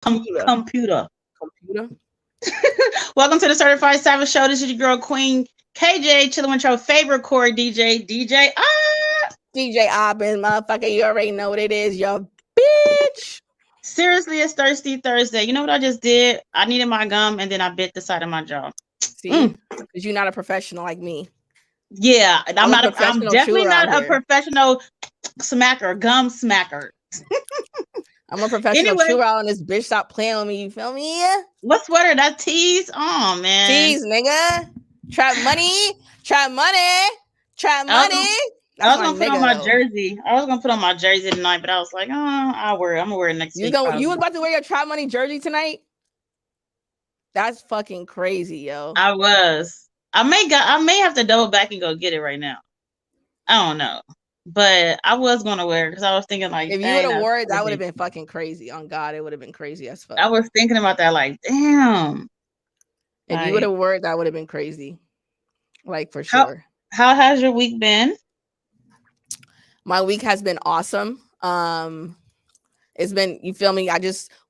Computer. Computer. Computer. Welcome to the Certified Savage Show. This is your girl Queen KJ, chilling with your favorite core DJ. DJ Obbin, motherfucker. You already know what it is, yo, bitch. Seriously, it's Thirsty Thursday. You know what I just did? I needed my gum and then I bit the side of my jaw. See, because you're not a professional like me. Yeah, and I'm a I'm professional definitely chewer out not a here. professional smacker, gum smacker. I'm a professional Anyway, chewer out, and this bitch stop playing with me. You feel me? what sweater? That tease? Oh man. Tease, nigga. Trap money. Trap money. Trap I was money. gonna, I That's was my gonna put on nigga my though. jersey. I was gonna put on my jersey tonight, but I was like, oh, I'll wear it. I'm gonna wear it next week. You was Probably. about to wear your Trap Money jersey tonight? That's fucking crazy, yo. I was. I may have to double back and go get it right now. I don't know. But I was gonna wear it because I was thinking like, If you would dang, have that's wore it, that would have crazy. been fucking crazy. On God, it would have been crazy as fuck. I was thinking about that, like, damn. If you would Like, have wore it, that would have been crazy. Like for how sure. how has your week been? My week has been awesome. It's been, you feel me?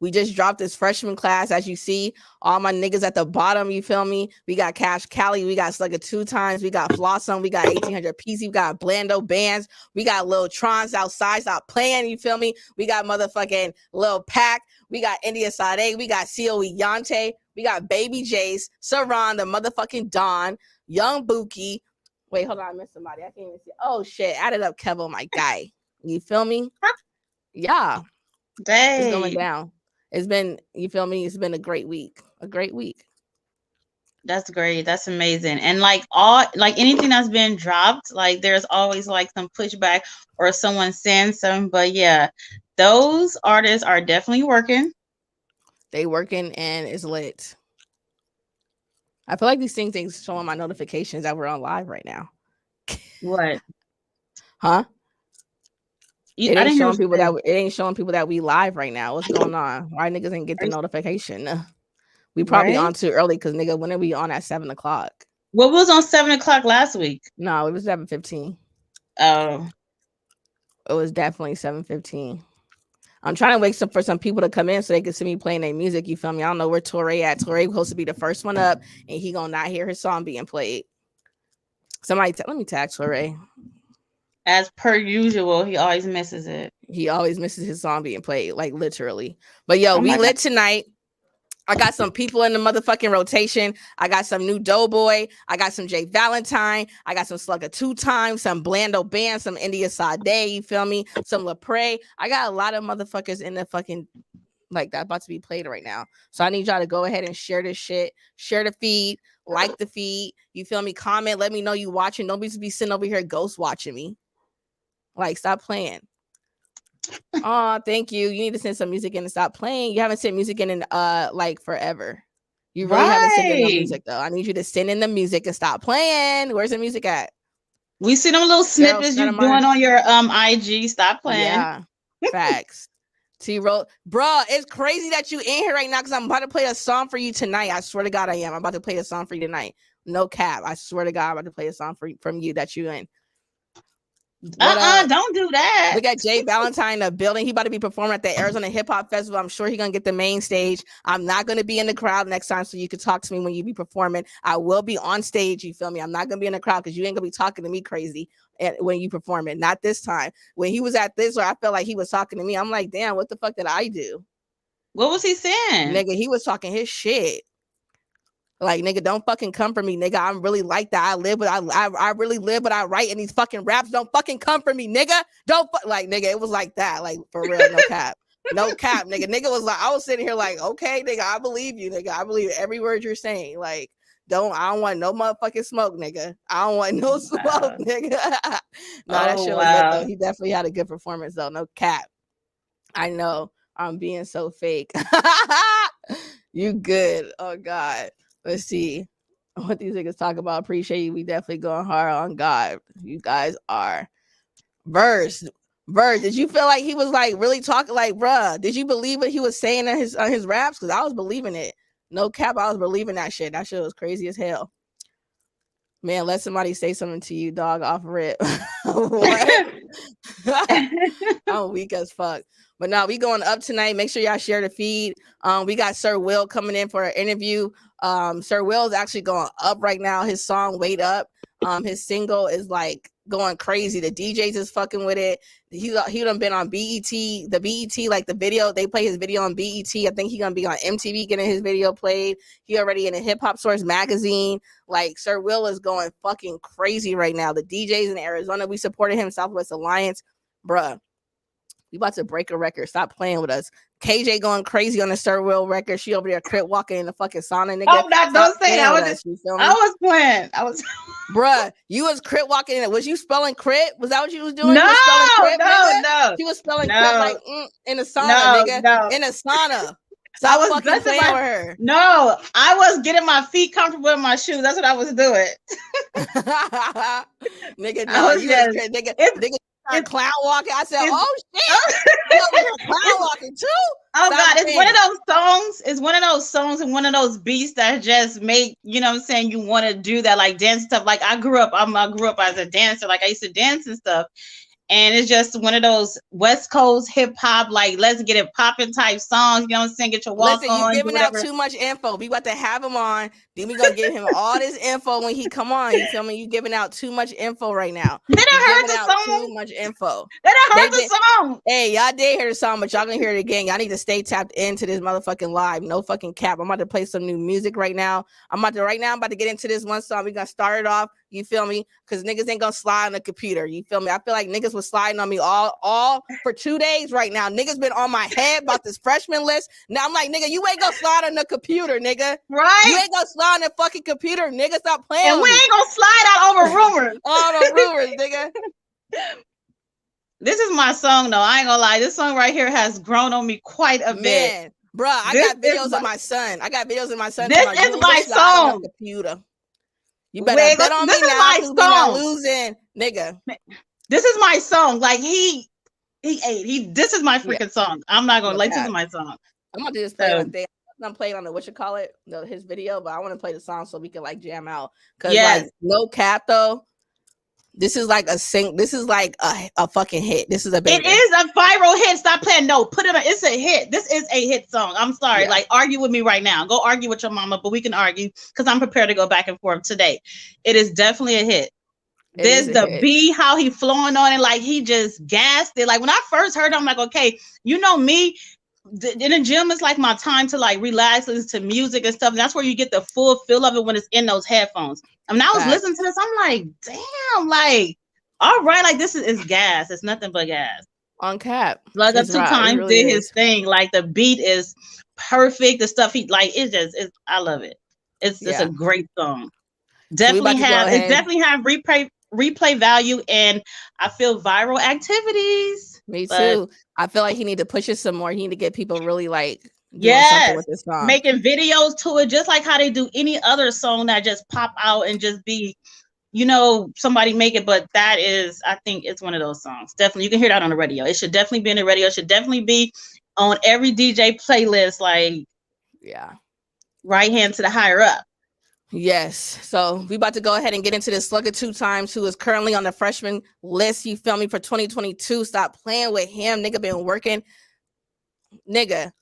We just dropped this freshman class, as you see. All my niggas at the bottom, you feel me? We got Cash Cali, we got Slugger 2 times, we got Flossom, we got 1800 PC, we got Blando Bands, we got Lil Trons outside, stop playing, you feel me? We got motherfucking Lil Pack, we got India Sade, we got COE Yante, we got Baby Jace, Saran, the motherfucking Don, Young Buki. Wait, hold on, I missed somebody. I can't even see. Oh shit, added up Kevo, my guy. You feel me? Yeah. It's going Dang. down. It's been, you feel me? It's been a great week. A great week. That's great. That's amazing. And like anything that's been dropped, like there's always like some pushback or someone saying something. But yeah, those artists are definitely working. They working and it's lit. I feel like these things ain't showing my notifications that we're on live right now. What? Huh? I didn't hear what you said. It ain't showing people that we live right now. What's going on? Why niggas ain't get Are the you- notification? We probably Right? on too early because nigga, when are we on at 7 o'clock? What was on 7 o'clock last week? No, it was 7:15. Oh, It was definitely 7:15. I'm trying to wait for some people to come in so they can see me playing their music. You feel me? I don't know where Torre at. Torre supposed to be the first one up, and he gonna not hear his song being played. Somebody, let me tag Torre. as per usual, he always misses it. He always misses his song being played, like literally. But yo, Oh we my god. lit tonight. I got some people in the motherfucking rotation. I got some new Doughboy. I got some Jay Valentine. I got some Slugger 2 times, some Blando Band, some India Sade. You feel me? Some Lepre. I got a lot of motherfuckers in the fucking like that about to be played right now. So I need y'all to go ahead and share this shit. Share the feed. Like the feed. You feel me? Comment. Let me know you watching. Don't be sitting over here ghost watching me. Like, stop playing. Oh, thank you. You need to send some music in and stop playing. You haven't sent music in like forever. You really haven't sent in no Right. music though. I need you to send in the music and stop playing. Where's the music at? We see them little Girl, snippets none you of mine. doing on your IG. Stop playing. Yeah. Facts. T-Roll. Bruh, it's crazy that you in here right now because I'm about to play a song for you tonight. I swear to God I am. I'm about to play a song for you tonight. No cap. I swear to God I'm about to play a song from you that you in. What Don't do that. Look at Jay Valentine in the building. He about to be performing at the Arizona Hip Hop Festival. I'm sure he's gonna get the main stage. I'm not gonna be in the crowd next time, so you can talk to me when you be performing. I will be on stage. You feel me? I'm not gonna be in the crowd because you ain't gonna be talking to me crazy when you perform it. Not this time. When he was at this, where I felt like he was talking to me, I'm like, damn, what the fuck did I do? What was he saying? Nigga, he was talking his shit. Like, nigga, don't fucking come for me, nigga. I'm really like that. I really live what I write, and these fucking raps don't fucking come for me, nigga. Like, nigga, it was like that. Like, for real, no cap. No cap, nigga. Nigga was like, I was sitting here like, okay, nigga, I believe you, nigga. I believe every word you're saying. Like, I don't want no motherfucking smoke, nigga. I don't want no smoke, Wow. nigga. No, that Oh shit was lit, though. wow. He definitely had a good performance, though. No cap. I know. I'm being so fake. You good. Oh, God. Let's see what these niggas talk about. Appreciate you. We definitely going hard on God. You guys are. Verse. Did you feel like he was like really talking like, bruh? Did you believe what he was saying in his raps? Because I was believing it. No cap, I was believing that shit. That shit was crazy as hell. Man, let somebody say something to you, dog, off rip. What? I'm weak as fuck. But now we going up tonight. Make sure y'all share the feed. We got Sir Will coming in for an interview. Sir Will is actually going up right now. His song "Wait Up," his single is like going crazy. The DJs is fucking with it. He done been on BET. The BET, like the video, they play his video on BET. I think he gonna be on MTV getting his video played. He already in a Hip Hop Source magazine. Like Sir Will is going fucking crazy right now. The DJs in Arizona, we supported him. Southwest Alliance, bruh. We about to break a record. Stop playing with us. KJ going crazy on the Sir Will record. She over there crip walking in the fucking sauna, nigga. Oh, don't say that. I was playing. Bruh, you was crip walking in it. Was you spelling crip? Was that what you was doing? No, no. She was spelling crip like in the sauna, nigga. No. In the sauna. Stop fucking playing with her. No, I was getting my feet comfortable in my shoes. That's what I was doing. Nigga, no, nigga. Clown walking. I said, "Oh shit, you over here clown walking too." Oh God, it's one of those songs. It's one of those songs and one of those beats that just make, you know what I'm saying, you want to do that, like dance stuff. Like I grew up as a dancer. Like I used to dance and stuff. And it's just one of those West Coast hip hop, like let's get it popping type songs. You know what I'm saying? Get your walk on. You're giving out too much info. We about to have him on. Then we gonna give him all this info when he come on. You feel me? You giving out too much info right now. Then I heard the song. Too much info. Then I heard the song. Hey, y'all did hear the song, but y'all gonna hear it again. Y'all need to stay tapped into this motherfucking live. No fucking cap. I'm about to play some new music right now. I'm about to get into this one song. We gonna start it off. You feel me? Because niggas ain't gonna slide on the computer. You feel me? I feel like niggas was sliding on me all for 2 days right now. Niggas been on my head about this freshman list. Now I'm like, nigga, you ain't gonna slide on the computer, nigga. Right? You ain't gonna slide on the fucking computer, nigga. Stop playing. And we ain't gonna slide out over rumors. All the rumors, nigga. This is my song, though. I ain't gonna lie. This song right here has grown on me quite a bit. Bruh, I got videos of my son. This is my song. Computer. You better bet on me now. We not losing, nigga. This is my song. Like he this is my freaking song. I'm not gonna this is my song. I'm gonna just play one day. I'm playing on his video, but I want to play the song so we can like jam out. Cause like no cap though. This is like this is like a fucking hit. This is a banger. It is a viral hit. Stop playing. No, put it on. It's a hit. This is a hit song. I'm sorry. Yeah. Like, argue with me right now. Go argue with your mama, but we can argue because I'm prepared to go back and forth today. It is definitely a hit. There's the B, how he flowing on it, like he just gassed it. Like when I first heard it, I'm like, okay, you know me. In the gym, it's like my time to like relax, listen to music and stuff. And that's where you get the full feel of it when it's in those headphones. I mean, I was listening to this, I'm like, damn, like, all right, like this is gas. It's nothing but gas. On cap. Slug Up 2 Times really did his thing. Like the beat is perfect. The stuff he like, I love it. It's just a great song. Definitely have replay value, and I feel viral activities. Me too. I feel like he need to push it some more. He need to get people really like doing something with this song. Making videos to it, just like how they do any other song that just pop out and just be, you know, somebody make it. But that is, I think it's one of those songs. Definitely, you can hear that on the radio. It should definitely be in the radio. It should definitely be on every DJ playlist. Like, right hand to the higher up. Yes. So we about to go ahead and get into this Slug Up 2 Times, who is currently on the freshman list. You feel me? For 2022. Stop playing with him. Nigga been working. Nigga.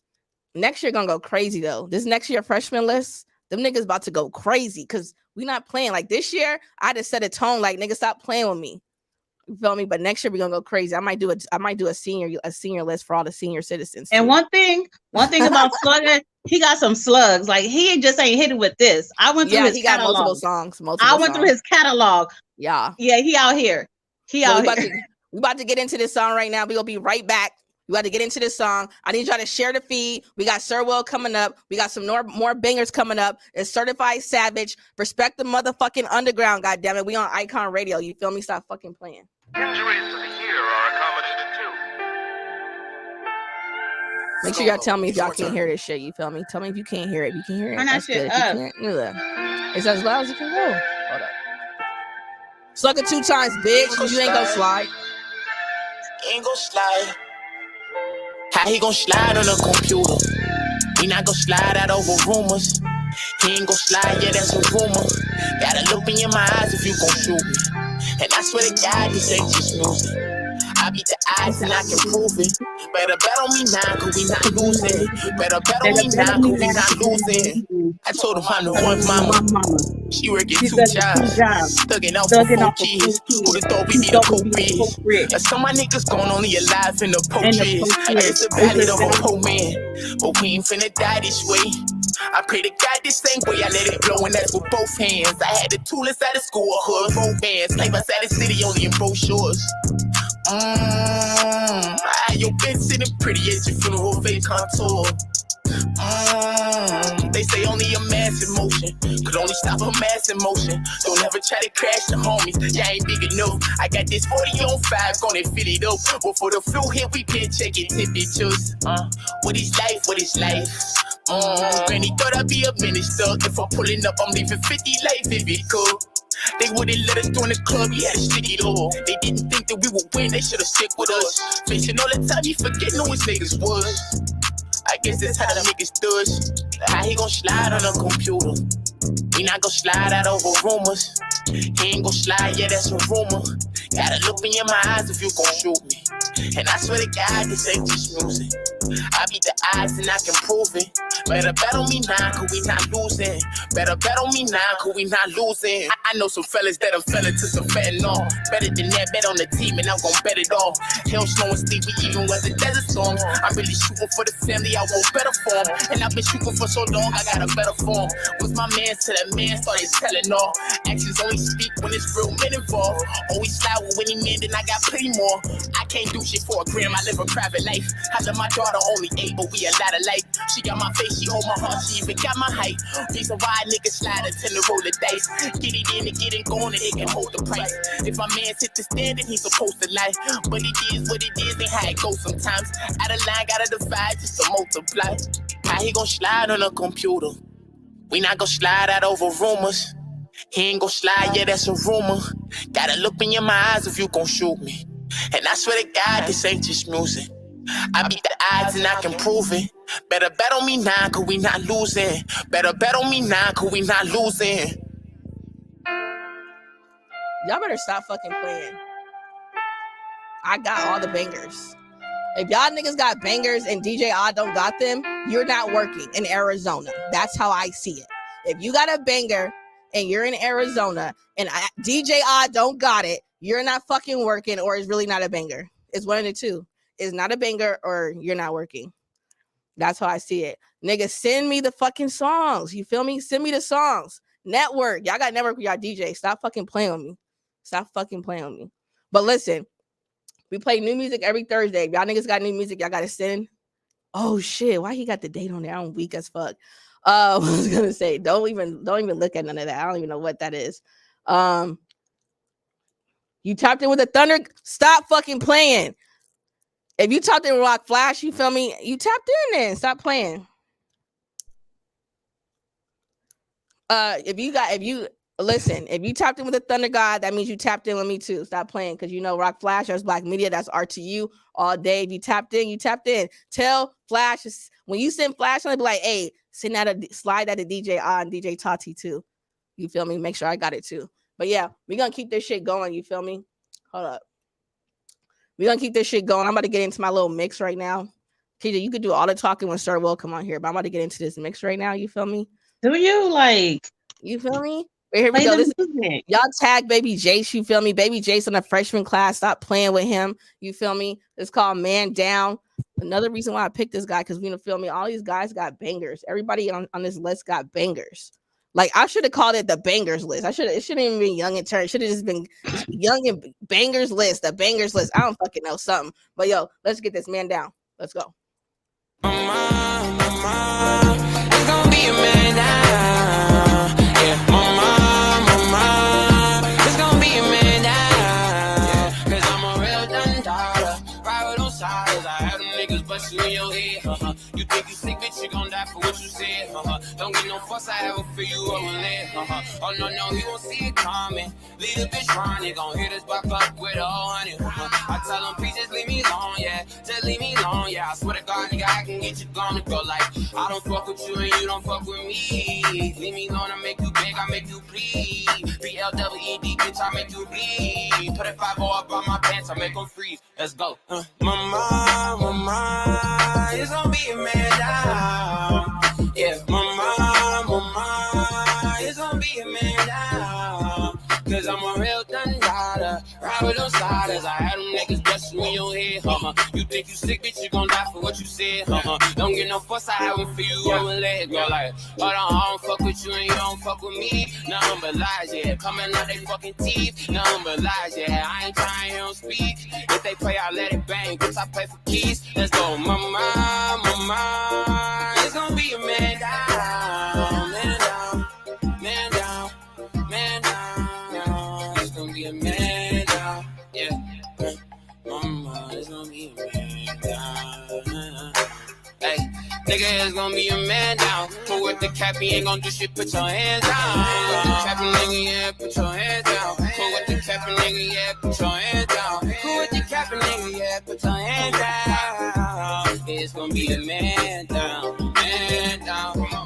Next year gonna go crazy though. This next year freshman list, them niggas about to go crazy because we not playing. Like this year, I just set a tone like nigga, stop playing with me. You feel me? But next year we're gonna go crazy. I might do a senior list for all the senior citizens. And one thing about Slugger, he got some slugs. Like he just ain't hit it with this. I went through his catalog. Got multiple songs. Through his catalog. Yeah. Yeah, he out here. We about to get into this song right now. We gonna be right back. We got to get into this song. I need y'all to share the feed. We got Sir Will coming up. We got some more bangers coming up. It's Certified Savage. Respect the motherfucking underground, goddammit. We on Icon Radio. You feel me? Stop fucking playing. Injuries to the ear are accommodated too. Make sure y'all tell me if y'all can't hear this shit. You feel me? Tell me if you can't hear it. If you can hear it, that's good. It's as loud as it can go. Hold up. Slug Up 2 Times, bitch. You ain't gonna slide. Ain't gonna slide. How he gon' slide on a computer? He not gon' slide out over rumors. He ain't gon' slide, yeah, that's a rumor. Gotta look me in my eyes if you gon' shoot me. And I swear to God, this ain't just music. I beat the odds and I can prove it. Better bet on me now, cause we not losing. Better bet on me now, cause we not losing. I told him I'm the one mama. She working 2 jobs, thugging out for 4 kids. Who'da thought we be the co-biz? Some of my niggas gone only alive in the poaches. It's the valley of a poor man, but we ain't finna die this way. I pray to God this same way I let it blow, and that's with both hands. I had the tool inside the school, hood, both bands. Life outside the city, only in brochures. I had your bitch sitting pretty as your funeral face contour. They say only a mass in motion could only stop a mass in motion. Don't ever try to crash the homies, y'all ain't big enough. I got this 40 on 5, gonna fill it up. But for the few here, we been checking temperatures. What is life? What is life? Granny thought I'd be a minister. If I'm pulling up, I'm leaving 50 life if it could. They wouldn't let us join the club, we had to stick it all. They didn't think that we would win, they should've stick with us. Facing all the time, you forget who his niggas was. I guess that's how the niggas does. How he gon' slide on a computer? We not gon' slide out over rumors. He ain't gon' slide, yeah, that's a rumor. Gotta look in my eyes if you gon' shoot me. And I swear to God, this ain't just music. I beat the odds and I can prove it. Better bet on me now, cause we not losing. Better bet on me now, cause we not losing. I know some fellas that have fell into some fentanyl. Better than that, bet on the team and I'm gon' bet it all. Hell, snow and sleep, we even weather desert storms. I'm really shooting for the family, I want better form. And I've been shooting for so long, I got a better form. Was my man to that man, started telling all. Actions only speak when it's real men involved. Always slide with any man, then I got plenty more. I can't do shit for a gram, I live a private life. I love my daughter only 8, but we a lot alike. She got my face, she hold my heart, she even got my height. Reason why niggas slide and tend to roll the dice. Get it in and get it going and it can hold the price. If my man hit the stand, then he's supposed to lie. But it is what it is, and how it goes sometimes. Out of line, gotta divide just to multiply. How he gon' slide on a computer? We not gon' slide out over rumors. He ain't gon' slide, yeah, that's a rumor. Gotta look in my eyes if you gon' shoot me. And I swear to God, this ain't just music. I beat the odds and I can prove it. Better bet on me now, cause we not losing. Better bet on me now, cause we not losing. Y'all better stop fucking playing. I got all the bangers. If y'all niggas got bangers and DJ Odd don't got them, you're not working in Arizona. That's how I see it. If you got a banger and you're in Arizona and DJ Odd don't got it, you're not fucking working, or it's really not a banger. It's one of the two. It's not a banger or you're not working. That's how I see it. Nigga, send me the fucking songs. You feel me? Send me the songs. Network. Y'all got network with y'all DJ. Stop fucking playing with me. Stop fucking playing with me. But listen, we play new music every Thursday. If y'all niggas got new music, y'all got to send. Oh shit. Why he got the date on there? I'm weak as fuck. I was gonna say, don't even look at none of that. I don't even know what that is. You tapped in with the Thunder. Stop fucking playing. If you tapped in with Rock Flash, you feel me? You tapped in then. Stop playing. If you tapped in with the Thunder God, that means you tapped in with me too. Stop playing, because you know Rock Flash, there's Black Media, that's RTU all day. If you tapped in, you tapped in. Tell Flash, when you send Flash, I'll be like, hey, slide that to DJ Odd and DJ Tati too. You feel me? Make sure I got it too. But yeah, we're gonna keep this shit going. You feel me? Hold up. We're gonna keep this shit going. I'm about to get into my little mix right now. KJ, you could do all the talking when Sir Will come on here, but I'm about to get into this mix right now. You feel me? Do you like? You feel me? Wait, here we go. Y'all tag Baby Jace. You feel me? Baby Jace in the freshman class. Stop playing with him. You feel me? It's called Man Down. Another reason why I picked this guy, because we don't feel me. All these guys got bangers. Everybody on this list got bangers. Like, I should have called it the bangers list. It shouldn't even be Young and Turn. It should have just been Young and Bangers list. The bangers list. I don't fucking know something. But yo, let's get this man down. Let's go. Mama, it's gonna be a man down. Yeah, mama, it's gonna be a man down. Cause I'm a real done daughter. Ride with those sides. I have them niggas busting in your head. You think you sick, bitch, you gon' die. die for what you said. Don't get no fuss, I have a for you over there. Oh no, he won't see it coming. Leave the bitch running, gon' hit us back up with a honey. I tell him, please just leave me alone, yeah. Just leave me alone, yeah. I swear to God, nigga, I can get you gone to go like I don't fuck with you and you don't fuck with me. Leave me alone, I make you beg, I make you plead. BLWED, bitch, I make you bleed. Put a 5 up on my pants, I make them freeze. Let's go. Mama, it's gonna be a man down. Yeah, mama, it's gonna be a man down. Cause I'm a real dundada. Ride with those sliders. I had them niggas bustin' in your head. You think you sick, bitch, you gon' die for what you said. Don't get no fuss, I have it for you. I will let it go like, hold on, I don't fuck with you and you don't fuck with me. Nothing but lies, yeah. Coming out they fucking teeth. Nothing but lies, yeah. I ain't trying, you don't speak. If they play, I let it bang. Bitch, I play for keys. Let's go, mama. It's gonna be a man down. Man down. Man down. Man down. It's gonna be a man down. Yeah. Mama, it's gonna be a man down. Hey, nigga, it's gonna be a man down. Who with the cap, he ain't gonna do shit, put your hands down. Who with the cap, nigga, yeah, put your hands down. Who with the cap, nigga, yeah, put your hands down. Who with the cap, nigga, yeah, put your hands down. It's gonna be a man down. Man down, man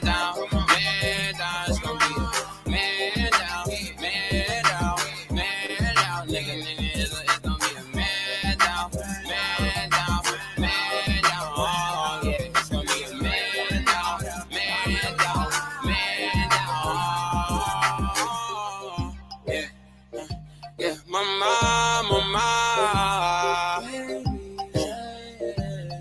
down, man down. It's gonna be a man down, man down, man down. Nigga, it's gonna be a man down, man down, man down. Oh, yeah, it's gonna be a man down, man down, man down. Yeah, mama.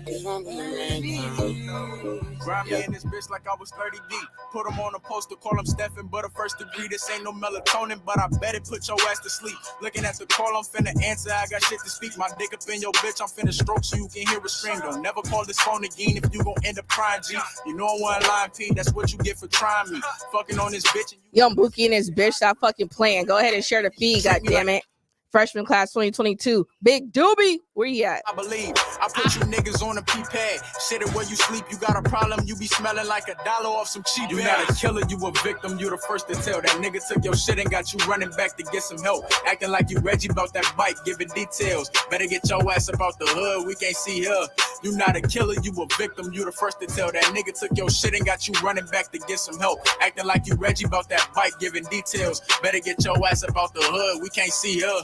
It's gonna be a man down. Grind me in this bitch like I was 30 deep. Put him on a poster, call him Stephen, but a first degree. This ain't no melatonin, but I bet it put your ass to sleep. Looking at the call, I'm finna answer. I got shit to speak. My dick up in your bitch, I'm finna stroke so you can hear it scream. Don't never call this phone again if you gon' end up crying, G. You know I want line P, that's what you get for trying me. Fucking on this bitch. And Young Bookie and his bitch, stop fucking playing. Go ahead and share the feed, goddammit. Freshman class 2022. Big Doobie, where you at? I believe I put you niggas on a P-pad. Shit it where you sleep. You got a problem, you be smelling like $1 off some cheap. You not a killer, you a victim. You the first to tell. That nigga took your shit and got you running back to get some help. Acting like you Reggie about that bike, giving details. Better get your ass about the hood, we can't see her. You not a killer, you a victim. You the first to tell. That nigga took your shit and got you running back to get some help. Acting like you Reggie about that bike, giving details. Better get your ass about the hood, we can't see her.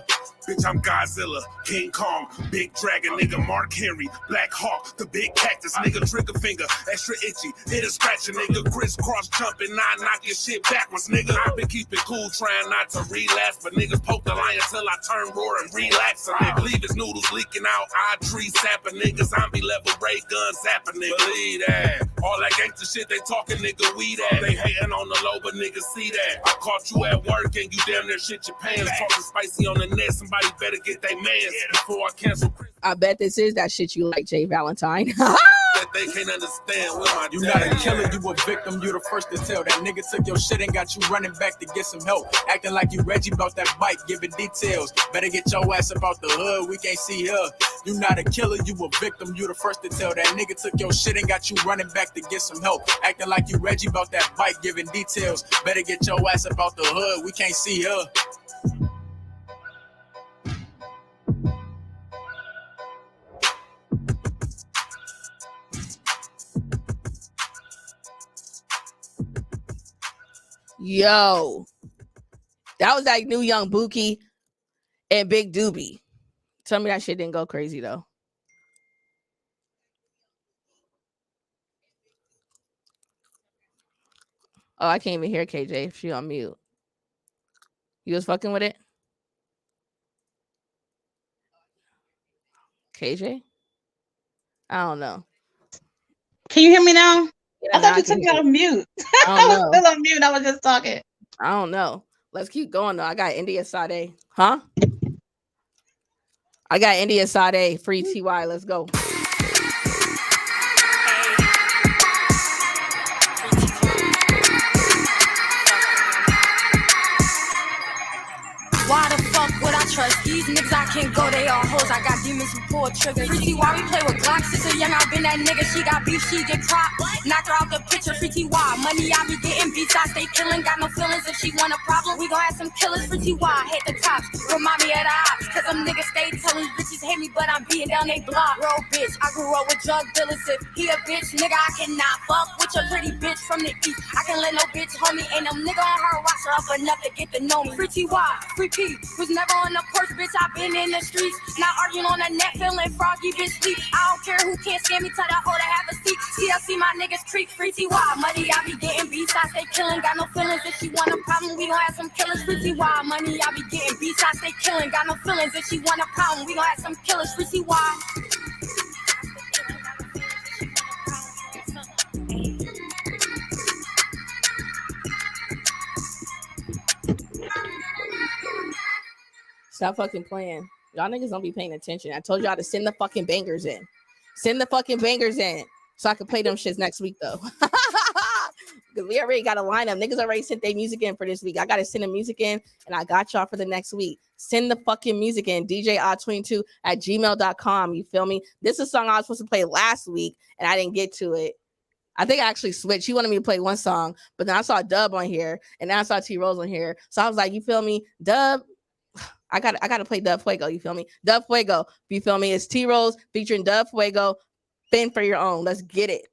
Bitch, I'm Godzilla, King Kong, Big Dragon, nigga, Mark Henry, Black Hawk, the big cactus, nigga, trigger finger, extra itchy, hit a scratch, nigga, crisscross jumping, I knock your shit backwards, nigga. I've been keeping cool, trying not to relapse, but niggas poke the line until I turn roar and relax, a nigga. Leave his noodles leaking out, eye tree sapping, nigga, zombie level ray gun zapping, nigga. Believe that. All that gangster shit they talking, nigga, we that. They hating on the low, but niggas see that. I caught you at work and you damn near shit your pants, talking spicy on the net, somebody better get their mans before I cancel. I bet this is that shit you like, Jay Valentine. That they can't understand what my You not a killer, you a victim, you the first to tell. That nigga took your shit and got you running back to get some help. Acting like you Reggie about that bike, giving details. Better get your ass about the hood, we can't see her. You not a killer, you a victim, you the first to tell. That nigga took your shit and got you running back to get some help. Acting like you Reggie about that bike, giving details. Better get your ass about the hood, we can't see her. Yo, that was that new Young Bookie and Big Doobie. Tell me that shit didn't go crazy though. Oh, I can't even hear KJ. She on mute. You was fucking with it? KJ? I don't know. Can you hear me now? Yeah, I now thought you took me on mute. I I don't was know. still on mute. I was just talking. I don't know. Let's keep going though. I got India Sade. Huh? I got India Sade, free TY. Let's go. Why the fuck would I trust these niggas? I can't go, they all hoes. I got demons who pull triggers. Freaky, why we play with Glocks? Sister young, I been that nigga. She got beef, she get cropped. Knock her out the picture. Freaky, why? Money, I be getting beats. I stay killing. Got no feelings if she want a problem. We gon' have some killers. Freaky, why? Hate the cops. Remind me of the ops. Cause them niggas stay telling bitches hate me, but I'm beating down they block. Bro, bitch, I grew up with drug dealers. If he a bitch, nigga, I cannot fuck with your pretty bitch from the east. I can let no bitch homie. Ain't no nigga on her roster up enough to get to know me. Free T.Y., free P. Was never on the porch, bitch. I been in the streets. Not arguing on the net, feeling froggy, bitch, sleep. I don't care who can't stand me, tell that hoe to have a seat. TLC, my niggas creep, free T.Y. Money, I be getting beats, I stay killing. Got no feelings, if she want a problem, we gon' have some killers, free T.Y. Money, I be getting beats, I stay killing. Got no feelings, if she want a problem, we gon' have some killers, free T.Y. Stop fucking playing. Y'all niggas don't be paying attention. I told y'all to send the fucking bangers in. Send the fucking bangers in so I can play them shits next week though. Because we already got a lineup. Niggas already sent their music in for this week. I got to send the music in and I got y'all for the next week. Send the fucking music in. DJOdd22@gmail.com. You feel me? This is a song I was supposed to play last week and I didn't get to it. I think I actually switched. She wanted me to play one song, but then I saw Dub on here and then I saw T Rose on here. So I was like, you feel me? Dub. I gotta play Dub Fuego, you feel me? Dub Fuego, you feel me? It's T Rose featuring Dub Fuego. Fend for your own. Let's get it.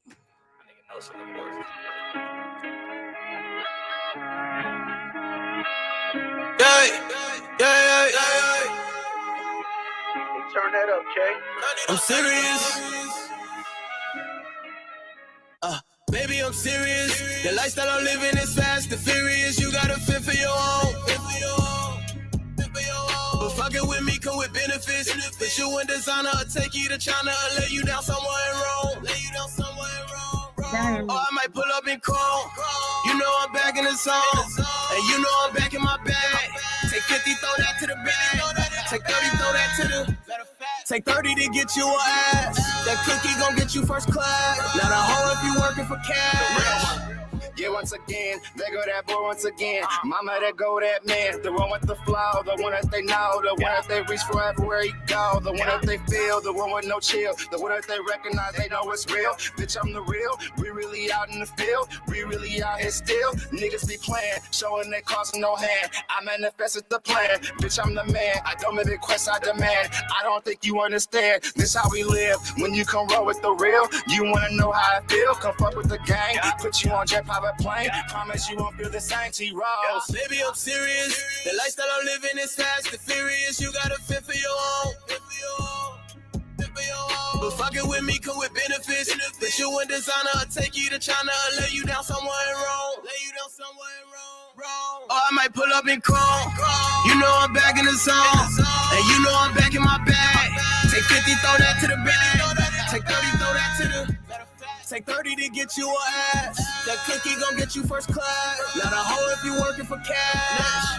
Yeah. Turn that up, Kay. I'm serious. Baby, I'm serious. The lifestyle I'm living is fast and furious. You gotta fit for your own. But fucking with me come with benefits. Put you in designer, I'll take you to China, I'll lay you down somewhere in Rome. Or I might pull up in Chrome. You know I'm back in the zone. And you know I'm back in my bag. Take 50, throw that to the bag. Take 30, throw that to the... Take 30 to get you an ass. That cookie gon' get you first class. Not a hoe if you working for cash. Yeah, once again, there go that boy once again. Mama, there go that man. The one with the flow, the one that they know, the one that they reach for everywhere he go, the one that they feel, the one with no chill, the one that they recognize, they know it's real. Bitch, I'm the real. We really out in the field. We really out here still. Niggas be playing, showing they causing no hand. I manifested the plan. Bitch, I'm the man. I don't make requests, I demand. I don't think you understand. This how we live. When you come roll with the real, you wanna know how I feel. Come fuck with the gang. Put you on jet private plane. Promise you won't feel the same. T-Rose. Baby, I'm serious. The lifestyle I'm living is fast and furious. You gotta fit for your own. But fucking with me come with benefits. Put you in designer, I'll take you to China, I'll lay you down somewhere in Rome. Or I might pull up in Chrome. You know I'm back in the zone. And you know I'm back in my bag. Take 50, throw that to the bag. Take 30, throw that to the... Take 30 to get you an ass. That cookie gon' get you first class. Not a hoe if you working for cash.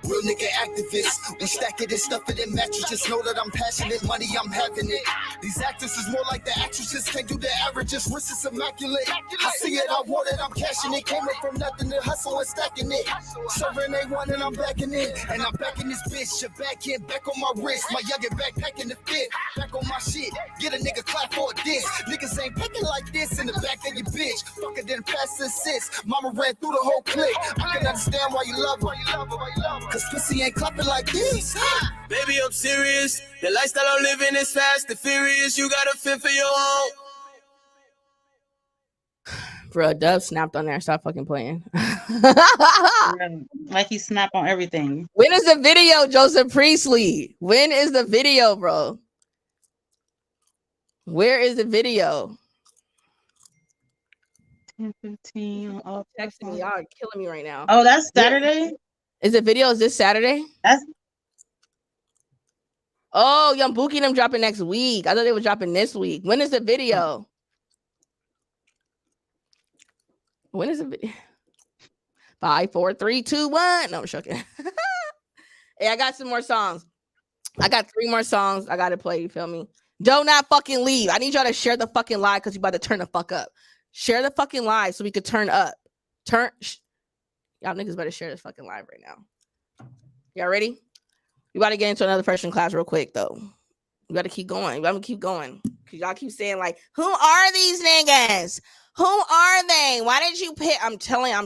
Real nigga activists, we stack it and stuff it in mattresses. Know that I'm passionate, money I'm having it. These actors is more like the actresses, can't do the averages. Wrist is immaculate. I see it, I want it, I'm cashing it. Came up from nothing to hustle and stacking it. Serving A1 and I'm backing it. And I'm backing this bitch, your back end, back on my wrist. My youngin' backpacking the fit, back on my shit. Get a nigga clap for a diss. Niggas ain't picking like this in the back of your bitch. Fucker didn't pass the assist. Mama ran through the whole clique. I can understand why you love her. Cause pussy ain't clapping like this. Baby, I'm serious. The lifestyle I'm living is fast and furious. You gotta fit for your own. Bro, Dub snapped on there. Stop fucking playing. Like he snapped on everything. When is the video, Joseph Priestley? When is the video, bro? Where is the video? 10:15. Oh, Texting me. Y'all are killing me right now. oh, that's Saturday. Is the video is this Saturday? That's Oh, Young Bookie and them dropping next week. I thought they were dropping this week. When is the video? When is the video? 5, 4, 3, 2, 1. No, I'm joking. Hey, I got some more songs. I got 3 more songs I gotta play. You feel me? Do not fucking leave. I need y'all to share the fucking live because you about to turn the fuck up. Share the fucking live so we could turn up. Y'all niggas better share this fucking live right now. Y'all ready? We about to get into another freshman class real quick though. You gotta keep going. You gotta keep going. Cause y'all keep saying like, who are these niggas? Who are they? Why did you pick? I'm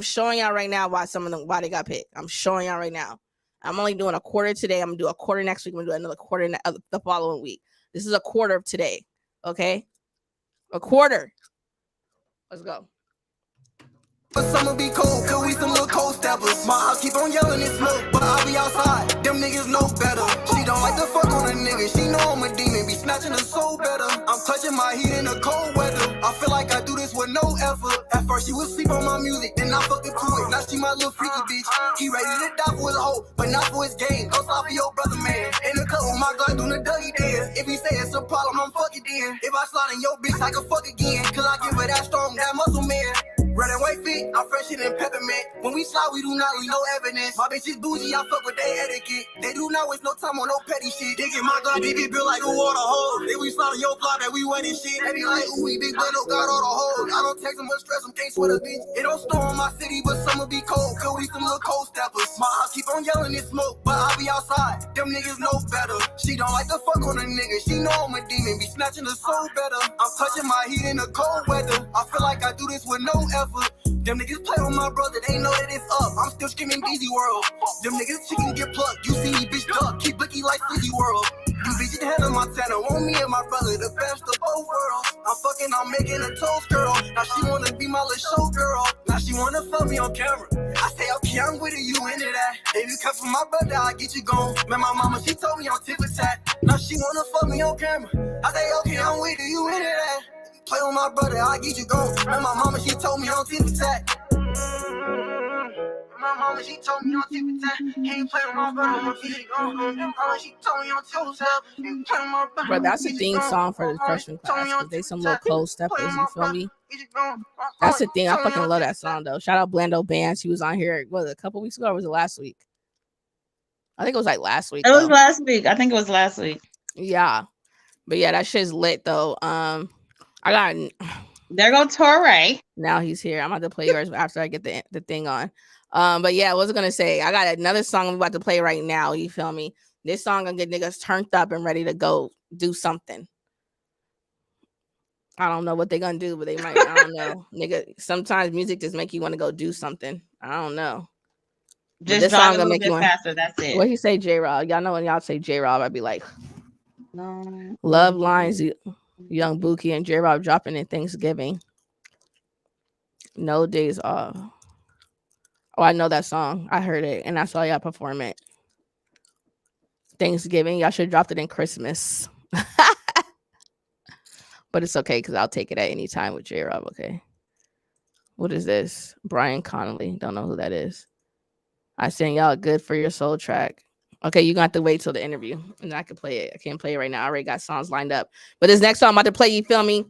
showing y'all right now why why they got picked. I'm showing y'all right now. I'm only doing a quarter today. I'm gonna do a quarter next week. I'm gonna do another quarter the following week. This is a quarter of today. Okay, a quarter. Let's go. But summer be cold, cause we some little cold steppers. My house keep on yelling and smoke, but I be outside. Them niggas know better. She don't like to fuck on a nigga. She know I'm a demon, be snatching her soul better. I'm touching my heat in the cold weather. I feel like I do this with no effort. At first she would sleep on my music, then I fucked it to it. Now she my little freaky bitch. He ready to die for his hoe, but not for his game. Go stop for your brother, man. In the cut with my gun doing the Dougie dance. If he say it's a problem, I'm fucking then. If I slide in your bitch, I can fuck again. Cause I give her that strong, that muscle man. Red and white feet, I'm fresher than peppermint. When we slide, we do not leave no evidence. My bitch is bougie, I fuck with their etiquette. They do not waste no time on no petty shit. They get my gun, BB built like a water hole. Then we slide on your block that we wet and shit. They be like, ooh, we big blood, no got all the hoes. I don't text them much stress, them can't sweat a bitch. It don't storm my city, but summer be cold. Cause we some little cold steppers. My house keep on yelling and smoke, but I be outside. Them niggas know better. She don't like to fuck on a nigga. She know I'm a demon, be snatching her soul better. I'm touching my heat in the cold weather. I feel like I do this with no effort. Them niggas play on my brother, they know that it's up. I'm still screaming Beezy World. Them niggas chicken get plucked. You see me, bitch, duck. Keep blicky like Sleazy World. You bitches head of Montana. Want me and my brother, the best of both worlds. I'm making a toast girl. Now she wanna be my little show girl. Now she wanna fuck me on camera. I say, okay, I'm with it, you into that. If you come from my brother, I'll get you gone. Man, my mama, she told me on tip of tat. Now she wanna fuck me on camera. I say, okay, I'm with it, you into that. Play on my brother, I'll get you gone. And my mama, she told me on tip of tat. My mama, she told me on tip of tat. Can't play with my brother, my feet gone. Mama, she told me on toes out. Can't play with my brother. Bro, that's a theme song for the freshman class. 'Cause they some little cold steppers, you feel me? That's the thing. I fucking love that song though. Shout out Blando Bands. He was on here, was it a couple weeks ago or was it last week? I think it was like last week. It was last week. I think it was last week. Yeah. But yeah, that shit's lit though. I got there go Torre. Now he's here. I'm about to play yours after I get the thing on. But yeah, what was I gonna say? I got another song I'm about to play right now. You feel me? This song gonna get niggas turned up and ready to go do something. I don't know what they're gonna do, but they might. I don't know. Nigga, sometimes music just make you want to go do something. I don't know. Just this song gonna make you faster. That's it. What you say, J-Rob? Y'all know when y'all say J-Rob, I'd be like, no. Love Lines, Young Buki and J-Rob dropping in Thanksgiving. No Days Off. Oh, I know that song. I heard it, and I saw y'all perform it. Thanksgiving. Y'all should have dropped it in Christmas. But it's okay, because I'll take it at any time with J-Rob, okay? What is this? Brian Connolly. Don't know who that is. I sent y'all a Good For Your Soul track. Okay, you're going to have to wait till the interview, and I can play it. I can't play it right now. I already got songs lined up. But this next song I'm about to play, you feel me?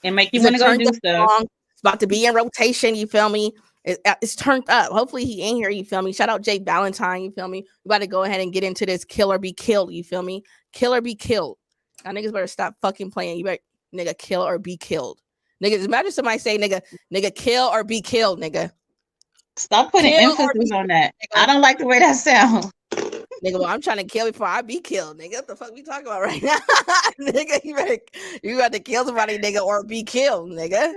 And make you want to go do stuff. It's about to be in rotation, you feel me? It's turned up. Hopefully he ain't here, you feel me? Shout out Jay Valentine, you feel me? We about to go ahead and get into this Kill or Be Killed, you feel me? Kill or be killed. Y'all niggas better stop fucking playing. You better, nigga, kill or be killed. Niggas, imagine somebody say, nigga, kill or be killed, nigga. Stop putting emphasis on that. Nigga. I don't like the way that sounds. Nigga, well, I'm trying to kill before I be killed, nigga. What the fuck we talking about right now? Nigga, you got to kill somebody, nigga, or be killed, nigga.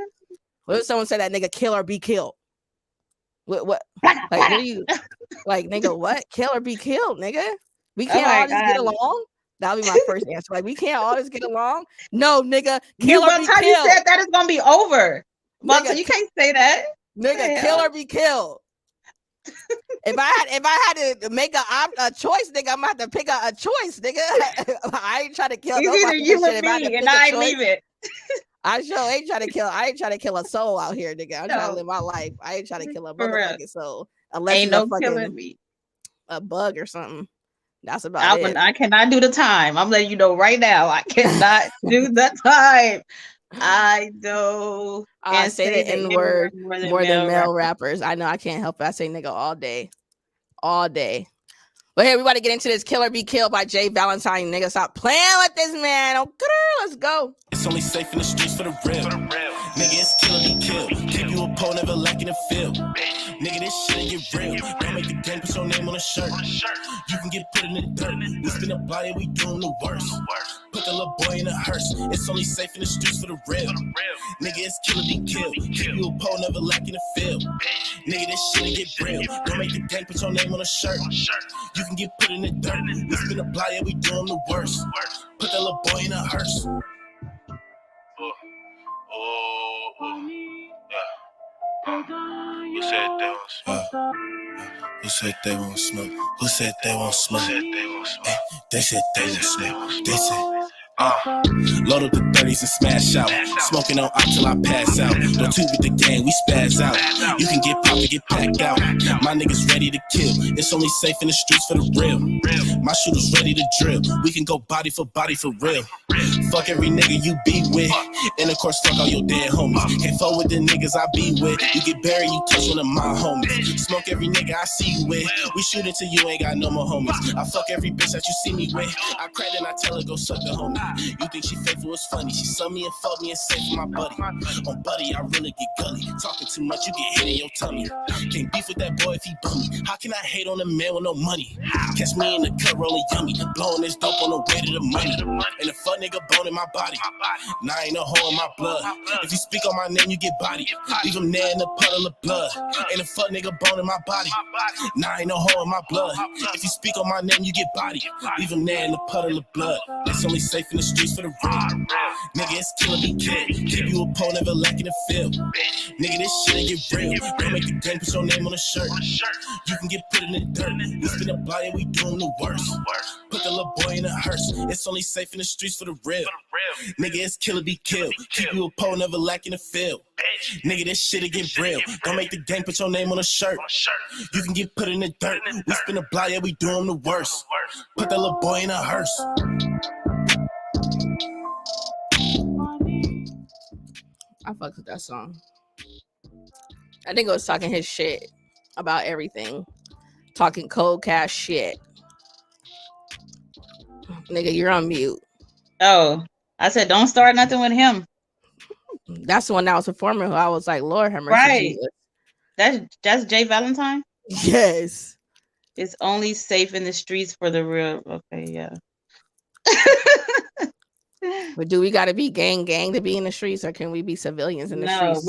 What if someone said that, nigga, kill or be killed? What? Like, what are you, like, nigga, what? Kill or be killed, nigga? We can't all just get along? That'll be my first answer. Like, we can't all just get along? No, nigga, kill or be killed. You said that is going to be over. Nigga, you can't say that. Nigga, kill or be killed. If I had to make a choice, nigga, I'm gonna have to pick a choice, nigga. I ain't trying to kill nobody. Either you or me, and I leave it. I sure ain't trying to kill. I ain't trying to kill a soul out here, nigga. I'm trying to live my life. I ain't trying to kill a motherfucking soul. Unless ain't no killing me. A bug or something. That's about it. I cannot do the time. I'm letting you know right now. I cannot do the time. I know. I say the N-word more than male rappers. I know I can't help it. I say nigga all day. All day. But hey, we about to get into this Kill or Be Killed by Jay Valentine. Nigga, stop playing with this man. Okay, let's go. It's only safe in the streets for the real. Nigga, it's kill or be killed. Keep you a pole, never lacking a field. Nigga, this shit ain't get real. Don't make the game, put your name on a shirt. You can get put in the dirt. We spin a blind, we doing the worst. Put the little boy in a hearse. It's only safe in the streets for the real. Nigga, it's kill or be killed. Keep you a pole, never lacking the field. Nigga, this shit ain't get real. Don't make the gang, put your name on a shirt. You can get put in the dirt. We spin a blind, we doing the worst. Put that little boy in a hearse. Who said they won't smoke? Who said they won't smoke? Who said they won't smoke? They said they won't smoke. They said. Load up the 30s and smash out. Smoking on out till I pass out. Don't two with the gang, we spaz out. You can get popped or get packed out. My niggas ready to kill. It's only safe in the streets for the real. My shooters ready to drill. We can go body for real. Fuck every nigga you be with. And of course, fuck all your dead homies. Can't fuck with the niggas I be with. You get buried, you touch one of my homies. Smoke every nigga I see you with. We shoot until you ain't got no more homies. I fuck every bitch that you see me with. I crack and I tell her go suck the homie. You think she faithful, it's funny. She saw me and fucked me and said for my buddy. On buddy, I really get gully. Talking too much, you get hit in your tummy. Can't beef with that boy if he bummy. How can I hate on a man with no money? Catch me in the cut rolling yummy. Blowing this dope on the way to the money. And a fuck nigga bone in my body. Now ain't no hole in my blood. If you speak on my name, you get body. Leave him there in the puddle of blood. Ain't a fuck nigga bone in my body. Now ain't no hole in my blood. If you speak on my name, you get body. Leave him there in the puddle of blood. It's only safe in the streets for the real. Nigga, it's kill or be killed. Keep you a pole, never lacking the field. Nigga, this shit ain't get real. Don't make the game, put your name on a shirt. You can get put in the dirt. We spin a blind, we doing the worst. Put the little boy in a hearse. It's only safe in the streets for the real. Nigga, it's kill or be killed. Keep you a pole, never lacking the field. Nigga, this shit ain't get real. Don't make the game, put your name on a shirt. You can get put in the dirt. We spin a blind, we doing the worst. Put that little boy in a hearse. I fucked with that song. I think it was talking his shit about everything. Talking cold cash shit. Nigga, you're on mute. Oh, I said don't start nothing with him. That's the one that was performing who I was like, Lord have mercy. Right. Jesus. That's Jay Valentine. Yes. It's only safe in the streets for the real. Okay, yeah. But do we got to be gang to be in the streets, or can we be civilians in the streets?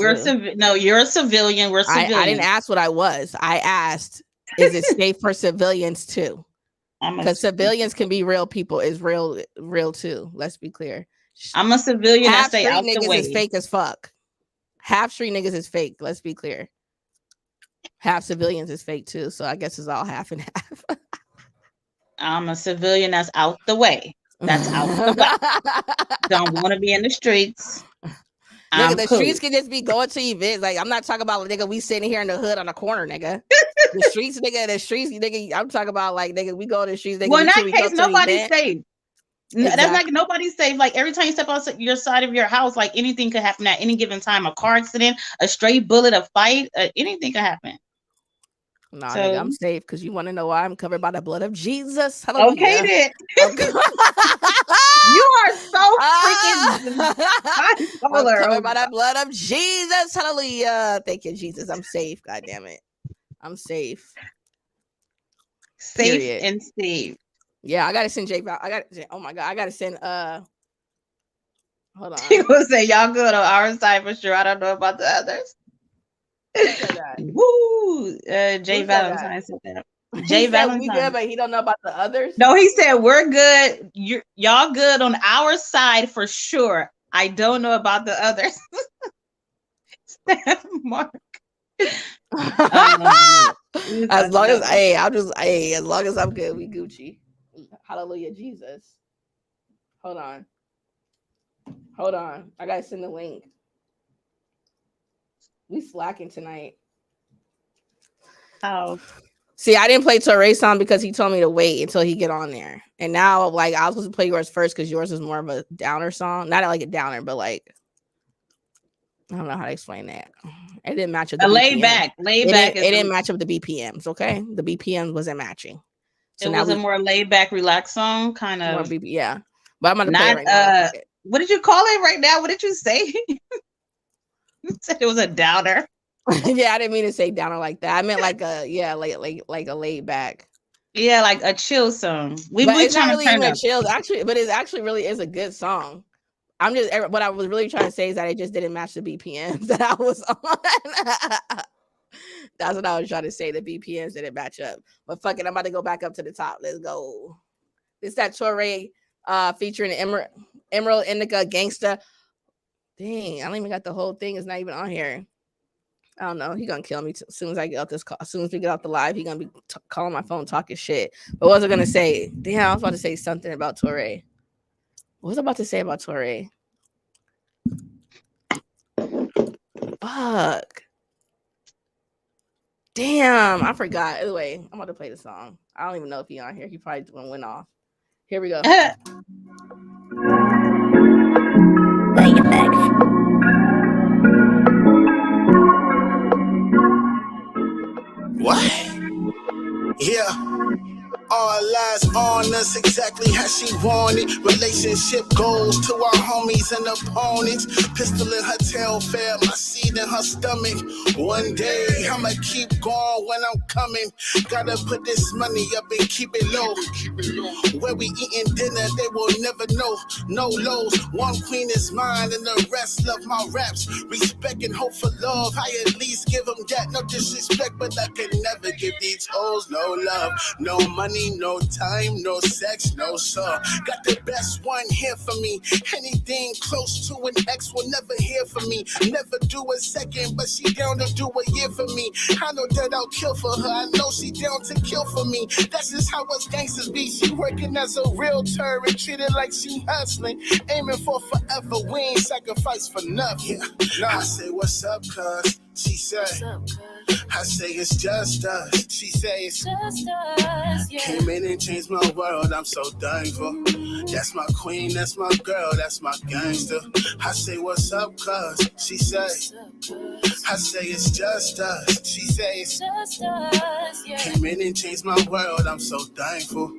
No, you're a civilian. We're civilians. I didn't ask what I was. I asked, is it safe for civilians too? Because civilians can be real people. Is real too. Let's be clear. I'm a civilian. Half I stay street out the niggas way. is fake as fuck. Half street niggas is fake. Let's be clear. Half civilians is fake too. So I guess it's all half and half. I'm a civilian that's out the way. That's out the way. Don't want to be in the streets. Nigga, the streets can just be going to events. Like, I'm not talking about, nigga, we sitting here in the hood on the corner, nigga. The streets, nigga, I'm talking about, like, nigga, we go to the streets, nigga. Well, in that case, nobody's safe. Exactly. That's like nobody's safe. Like, every time you step outside your side of your house, like, anything could happen at any given time. A car accident, a stray bullet, a fight, anything could happen. Nah, nigga, I'm safe because you want to know why I'm covered by the blood of Jesus. Hallelujah. Okay, then. You are so freaking bipolar. I'm covered by the blood of Jesus. Hallelujah. Thank you, Jesus. I'm safe. God damn it. I'm safe. Safe Period. and safe. Yeah, I gotta send Jake. Oh my god, I gotta send. Hold on. He will say y'all good on our side for sure. I don't know about the others. Woo! Jay Valentine said that. Jay Valentine. We good, but he don't know about the others. No, he said we're good. Y'all good on our side for sure. I don't know about the others. Mark. As long as I'm good, we Gucci. Hallelujah, Jesus. Hold on. I gotta send the link. We slacking tonight. Oh. See, I didn't play Torre's song because he told me to wait until he get on there. And now, like, I was supposed to play yours first because yours is more of a downer song. Not like a downer, but like, I don't know how to explain that. It didn't match up. The laid back. It didn't match up the BPMs, okay? The BPMs wasn't matching. So it was a more laid back, relaxed song, kind of. Yeah. But I'm going to play it right now. What did you call it right now? What did you say? You said it was a downer. Yeah, I didn't mean to say downer like that. I meant like a like a laid back. Yeah, like a chill song. We It's not trying really to turn even up. chill, actually, but it actually really is a good song. I'm just what I was really trying to say is that it just didn't match the BPMs that I was on. That's what I was trying to say. The BPMs didn't match up. But fuck it, I'm about to go back up to the top. Let's go. This that Touré featuring Emerald Indica Gangsta. Dang, I don't even got the whole thing. It's not even on here. I don't know. He gonna kill me as soon as I get out this call. As soon as we get off the live, he gonna be calling my phone talking shit. But what was I gonna say? Damn, I was about to say something about Touré. What was I about to say about Touré? Fuck. Damn, I forgot. Anyway, I'm about to play the song. I don't even know if he on here. He probably went off. Here we go. What? Yeah. All eyes on us, exactly how she wanted. Relationship goals to our homies and opponents. Pistol in her tail, fair, my seed in her stomach. One day, I'ma keep going when I'm coming. Gotta put this money up and keep it low. Where we eating dinner, they will never know. No lows, one queen is mine and the rest love my raps. Respect and hope for love, I at least give them that. No disrespect, but I can never give these hoes no love. No money, no time, no sex, no soul. Got the best one here for me. Anything close to an ex will never hear from me. Never do a second, but she down to do a year for me. I know that I'll kill for her. I know she down to kill for me. That's just how us gangsters be. She working as a realtor and treated like she hustling. Aiming for forever. We ain't sacrifice for nothing. Nah. I say, what's up, cuz? She say, I say it's just us. She say it's just us. Yeah. Came in and changed my world. I'm so thankful. That's my queen, that's my girl, that's my gangster. I say what's up, cuz? She say, I say it's just us. She say it's just us. Yeah. Came in and changed my world. I'm so thankful.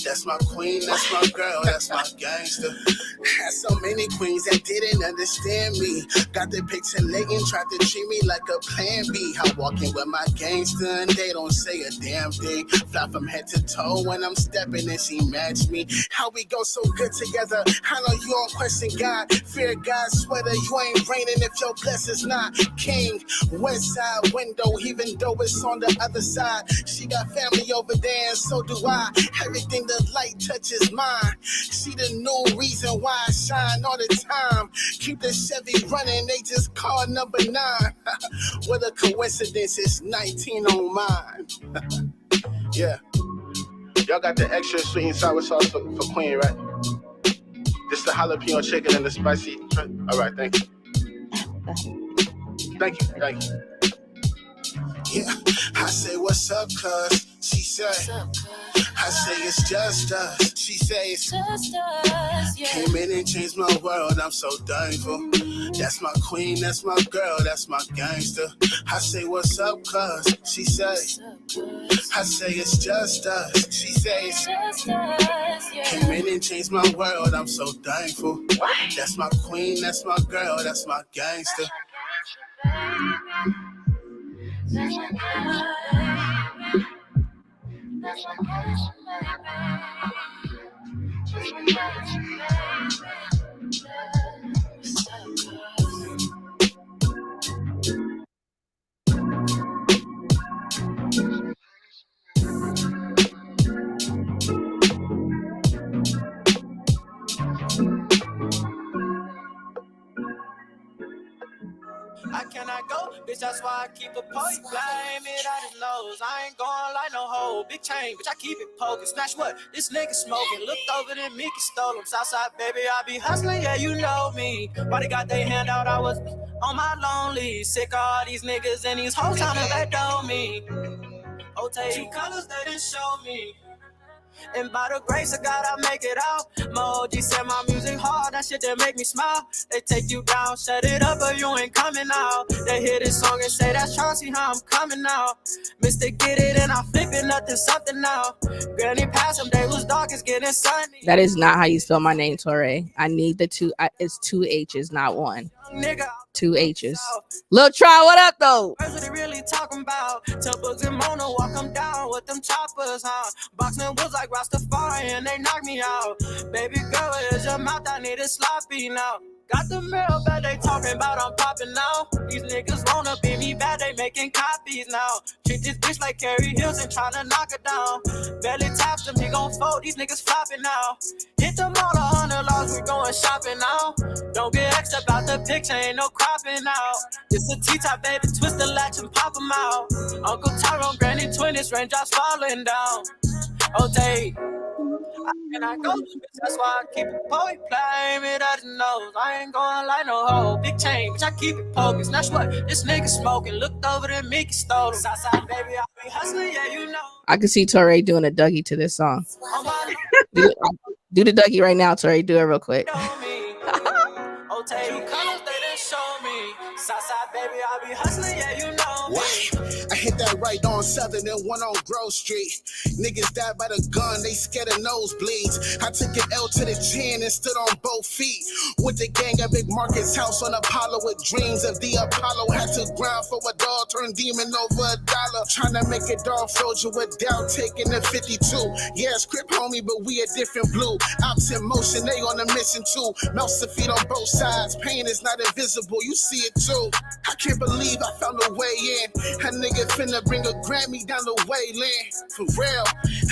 That's my queen, that's my girl, that's my gangster. Had so many queens that didn't understand me. Got the picture latent, tried to treat me like a plan B. I walk in with my gangster and they don't say a damn thing. Fly from head to toe when I'm stepping and she match me. How we go so good together. I know you don't question God. Fear God, sweater, you ain't reigning if your blessing's not king. West side window, even though it's on the other side. She got family over there and so do I. Everything the light touches mine. She the new reason why I shine all the time. Keep the Chevy running, they just call number 9. What a coincidence, it's 19 on mine. Yeah. Y'all got the extra sweet and sour sauce for Queen, right? This the jalapeno chicken and the spicy. All right, thank you. Thank you. Yeah, I say what's up, cuz? She say, I say it's just us. She say it's just us. Yeah. Came in and changed my world. I'm so thankful. That's my queen, that's my girl, that's my gangster. I say what's up, cuz? She say, I say it's just us. She say it's just us. Yeah. Came in and changed my world. I'm so thankful. That's my queen, that's my girl, that's my gangster. That's my girl. That's my girl. I cannot go, bitch, that's why I keep a poke. Blame it at his nose. I ain't going like no hoe. Big chain, bitch, I keep it poking. Smash what? This nigga smoking. Looked over then Mickey stole him. Southside, baby, I be hustling, yeah, you know me. Why they got their hand out? I was on my lonely. Sick of all these niggas and these hoes trying to let go me. Oh, take 2 colors they didn't show me. And by the grace of God, I make it out. My OG said my music hard, that shit that make me smile. They take you down, shut it up, but you ain't coming out. They hear this song and say, that's Chauncey, how I'm coming out. Mr. Get It, and I'm flipping nothing, something now. Granny passed them, they was dark, it's getting sunny. That is not how you spell my name, Touré. I need the 2, it's 2 H's, not 1. Nigga, 2 H's. Lil Try, what up though? that's what they really talking about. Tell Bugs and Mona walk them down with them choppers, huh? Boxing was like Rastafari and they knocked me out. Baby girl, is your mouth? I need it sloppy now. Got the mirror bad, they talking about I'm popping now. These niggas wanna be me bad, they making copies now. Treat this bitch like Carrie Hills and tryna knock her down. Belly taps them, he gon' fold, these niggas flopping now. Hit them all $100, we going shopping now. Don't get extra about the picture, ain't no cropping out. This a T-top, baby, twist the latch and pop them out. Uncle Tyrone, Granny Twinnies, raindrops falling down. Okay. And I go, that's why I keep it poet, play me that nose. I ain't going like no hoe, big chain, bitch, I keep it poking. Snatch what this nigga smoking, looked over there, Mickey stole him. Southside, baby, I be hustling, yeah, you know. I can see Torre doing a Dougie to this song. Do the Dougie right now, Torre. Do it real quick. Oh, tell you colors, they didn't show me. Southside, baby, I be hustling, yeah, you know me. I hit that right on Southern and one on Grove Street. Niggas died by the gun, they scared of nosebleeds. I took an L to the chin and stood on both feet. With the gang at Big Marcus house on Apollo with dreams of the Apollo. Had to grind for a dog, turn demon over $1. Trying to make a dog frozen without taking the 52. Yeah, script homie, but we a different blue. Ops in motion, they on a mission too. Mouse the feet on both sides, pain is not invisible, you see it too. I can't believe I found a way in. A nigga finna bring a Grammy down the Wayland. For real,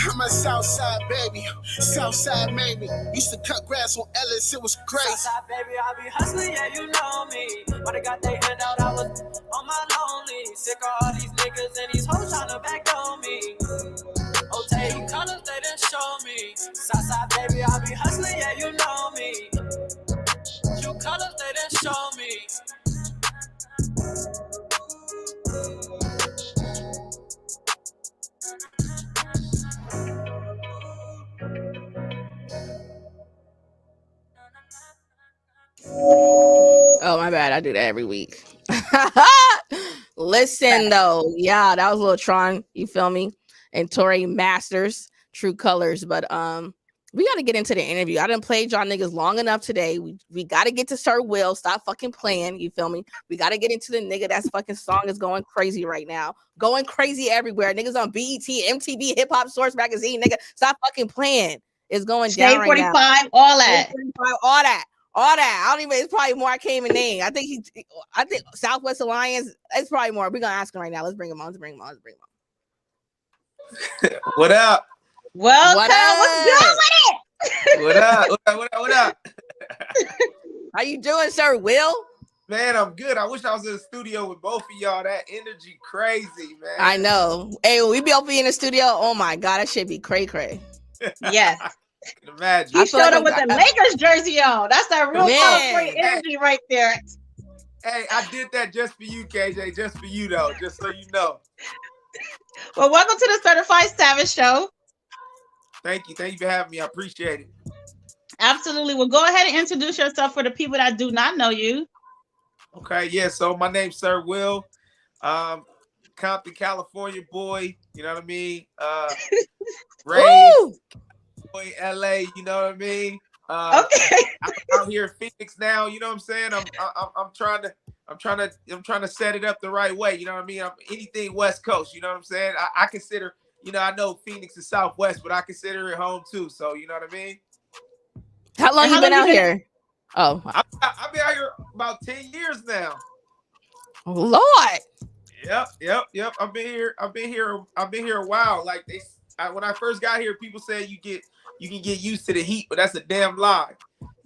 I'm a Southside baby, Southside maybe. Used to cut grass on Ellis, it was crazy. Southside, baby, I be hustling, yeah, you know me. But I got they hand out, I was on my lonely. Sick of all these niggas and these hoes tryna back on me. Oh, tell you colors, they didn't show me. Southside, baby, I be hustling, yeah, you know me. True colors, they didn't show me. Oh, my bad. I do that every week. Listen, though. Yeah, that was Lil Tron. You feel me? And Torre Masters, True Colors. But we got to get into the interview. I done played y'all niggas long enough today. We got to get to Sir Will. Stop fucking playing. You feel me? We got to get into the nigga that's fucking song is going crazy right now. Going crazy everywhere. Niggas on BET, MTV, Hip Hop Source Magazine. Nigga, stop fucking playing. It's going down right now. 45, all that. All that. All that. I don't even, it's probably more I can't even name. I think Southwest Alliance, it's probably more. We're gonna ask him right now. Let's bring him on. What up? Welcome. What up? What's good with it? What up? How you doing, Sir Will? Man, I'm good. I wish I was in the studio with both of y'all. That energy crazy, man. I know. Hey, we be up in the studio. Oh my god, that shit be cray. Yes. Imagine. He showed up with the Lakers jersey on. That's that real California energy right there. Hey, I did that just for you, KJ. Just for you, though. Just so you know. Well, welcome to the Certified Savage Show. Thank you. Thank you for having me. I appreciate it. Absolutely. Well, go ahead and introduce yourself for the people that do not know you. Okay, yeah. So my name's Sir Will. Compton, California boy. You know what I mean? Raised boy, LA. You know what I mean? Okay. I'm out here in Phoenix now. You know what I'm saying? I'm trying to set it up the right way. You know what I mean? I'm anything West Coast. You know what I'm saying? I consider. You know, I know Phoenix is Southwest, but I consider it home too. So you know what I mean? How long you been out here? Oh, I've been out here about 10 years now. Lord. Yep. I've been here a while. Like when I first got here, people said you can get used to the heat, but that's a damn lie.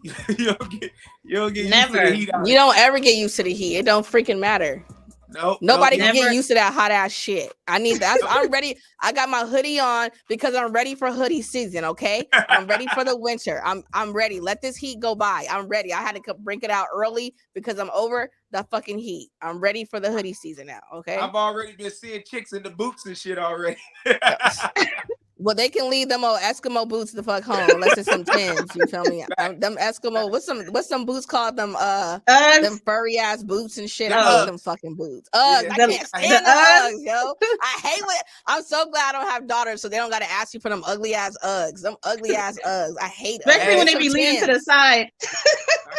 You don't get used to the heat. You don't ever get used to the heat. It don't freaking matter. No, nobody can get used to that hot ass shit. I need that. I'm ready. I got my hoodie on because I'm ready for hoodie season. Okay, I'm ready for the winter. I'm ready. Let this heat go by. I'm ready. I had to bring it out early because I'm over the fucking heat. I'm ready for the hoodie season now. Okay, I've already been seeing chicks in the boots and shit already. Well, they can leave them old Eskimo boots the fuck home unless it's some Tims. You feel me? Them Eskimo. What's some boots called? Them furry ass boots and shit. I hate them fucking boots. I can't stand the Uggs, yo. I hate it. I'm so glad I don't have daughters, so they don't got to ask you for them ugly ass Uggs. Them ugly ass Uggs. I hate them. Especially when they be leaning to the side.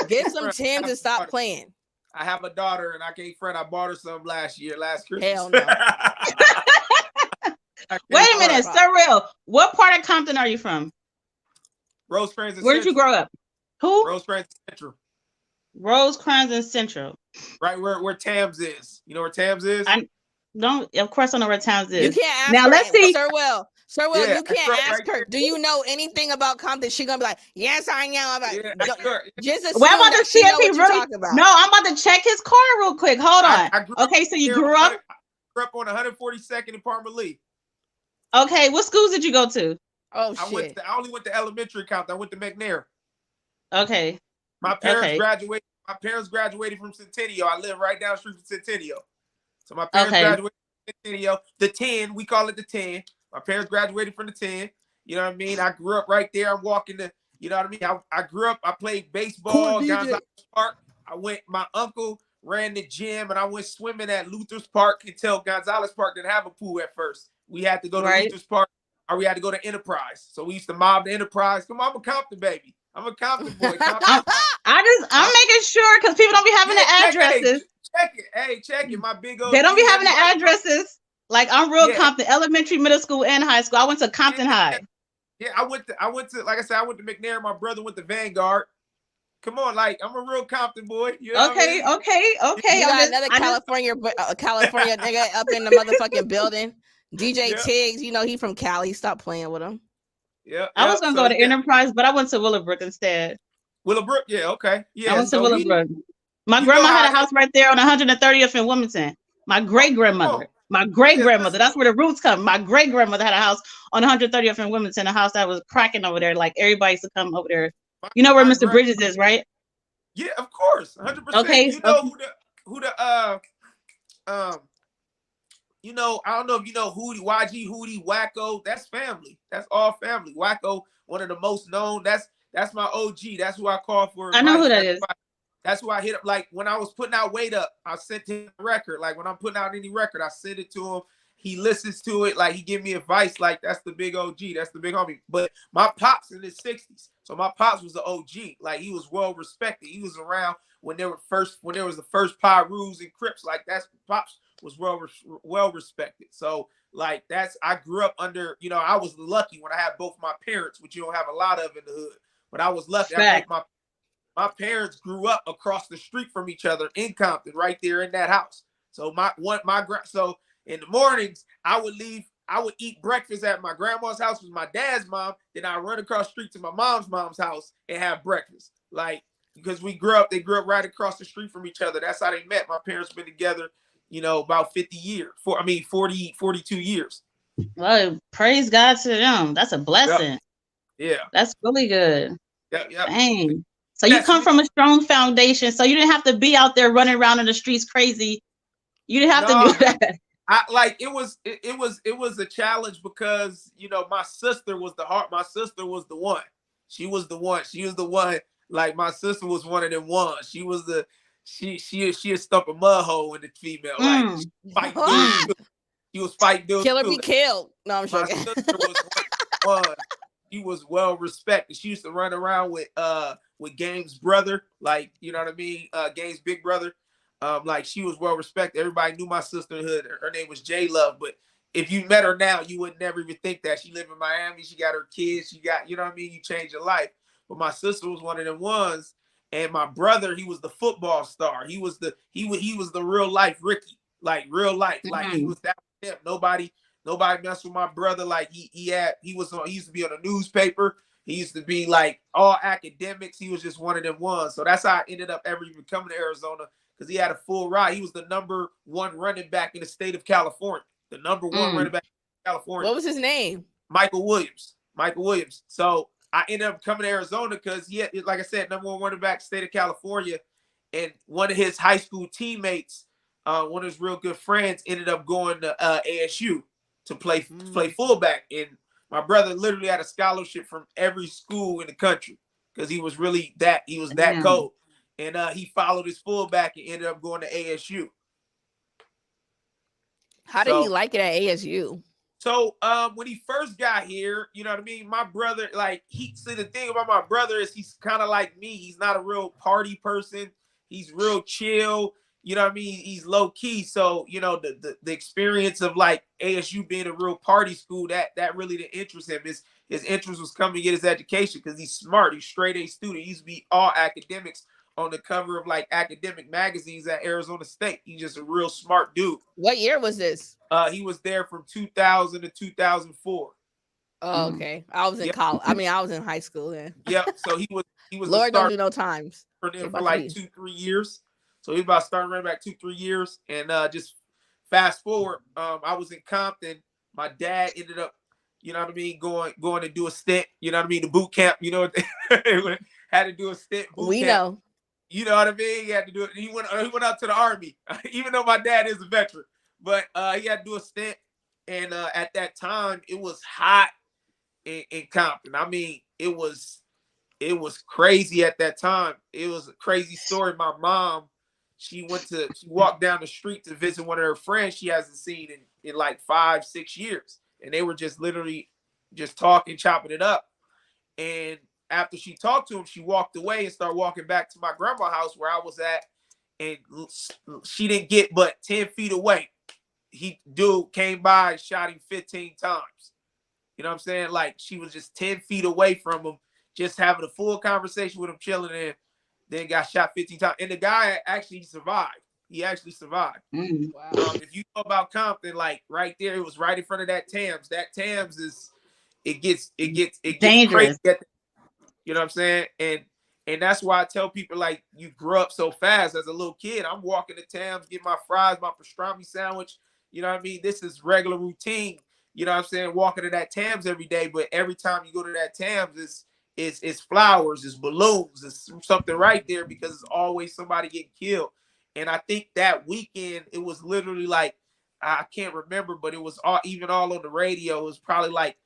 Get some Tims and stop playing. I have a daughter, and I can't front. I bought her some last Christmas. Hell no. Wait a minute, Surreal. What part of Compton are you from? Rosecrans. Where did you grow up? Who? Rosecrans Central. Rosecrans and Central. Right where Tams is. You know where Tams is? Of course I know where Tams is. You can't ask now her, let's see. Sir Will, Yeah, you can't ask right her, there. do you know anything about Compton? She gonna be like, yes, I know. I'm like, Yeah, don't- sure. just assume Well, I'm about that to she see know if he what you're really. talking about. No, I'm about to check his car real quick. Hold on. I grew Okay, so you here grew on up. I grew up on 142nd in Parma Lee. Okay, what schools did you go to? Oh I shit. I only went to elementary Compton. I went to McNair. Okay. My parents Okay. graduated. My parents graduated from Centennial. I live right down the street from Centennial. So my parents Okay. graduated from Centennial. The 10, we call it the 10. My parents graduated from the 10. You know what I mean? I grew up right there. I'm walking the, you know what I mean? I grew up, I played baseball, Cool Gonzales DJ. Park. My uncle ran the gym, and I went swimming at Luther's Park until Gonzales Park didn't have a pool at first. We had to go to Right. Luther's Park, or we had to go to Enterprise. So we used to mob the Enterprise. Come on, I'm a Compton baby. I'm a Compton boy. Compton. I'm making sure because people don't be having the Yeah, addresses. Check it. Hey, check it. My big old. They don't be having the addresses. Like I'm real Yeah. Compton, elementary, middle school, and high school. I went to Compton High. Yeah, I went to, like I said, I went to McNair. My brother went to Vanguard. Come on, like I'm a real Compton boy. You know what I mean? Okay. You I'm got just- another I just- California nigga up in the motherfucking building. DJ Yeah. Tiggs, you know he from Cali. Stop playing with him. Yeah. I was gonna so, go to yeah. Enterprise, but I went to Willowbrook instead. Willowbrook. Yeah. Okay. Yeah. I went to so we- Willowbrook. My you grandma know had how- a house right there on 130th in Wilmington. My great grandmother. My great grandmother. That's where the roots come. My great grandmother had a house on 130th in Wilmington, a house that was cracking over there. Like everybody used to come over there. You know where my Mr. Bridges is, right? Yeah, of course, 100%. Okay, You know who the you know, I don't know if you know Hootie, YG, Hootie, Wacko. That's family. That's all family. Wacko, one of the most known. That's my OG. That's who I call for. I know who advice. that is. That's who I hit up. Like when I was putting out Weight Up, I sent him a record. Like when I'm putting out any record, I send it to him. He listens to it. Like he give me advice. Like that's the big OG. That's the big homie. But my pops in his 60s. So my pops was the OG. Like he was well respected. He was around when there was the first Pyrus and Crips. Like that's pops was well respected. So like I grew up under, you know, I was lucky when I had both my parents, which you don't have a lot of in the hood. But I was lucky. My parents grew up across the street from each other in Compton, right there in that house. So so in the mornings, I would eat breakfast at my grandma's house with my dad's mom. Then I run across the street to my mom's house and have breakfast. Like, because they grew up right across the street from each other. That's how they met. My parents been together, you know, about 50 years. 42 years. Well, praise God to them. That's a blessing. Yeah. That's really good. Yeah. Dang. So you come from a strong foundation. So you didn't have to be out there running around in the streets crazy. You didn't have to do that. It was a challenge because, you know, my sister was the heart. My sister was the one. She was the one. Like my sister was one of them ones. She was she a stump a mud hole in the female. Like she was fighting dudes. Kill or be killed. No, I'm My joking. sister was one. She was well respected. She used to run around with Game's brother, like, you know what I mean? Game's big brother. Like she was well respected. Everybody knew my sister in the hood. Her name was J Love. But if you met her now, you would never even think that. She lived in Miami. She got her kids. She got, you know what I mean? You change your life. But my sister was one of them ones. And my brother, he was the football star. He was the real life Ricky. Like real life. Like he was that him. Nobody messed with my brother. Like he used to be on a newspaper. He used to be like all academics. He was just one of them ones. So that's how I ended up ever even coming to Arizona, because he had a full ride. He was the number one running back in the state of California. The number one running back in California. What was his name? Michael Williams. So I ended up coming to Arizona because he had, like I said, number one running back, state of California. And one of his high school teammates, one of his real good friends, ended up going to ASU to play fullback. And my brother literally had a scholarship from every school in the country because he was really that cold. And he followed his fullback and ended up going to ASU. How did he like it at ASU? So when he first got here, you know what I mean? My brother, like the thing about my brother is he's kind of like me. He's not a real party person. he's real chill. You know what I mean? He's low key. So, you know, the experience of like ASU being a real party school, that really didn't interest him. His interest was coming to get his education because he's smart. He's straight A student. He used to be all academics on the cover of like academic magazines at Arizona State. He's just a real smart dude. What year was this? He was there from 2000 to 2004. Oh, okay. I was in college. I mean, I was in high school then. Yep. So he was Lord don't do no times for them for like 2-3 years. So he's about starting running back 2-3 years. And just fast forward, I was in Compton. My dad ended up, you know what I mean, going to do a stint, you know what I mean, the boot camp, you know, had to do a stint. We camp. know. You know what I mean? He had to do it. He went out to the Army, even though my dad is a veteran. But he had to do a stint. And at that time, it was hot in Compton. I mean, it was crazy at that time. It was a crazy story. My mom, she walked down the street to visit one of her friends she hasn't seen in like 5-6 years. And they were just literally just talking, chopping it up. And after she talked to him, she walked away and started walking back to my grandma's house where I was at. And she didn't get but 10 feet away. Dude came by and shot him 15 times. You know what I'm saying? Like, she was just 10 feet away from him, just having a full conversation with him, chilling in, then got shot 15 times. And the guy actually survived. He actually survived. Wow. If you know about Compton, like right there, it was right in front of that Tams. That Tams it gets dangerous. Crazy. You know what I'm saying? And that's why I tell people, like, you grew up so fast as a little kid. I'm walking to Tams, get my fries, my pastrami sandwich. You know what I mean? This is regular routine. You know what I'm saying? Walking to that Tams every day, but every time you go to that Tams, it's flowers, it's balloons, it's something right there because it's always somebody getting killed. And I think that weekend, it was literally like, I can't remember, but it was all on the radio. It was probably like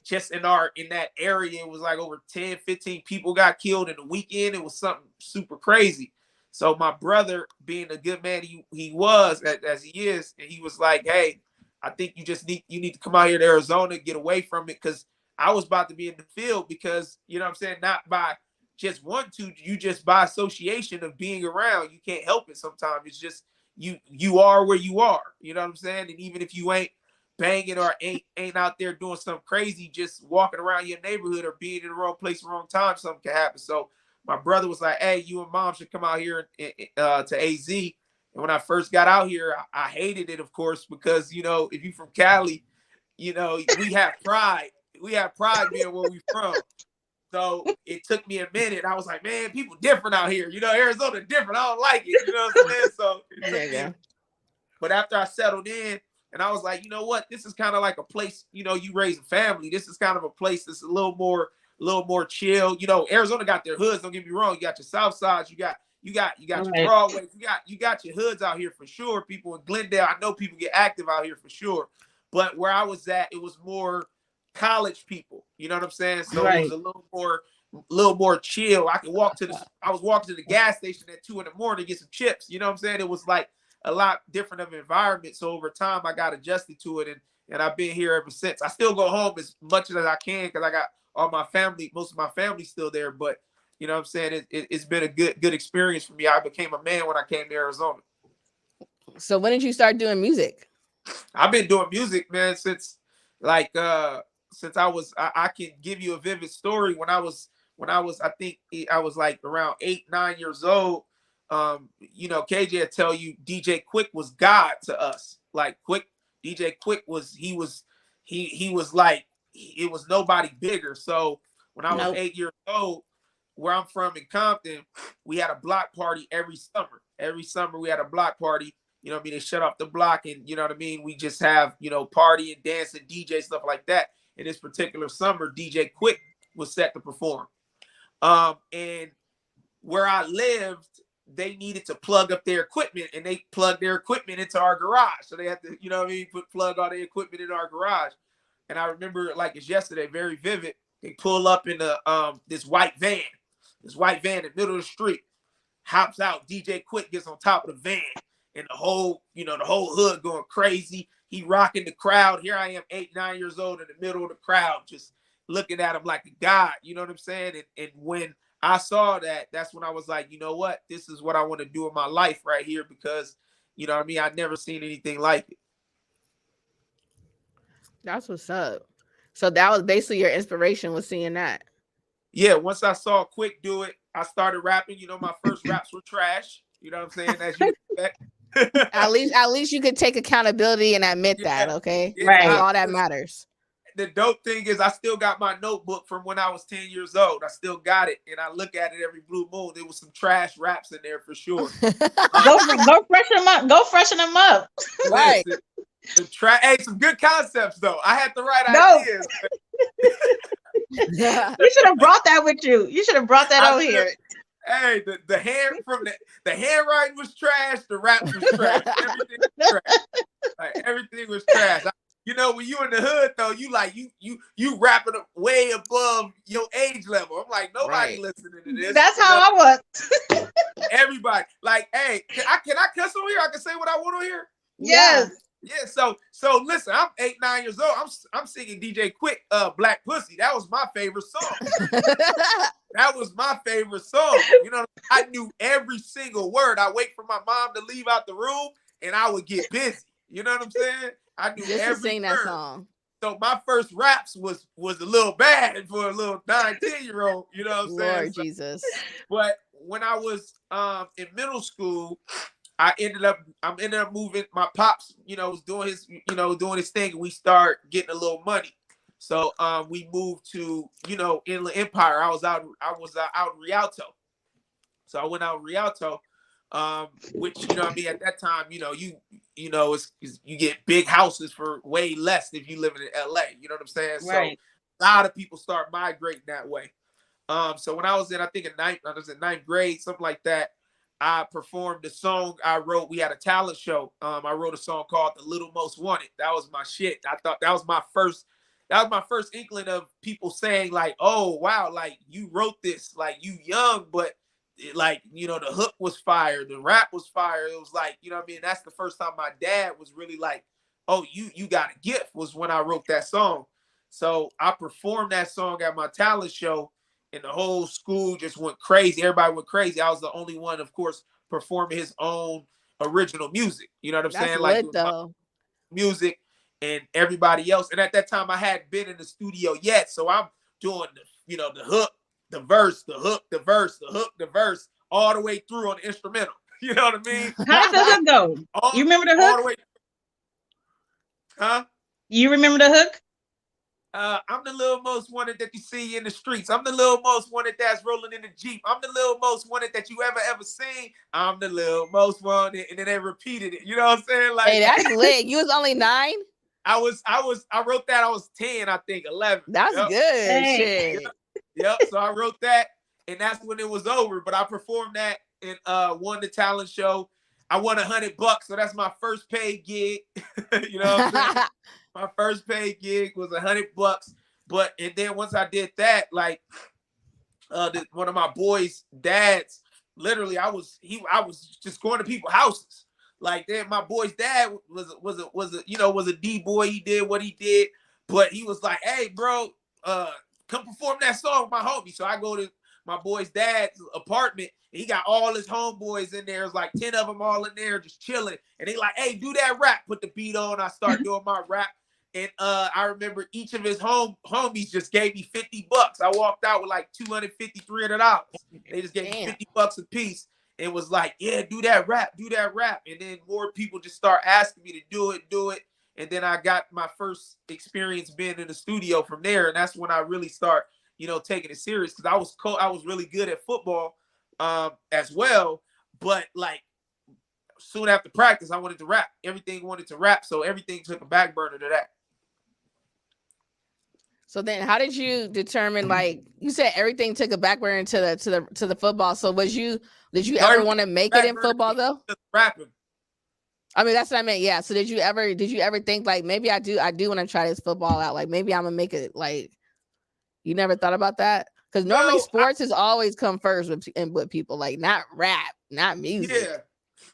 just in that area, it was like over 10, 15 people got killed in the weekend. It was something super crazy. So my brother, being a good man he was, as he is, and he was like, hey, I think you need to come out here to Arizona, get away from it, because I was about to be in the field because, you know what I'm saying, not by just you just by association of being around. You can't help it sometimes. It's just you are where you are. You know what I'm saying? And even if you ain't banging or ain't out there doing something crazy, just walking around your neighborhood or being in the wrong place, wrong time, something can happen. So my brother was like, hey, you and mom should come out here to AZ. And when I first got out here, I hated it, of course, because, you know, if you from Cali, you know, we have pride. We have pride being where we from. So it took me a minute. I was like, man, people different out here. You know, Arizona different. I don't like it. You know what I'm saying? So, but after I settled in, and I was like, you know what? This is kind of like a place, you know, you raise a family. This is kind of a place that's a little more chill. You know, Arizona got their hoods. Don't get me wrong. You got your South Sides. You got your Broadway. You got your hoods out here for sure. People in Glendale, I know people get active out here for sure. But where I was at, it was more college people. You know what I'm saying? So It was a little more chill. I was walking to the gas station at 2 a.m. to get some chips. You know what I'm saying? It was like a lot different of an environment. So over time, I got adjusted to it, and I've been here ever since. I still go home as much as I can because I got all my family, most of my family still there. But you know what I'm saying? It's been a good experience for me. I became a man when I came to Arizona. So when did you start doing music? I've been doing music, man, since I can give you a vivid story. When I was I think I was like around 8-9 years old. You know, KJ will tell you DJ Quick was God to us. Like DJ Quick was like, it was nobody bigger. So when I was 8 years old, where I'm from in Compton, we had a block party every summer. Every summer we had a block party. You know what I mean? They shut off the block and, you know what I mean? We just have, you know, party and dance and DJ, stuff like that. In this particular summer, DJ Quick was set to perform. And where I lived, they needed to plug up their equipment, and they plugged their equipment into our garage. So they had to, you know what I mean, plug all the equipment in our garage. And I remember like it's yesterday, very vivid. They pull up in this white van in the middle of the street, hops out. DJ Quick gets on top of the van, and the whole hood going crazy. He rocking the crowd. Here I am, 8-9 years old, in the middle of the crowd, just looking at him like a god. You know what I'm saying? And when I saw that, that's when I was like, you know what? This is what I want to do in my life right here, because, you know what I mean? I'd never seen anything like it. That's what's up. So that was basically your inspiration, was seeing that. Yeah, once I saw Quick do it, I started rapping. You know, my first raps were trash. You know what I'm saying? As you expect. At least you could take accountability and admit that, okay? Yeah, Right. That's all that matters. The dope thing is I still got my notebook from when I was 10 years old. I still got it, and I look at it every blue moon. There was some trash raps in there for sure. Go freshen them up. Go freshen them up. Right. Hey, some good concepts though. I had the right No. ideas. You should have brought that with you. You should have brought that over here. Hey, the hand from the handwriting was trash. The raps was trash. Everything was trash. Like, everything was trash. You know, when you in the hood though, you rapping way above your age level. I'm like, nobody listening to this. That's how I was. Everybody, like, hey, can I cuss on here? I can say what I want on here. Yes. Yeah. So listen, I'm 8, 9 years old. I'm singing DJ Quick, Black Pussy. That was my favorite song. That was my favorite song. You know, I knew every single word. I wait for my mom to leave out the room, and I would get busy. You know what I'm saying? I knew Just to every sing word. that song. So my first raps was a little bad for a little 9, 10-year-old. You know what I'm saying? Lord Jesus. But when I was in middle school, I ended up moving. My pops, was doing his thing, and we start getting a little money. So we moved to Inland Empire. I was out in Rialto. So I went out in Rialto, which at that time, you get big houses for way less if you live in LA. You know what I'm saying? Right. So a lot of people start migrating that way. So when I was in ninth grade, something like that, I performed a song I wrote. We had a talent show. I wrote a song called "The Little Most Wanted." That was my shit. I thought that was my first inkling of people saying like, "Oh wow, like you wrote this, like you young, but the hook was fire, the rap was fire." It was like, that's the first time my dad was really like, "Oh, you got a gift," was when I wrote that song. So I performed that song at my talent show, and the whole school just went crazy. Everybody went crazy. I was the only one, of course, performing his own original music. You know what I'm saying? Lit, though. Music and everybody else. And at that time, I hadn't been in the studio yet, so I'm doing the hook, the verse, the hook, the verse, the hook, the verse, all the way through on the instrumental. You know what I mean? How did the hook go? You remember the hook? All the way. Huh? You remember the hook? I'm the little most wanted that you see in the streets. I'm the little most wanted that's rolling in the Jeep. I'm the little most wanted that you ever seen. I'm the little most wanted. And then they repeated it. You know what I'm saying? Like, hey, that's lit. You was only 9? I wrote that. I was 10, I think, 11. That's good. Shit. Yep. So I wrote that, and that's when it was over. But I performed that and won the talent show. I won $100, so that's my first paid gig. You know what I'm saying? My first paid gig was $100, and then once I did that, like one of my boys' dads, literally, I was just going to people's houses. Like then my boy's dad was a D boy. He did what he did, but he was like, "Hey, bro, come perform that song with my homie." So I go to my boy's dad's apartment. He got all his homeboys in there. It's like 10 of them all in there just chilling. And they like, "Hey, do that rap." Put the beat on. I start doing my rap. And I remember each of his homies just gave me $50. I walked out with like $250, $300. They just gave me $50 a piece and was like, "Yeah, do that rap. And then more people just start asking me to do it. And then I got my first experience being in the studio from there. And that's when I really start, taking it serious, because I was really good at football as well. But like soon after practice, I wanted to rap. Everything wanted to rap. So everything took a back burner to that. So then how did you determine, like you said, everything took a back burner to the football. So did you ever want to make it in football though? Rapping. I mean, that's what I meant. Yeah. So did you ever think like, maybe I do want to try this football out? Like maybe I'm gonna make it. Like, you never thought about that? Because normally sports has always come first with people, like not rap, not music. Yeah.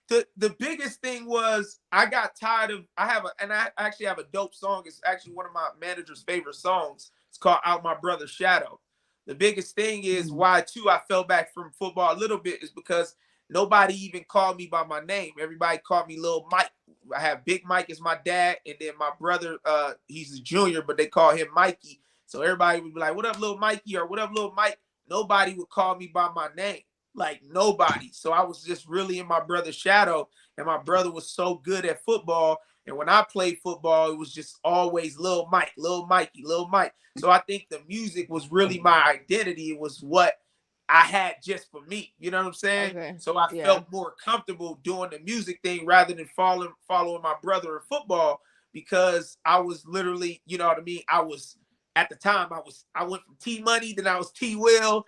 The biggest thing was I got tired of, I actually have a dope song. It's actually one of my manager's favorite songs. It's called "Out My Brother's Shadow." the biggest thing is why too I fell back from football a little bit is because nobody even called me by my name. Everybody called me Lil Mike. I have Big Mike as my dad, and then my brother, he's a junior, but they call him Mikey. So everybody would be like, "What up, Lil Mikey?" or "What up, Lil Mike?" Nobody would call me by my name, like nobody. So I was just really in my brother's shadow, and my brother was so good at football. And when I played football, it was just always Lil Mike, Lil Mikey, Lil Mike. So I think the music was really my identity. It was what I had just for me. You know what I'm saying? Okay. So I Yeah. felt more comfortable doing the music thing rather than following my brother in football, because I was literally, you know what I mean? I was at the time I went from T Money, then I was T Will.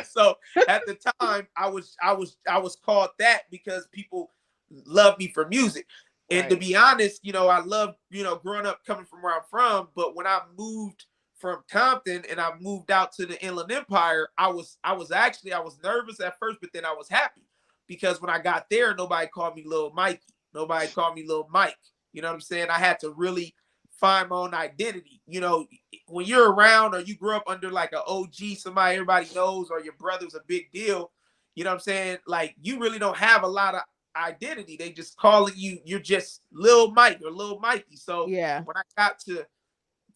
So at the time I was called that because people loved me for music. And to Right. be honest, you know, I love, you know, growing up coming from where I'm from, but when I moved from Compton and I moved out to the Inland Empire, I was nervous at first, but then I was happy because when I got there, nobody called me Lil Mikey. Nobody called me Lil Mike. You know what I'm saying? I had to really find my own identity. You know, when you're around or you grew up under like an OG, somebody everybody knows, or your brother's a big deal, you know what I'm saying? Like you really don't have a lot of identity. They just calling you, you're just Lil Mike or Lil Mikey. So Yeah. when I got to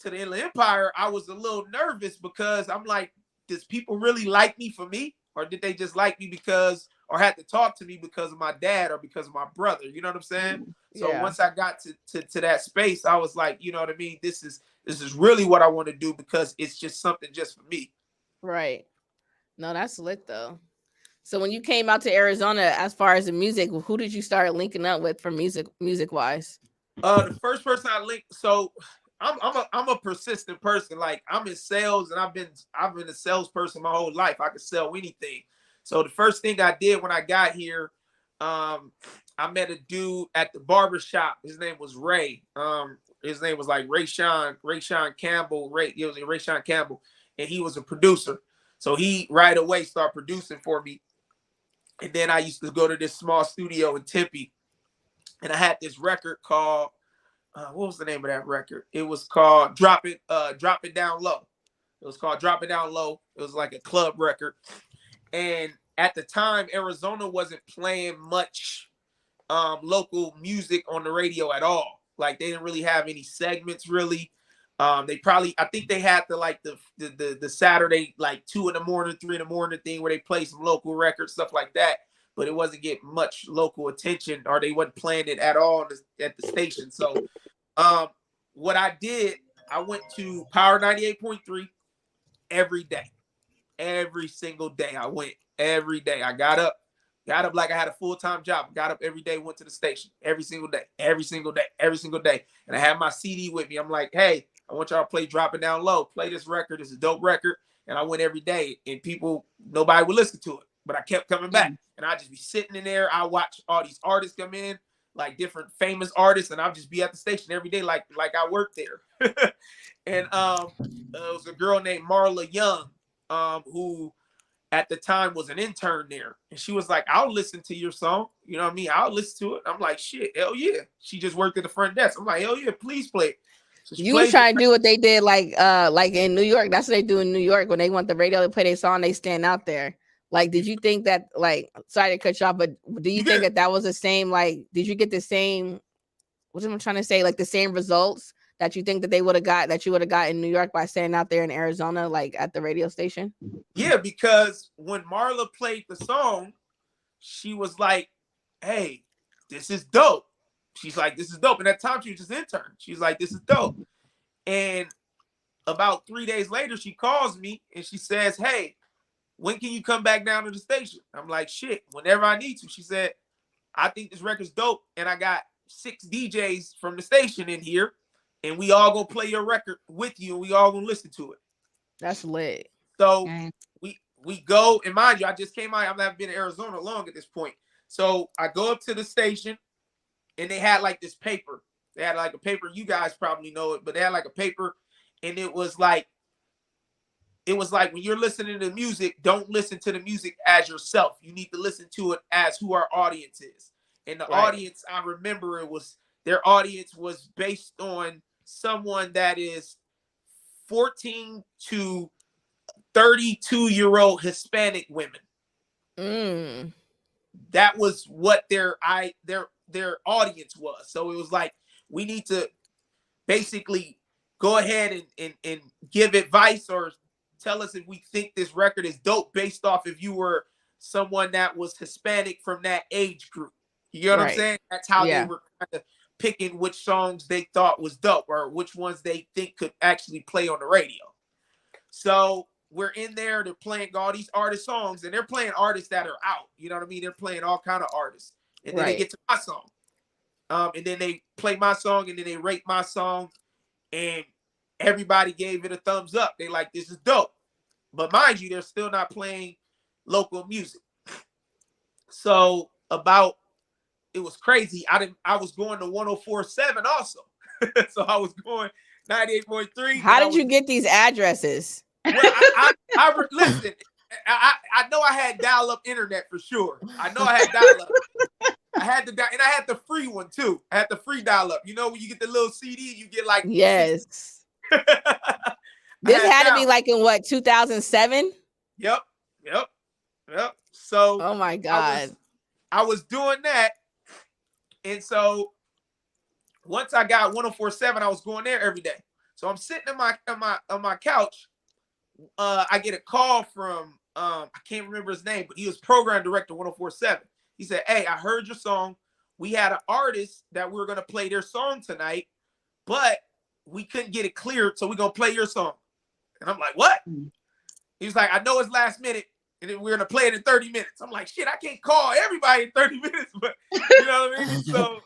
the Inland Empire, I was a little nervous because I'm like, does people really like me for me? Or did they just like me because, or had to talk to me because of my dad or because of my brother? You know what I'm saying? So Yeah. once I got to that space, I was like, you know what I mean? This is really what I want to do because it's just something just for me. Right. No, that's lit though. So when you came out to Arizona, as far as the music, who did you start linking up with for music wise? The first person I linked, so I'm a persistent person. Like I'm in sales and I've been a salesperson my whole life. I could sell anything. So the first thing I did when I got here, I met a dude at the barber shop. His name was Ray. His name was like Rayshawn Campbell. It was Rayshawn Campbell, and he was a producer. So he right away started producing for me. And then I used to go to this small studio in Tempe, and I had this record called what was the name of that record? It was called Drop It Down Low. It was called Drop It Down Low. It was like a club record. And at the time, Arizona wasn't playing much local music on the radio at all. Like they didn't really have any segments really. They probably, I think they had the Saturday like 2 in the morning, 3 in the morning thing where they play some local records, stuff like that. But it wasn't getting much local attention, or they wasn't playing it at all at the station. So what I did, I went to Power 98.3 every day. Every single day. I went every day. I got up like I had a full-time job. Got up every day, went to the station every single day. And I had my CD with me. I'm like, hey, I want y'all to play Drop It Down Low. Play this record. It's a dope record. And I went every day, and nobody would listen to it. But I kept coming back. And I'd just be sitting in there. I watch all these artists come in, like different famous artists, and I'll just be at the station every day, like I worked there. And there was a girl named Marla Young, who at the time was an intern there. And she was like, I'll listen to your song. You know what I mean? I'll listen to it. I'm like, shit, hell yeah. She just worked at the front desk. I'm like, hell yeah, please play it. So You was trying to do what they did like in New York. That's what they do in New York. When they want the radio to play their song, they stand out there. Like, did you think that, like, sorry to cut you off, but do you think that was the same, like, did you get the same, what am I trying to say, like the same results that you think that you would have got in New York by standing out there in Arizona, like at the radio station? Yeah, because when Marla played the song, she was like, hey, this is dope. She's like, this is dope. And at the time, she was just an intern. She's like, this is dope. And about 3 days later, she calls me and she says, hey, when can you come back down to the station? I'm like, shit, whenever I need to. She said, I think this record's dope, and I got 6 DJs from the station in here, and we all gonna play your record with you, and we all gonna listen to it. That's lit. So we go, and mind you, I just came out. I've never been in Arizona long at this point. So I go up to the station, and they had like this paper. They had like a paper. You guys probably know it, but they had like a paper, and it was like when you're listening to music, don't listen to the music as yourself. You need to listen to it as who our audience is. And the audience, I remember their audience was based on someone that is 14 to 32-year-old Hispanic women. That was what their audience was. So it was like, we need to basically go ahead and give advice or tell us if we think this record is dope based off if you were someone that was Hispanic from that age group. You know what I'm saying? That's how they were kind of picking which songs they thought was dope or which ones they think could actually play on the radio. So we're in there, they're playing all these artist songs, and they're playing artists that are out. You know what I mean? They're playing all kind of artists. And then they get to my song. And then they play my song, and then they rate my song, and everybody gave it a thumbs up. They like, this is dope. But mind you, they're still not playing local music. So it was crazy. I was going to 104.7 also. So I was going 98.3. How did you get these addresses? Well, listen, I know I had dial-up internet for sure. I know I had dial-up. I had the free one too. I had the free dial-up. You know, when you get the little CD, you get like Yes. This had to be like in what, 2007? Yep. So oh my God. I was doing that. And so once I got 104.7, I was going there every day. So I'm sitting on my couch. I get a call from I can't remember his name, but he was program director 104.7. He said, "Hey, I heard your song. We had an artist that we were gonna play their song tonight, but we couldn't get it cleared, so we're gonna play your song." And I'm like, "What?" He was like, "I know it's last minute, and then we're gonna play it in 30 minutes." I'm like, "Shit, I can't call everybody in 30 minutes," but you know what I mean? So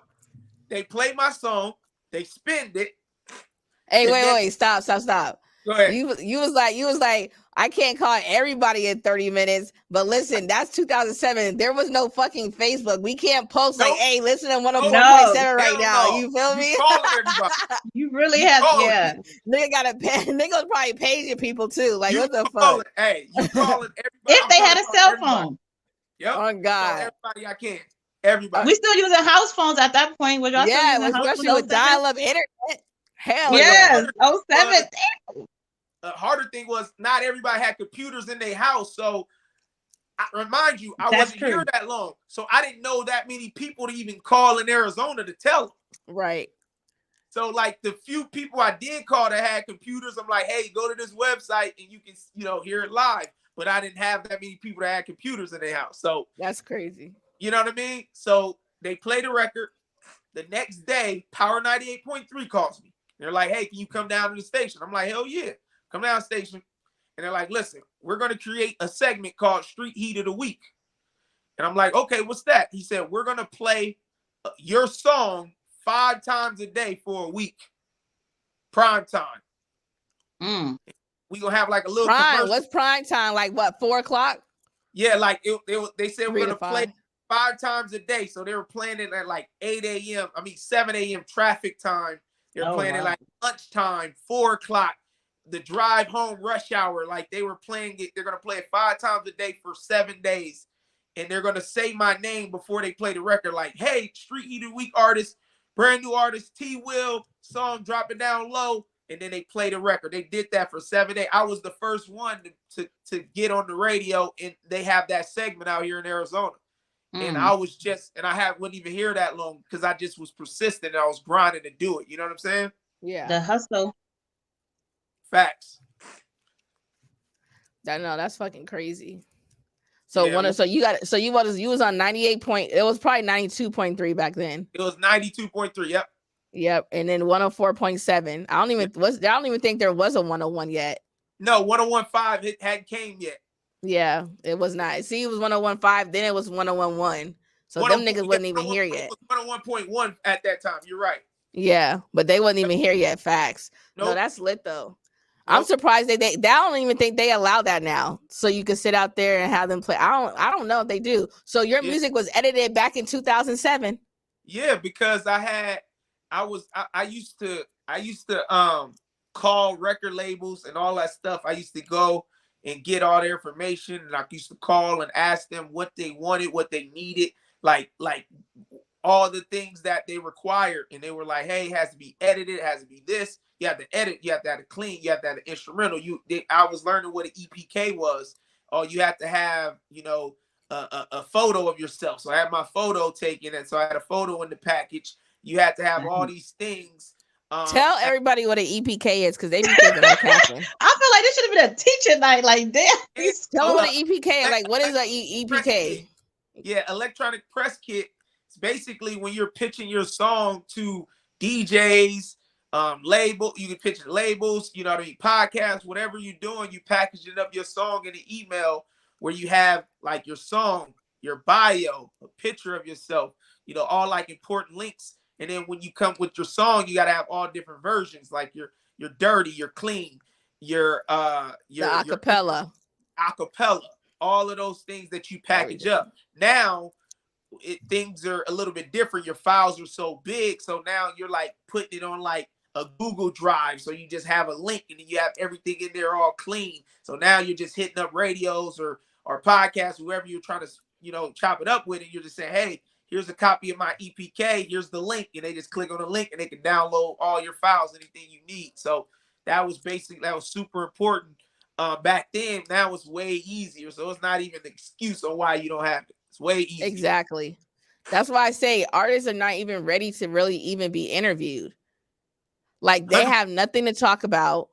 they play my song, they spend it. Hey, wait, stop. Go ahead. You was like, I can't call everybody in 30 minutes, but listen, that's 2007. There was no fucking Facebook. We can't post like, hey, listen to 104.7 right now. You feel me? You really have, yeah. Nigga gotta pay. Niggas probably paging people too. Like, what the fuck? Hey, you calling everybody? If they had a cell phone. Yep. Oh God. Everybody I can. Everybody. We still using house phones at that point. Was y'all especially with dial-up internet. Hell yes. 07. The harder thing was not everybody had computers in their house. So I remind you, I wasn't here that long. So I didn't know that many people to even call in Arizona to tell them. Right. So like the few people I did call that had computers, I'm like, hey, go to this website and you can, hear it live. But I didn't have that many people that had computers in their house. So that's crazy. You know what I mean? So they play the record. The next day, Power 98.3 calls me. They're like, hey, can you come down to the station? I'm like, hell yeah. Come down station. And they're like, listen, we're going to create a segment called Street Heat of the Week. And I'm like, okay, what's that? He said, we're going to play your song 5 times a day for a week. Prime time. We going to have like a little prime. What's prime time? Like what, 4 o'clock? Yeah, like they said we're going to play 5 times a day. So they were playing it at like 7 a.m. traffic time. They're playing it like lunchtime, 4 o'clock. The drive home rush hour, like they were playing it. They're going to play it 5 times a day for 7 days. And they're going to say my name before they play the record. Like, hey, Street Heat of the Week artist, brand new artist, T Will, song dropping down low. And then they play the record. They did that for 7 days. I was the first one to get on the radio, and they have that segment out here in Arizona. And I was wouldn't even hear that long because I just was persistent and I was grinding to do it. You know what I'm saying? Yeah. The hustle. Facts. That's fucking crazy. So you was on 98 point. It was probably 92.3 back then. It was 92.3. Yep. And then 104.7. I don't even think there was a 101 yet. No, 101.5 it hadn't came yet. Yeah, it was not. See, it was 101.5, then it was 101.1. So them niggas wasn't even here yet. It was 101.1 at that time. You're right. Yeah, but they wasn't even here yet. Facts. Nope. No, that's lit though. I'm surprised they don't even think they allow that now. So you can sit out there and have them play. I don't know if they do. So your music was edited back in 2007. Yeah, because I used to call record labels and all that stuff. I used to go and get all their information, and I used to call and ask them what they wanted, what they needed. Like all the things that they required, and they were like, hey, it has to be edited, it has to be this. You have to edit, you have to have it clean, you have to have an instrumental. I was learning what an EPK was. Oh, you have to have, you know, a photo of yourself. So I had my photo taken, and so I had a photo in the package. You had to have all these things. Tell everybody what an EPK is, because they be thinking I'm capping. I feel like this should have been a teacher night. Like, damn. Tell them what an EPK is. Like, what is an EPK? Yeah, electronic press kit. It's basically when you're pitching your song to DJs, label. You can pitch it labels. You know what I mean? Podcasts, whatever you're doing, you packaging up your song in an email where you have like your song, your bio, a picture of yourself. You know, all like important links. And then when you come with your song, you got to have all different versions, like your dirty, your clean, your acapella, all of those things that you package up. Now, things are a little bit different. Your files are so big, so now you're like putting it on like a Google Drive, so you just have a link, and then you have everything in there all clean. So now you're just hitting up radios or podcasts, whoever you're trying to, you know, chop it up with, and you're just saying, hey, here's a copy of my EPK. Here's the link. And they just click on the link and they can download all your files, anything you need. So that was super important back then. Now it's way easier. So it's not even an excuse on why you don't have it. It's way easier. Exactly. That's why I say artists are not even ready to really even be interviewed. Like, they have nothing to talk about.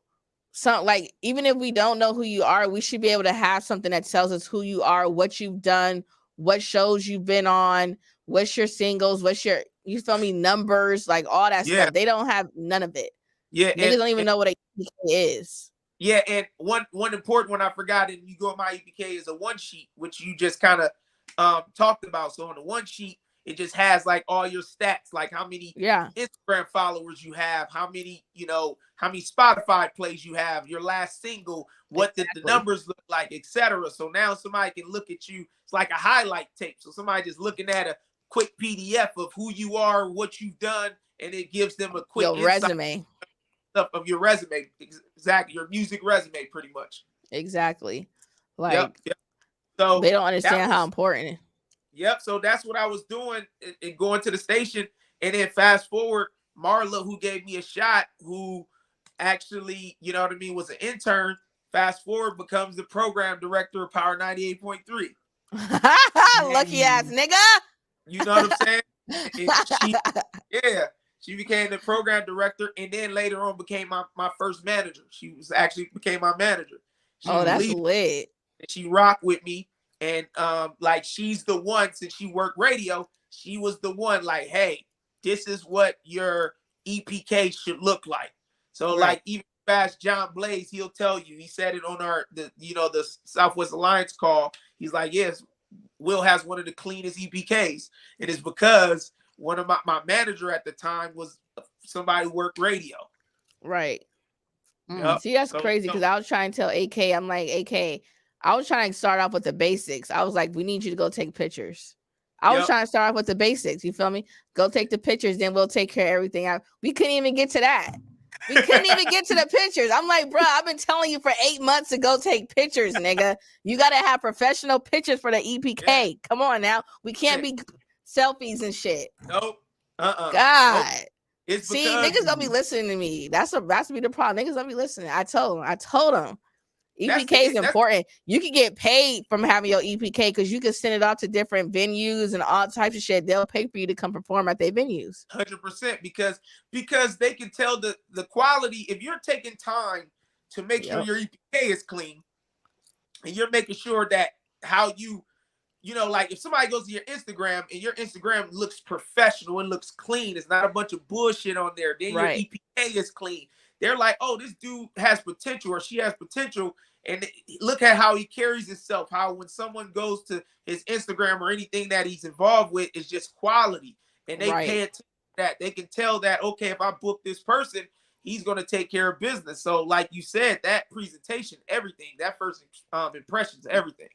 So, like, even if we don't know who you are, we should be able to have something that tells us who you are, what you've done, what shows you've been on, what's your singles, what's your, you feel me, numbers, like all that stuff. They don't have none of it. Yeah, niggas don't even know what a EPK is. Yeah, and one important one I forgot, and you go on my EPK, is a one sheet, which you just kind of talked about. So on the one sheet, it just has like all your stats, like how many Instagram followers you have, how many, you know, how many Spotify plays you have, your last single, what did the numbers look like, etc. So now somebody can look at you. It's like a highlight tape. So somebody just looking at a quick PDF of who you are, what you've done, and it gives them a quick resume stuff of your resume. Exactly, your music resume, pretty much. Exactly. Like, so they don't understand how important. Yep. So that's what I was doing and going to the station. And then fast forward, Marla, who gave me a shot, who actually, you know what I mean, was an intern, fast forward becomes the program director of Power 98.3. Lucky ass nigga. You know what I'm saying? She became the program director, and then later on became my first manager. She became my manager. That's lit. And she rocked with me. And like, she's the one, since she worked radio, she was the one like, hey, this is what your EPK should look like. So like, even Fast John Blaze, he'll tell you, he said it on the Southwest Alliance call. He's like, yes, Will has one of the cleanest EPKs. And it's because one of my manager at the time was somebody who worked radio. Right. See, that's crazy, because I was trying to tell AK, I'm like, AK, I was trying to start off with the basics. I was like, we need you to go take pictures. I was trying to start off with the basics. You feel me? Go take the pictures, then we'll take care of everything out. We couldn't even get to that. We couldn't even get to the pictures. I'm like, bro, I've been telling you for 8 months to go take pictures, nigga. You got to have professional pictures for the EPK. Yeah. Come on now. We can't be selfies and shit. Nope. God. Nope. It's See, niggas don't be listening to me. That's be the problem. Niggas don't be listening. I told them. EPK is important. You can get paid from having your EPK because you can send it out to different venues and all types of shit. They'll pay for you to come perform at their venues. 100%, because they can tell the quality. If you're taking time to make sure your EPK is clean, and you're making sure that how you know, like if somebody goes to your Instagram and your Instagram looks professional and looks clean, it's not a bunch of bullshit on there, then your EPK is clean. They're like, oh, this dude has potential or she has potential. And look at how he carries himself, how when someone goes to his Instagram or anything that he's involved with, is just quality. And they pay attention to that. They can tell that, okay, if I book this person, he's going to take care of business. So like you said, that presentation, everything, that first impressions, everything.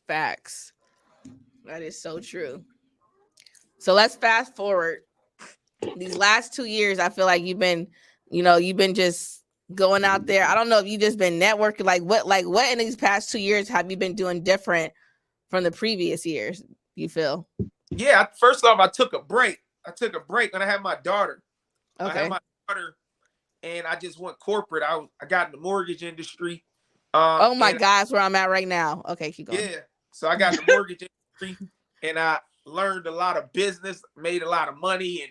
Facts. That is so true. So let's fast forward. These last 2 years, I feel like you've been just going out there. I don't know if you just been networking. Like what in these past 2 years have you been doing different from the previous years, you feel? Yeah, first off, I took a break. took a break when I had my daughter. I Okay. had my daughter, and I just went corporate. I got in the mortgage industry. Oh my and God, that's where I'm at right now. Okay, keep going. yeah, so I got in the mortgage industry, and I learned a lot of business, made a lot of money,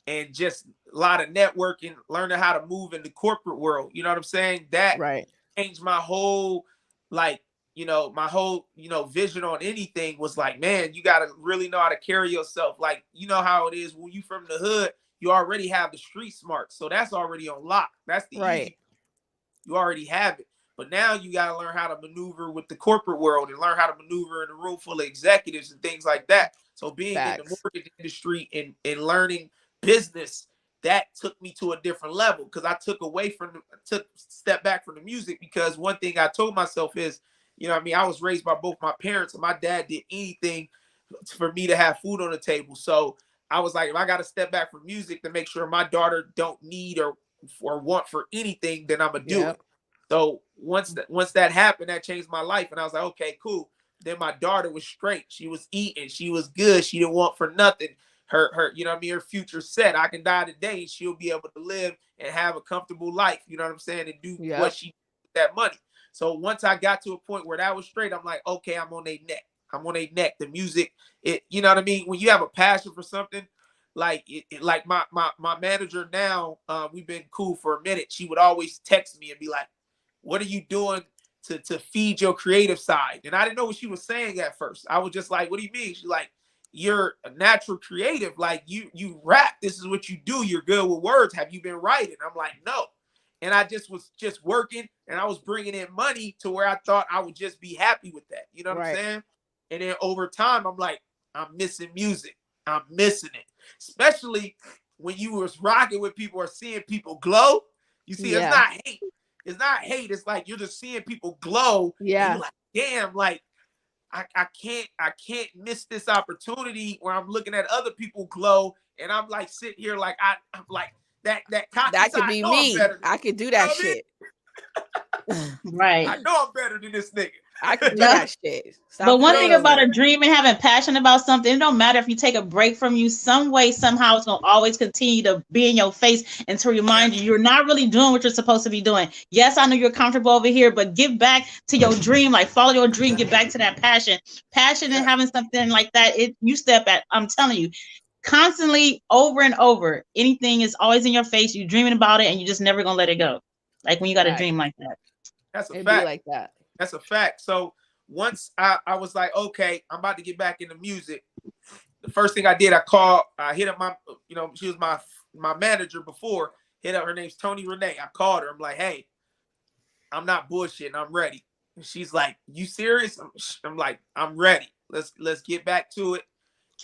and just a lot of networking, learning how to move in the corporate world. You know what I'm saying? That Right. changed my whole, like, vision on anything. Was like, man, you got to really know how to carry yourself. Like, you know how it is when you from the hood, you already have the street smart. So that's already on lock. That's the Right. easy. You already have it. But now you got to learn how to maneuver with the corporate world and learn how to maneuver in a room full of executives and things like that. So being in the Facts. mortgage industry and learning business, that took me to a different level, because I took a step back from the music, because one thing I told myself is, I was raised by both my parents, and my dad did anything for me to have food on the table. So I was like, if I got to step back from music to make sure my daughter don't need or want for anything, then I'm gonna do Yep. it. So once that happened, that changed my life, and I was like, okay, cool. Then my daughter was straight. She was eating. She was good. She didn't want for nothing. Her, her future set. I can die today, and she'll be able to live and have a comfortable life. You know what I'm saying? And do Yep. what she with that money. So once I got to a point where that was straight, I'm like, okay, I'm on their neck. I'm on their neck. The music, you know what I mean? When you have a passion for something, like like my manager now, we've been cool for a minute. She would always text me and be like, what are you doing to feed your creative side? And I didn't know what she was saying at first. I was just like, what do you mean? She's like, you're a natural creative. Like you rap. This is what you do. You're good with words. Have you been writing? I'm like, no. And I was working, and I was bringing in money to where I thought I would just be happy with that. You know what I'm saying? And then over time, I'm like, I'm missing music. I'm missing it. Especially when you was rocking with people or seeing people glow. You see, It's not hate. It's not hate. It's like you're just seeing people glow. Yeah. And you're like, damn, like I can't miss this opportunity where I'm looking at other people glow, and I'm like sitting here like I'm like that could be me. I could do that shit. Right. I know I'm better than this nigga. I could do that shit. But one thing about a dream and having passion about something, it don't matter if you take a break from you, some way, somehow it's gonna always continue to be in your face and to remind you you're not really doing what you're supposed to be doing. Yes, I know you're comfortable over here, but give back to your dream, like follow your dream, get back to that passion. Passion and having something like that, you step at, I'm telling you, constantly over and over. Anything is always in your face, you're dreaming about it, and you're just never gonna let it go. Like when you got a dream like that. That's a It'd fact. be like that. That's a fact. So once I was like, okay, I'm about to get back into music. The first thing I did, I hit up my, she was my manager before, hit up, her name's Tony Renee. I called her. I'm like, hey, I'm not bullshitting. I'm ready. And she's like, you serious? I'm like, I'm ready. Let's get back to it.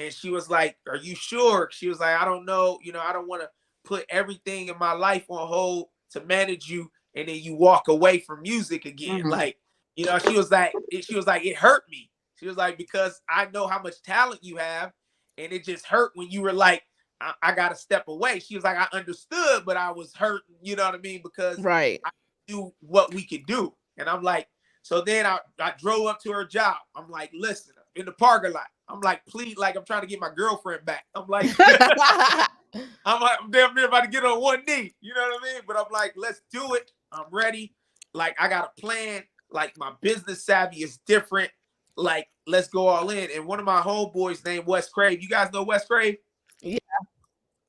And she was like, are you sure? She was like, I don't know. I don't want to put everything in my life on hold to manage you, and then you walk away from music again. Mm-hmm. Like, she was like, it hurt me. She was like, because I know how much talent you have, and it just hurt when you were like, I got to step away. She was like, I understood, but I was hurt, you know what I mean? Because I knew what we could do. And I'm like, so then I drove up to her job. I'm like, listen, in the parking lot. I'm like, please, like, I'm trying to get my girlfriend back. I'm like, I'm damn near about to get on one knee. You know what I mean? But I'm like, let's do it. I'm ready. Like, I got a plan. Like, my business savvy is different. Like, let's go all in. And one of my homeboys named Wes Crave. You guys know Wes Crave? Yeah.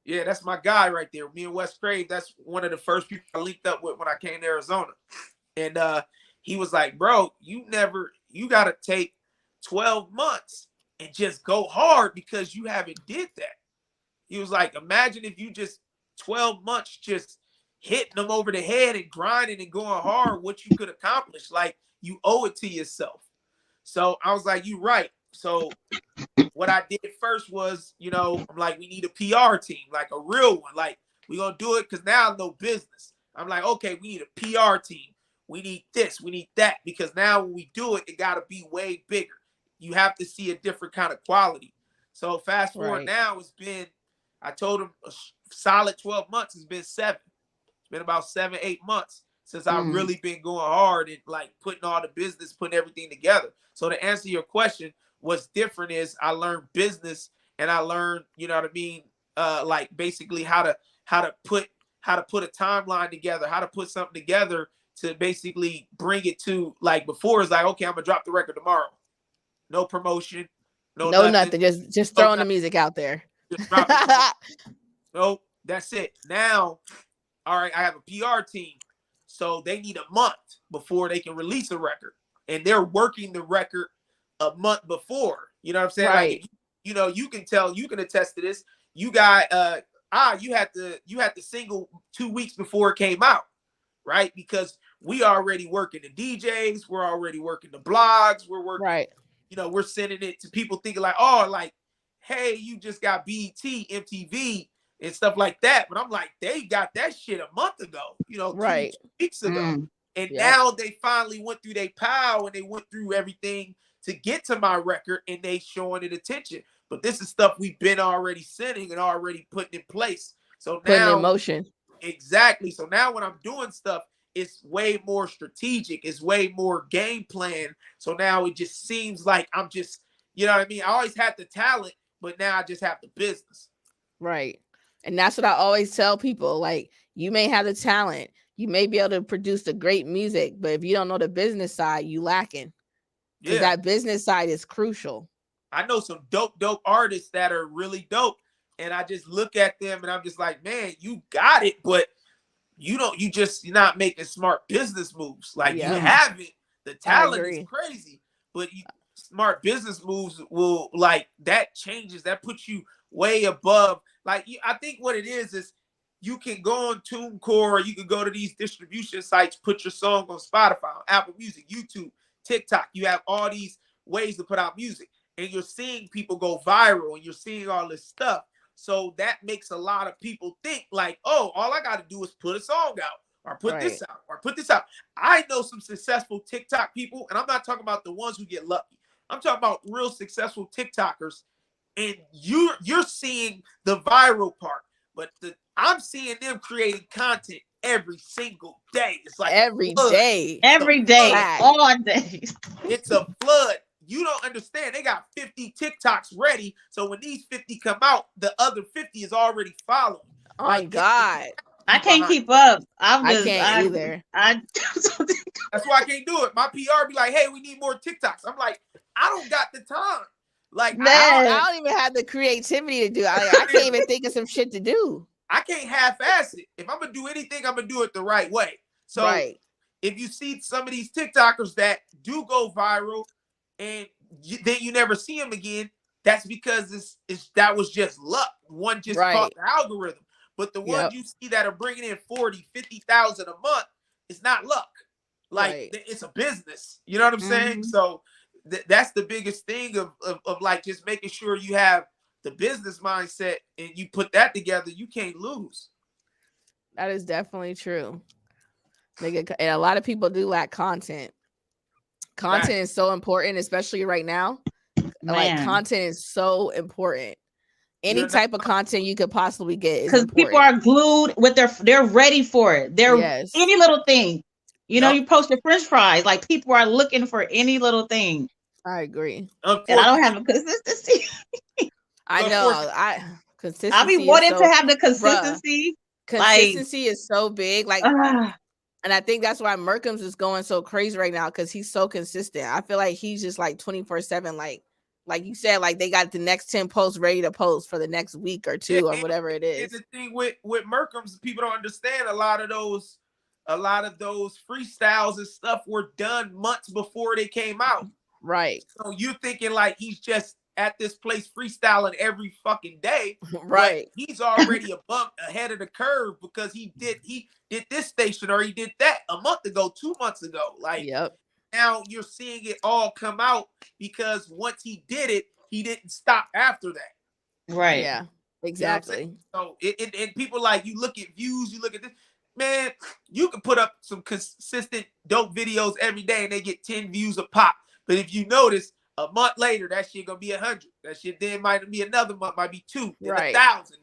Yeah, that's my guy right there. Me and Wes Crave, that's one of the first people I linked up with when I came to Arizona. And he was like, bro, you got to take 12 months and just go hard because you haven't did that. He was like, imagine if you just 12 months just hitting them over the head and grinding and going hard, what you could accomplish. Like, you owe it to yourself. So I was like, you right. So what I did first was, I'm like, we need a PR team, like a real one. Like, we're going to do it because now I know business. I'm like, okay, we need a PR team. We need this, we need that, because now when we do it, it got to be way bigger. You have to see a different kind of quality. So fast forward now, it's been, I told him a solid 12 months. It's been 7. It's been about 7-8 months since I've really been going hard and like putting all the business, putting everything together. So to answer your question, what's different is I learned business and I learned, you know what I mean, like basically how to put a timeline together, how to put something together to basically bring it to, like, before it's like, okay, I'm gonna drop the record tomorrow. No promotion, no nothing. Just throwing the music out there. Just drop it. Nope, that's it. Now, all right, I have a PR team, so they need a month before they can release a record, and they're working the record a month before. You know what I'm saying? Right. Like, you know, you can attest to this. You got you had the single 2 weeks before it came out, right? Because we already working the DJs, we're already working the blogs, we're working, right. You know, we're sending it to people thinking like, oh, like, hey, you just got BET, MTV, and stuff like that. But I'm like, they got that shit a month ago, you know, right. 2 weeks ago. Mm. And now they finally went through their pile and they went through everything to get to my record, and they showing it attention. But this is stuff we've been already sending and already putting in place. So Putting now, in motion. Exactly. So now when I'm doing stuff, it's way more strategic. It's way more game plan. So now it just seems like I'm just, you know what I mean? I always had the talent, but now I just have the business. Right. And that's what I always tell people. Like, you may have the talent, you may be able to produce the great music, but if you don't know the business side, you lacking. Because that business side is crucial. I know some dope artists that are really dope, and I just look at them and I'm just like, man, you got it, but you're not making smart business moves. Like, you have it, the talent is crazy, but smart business moves will, like, that changes, that puts you way above. Like, I think what it is you can go on TuneCore, or you can go to these distribution sites, put your song on Spotify, Apple Music, YouTube, TikTok. You have all these ways to put out music, and you're seeing people go viral, and you're seeing all this stuff. So that makes a lot of people think like, oh, all I got to do is put a song out, or put this out, or put this out. I know some successful TikTok people, and I'm not talking about the ones who get lucky. I'm talking about real successful TikTokers, and you're seeing the viral part, but I'm seeing them creating content every single day. It's like every day, all day. It's a flood. You don't understand. They got 50 TikToks ready. So when these 50 come out, the other 50 is already following. Oh my God. I can't keep up. I can't either. That's why I can't do it. My PR be like, hey, we need more TikToks. I'm like, I don't got the time. Like, I don't even have the creativity to do it. I can't even think of some shit to do. I can't half-ass it. If I'm going to do anything, I'm going to do it the right way. So if you see some of these TikTokers that do go viral, and then you never see them again, that's because that was just luck. One just caught the algorithm. But the ones you see that are bringing in 40, 50,000 a month, it's not luck. Like, it's a business. You know what I'm saying? So that's the biggest thing of like just making sure you have the business mindset and you put that together. You can't lose. That is definitely true. And a lot of people do lack content. Content is so important, especially right now. Like, content is so important. Any type of content you could possibly get is important. Because people are glued with they're ready for it. They're any little thing. You know, you post your French fries, like, people are looking for any little thing. I agree. And I don't have a consistency. I know. I be wanting to have the consistency. Consistency is so big. Like, and I think that's why Merkham's is going so crazy right now, because he's so consistent. I feel like he's just like 24/7. Like you said, like, they got the next 10 posts ready to post for the next week or two or whatever it is. It's the thing with Merkham's, people don't understand a lot of those freestyles and stuff were done months before they came out. Right. So you're thinking like he's just at this place freestyling every fucking day. Right. But he's already a bump ahead of the curve because he did this station or he did that a month ago, 2 months ago. Like, now you're seeing it all come out because once he did it, he didn't stop after that. Right. Yeah, exactly. You know, so and people, like, you look at views, you look at this, man, you can put up some consistent dope videos every day and they get 10 views a pop. But if you notice, a month later, that shit gonna be 100. That shit then might be another month, might be 2, then 1,000,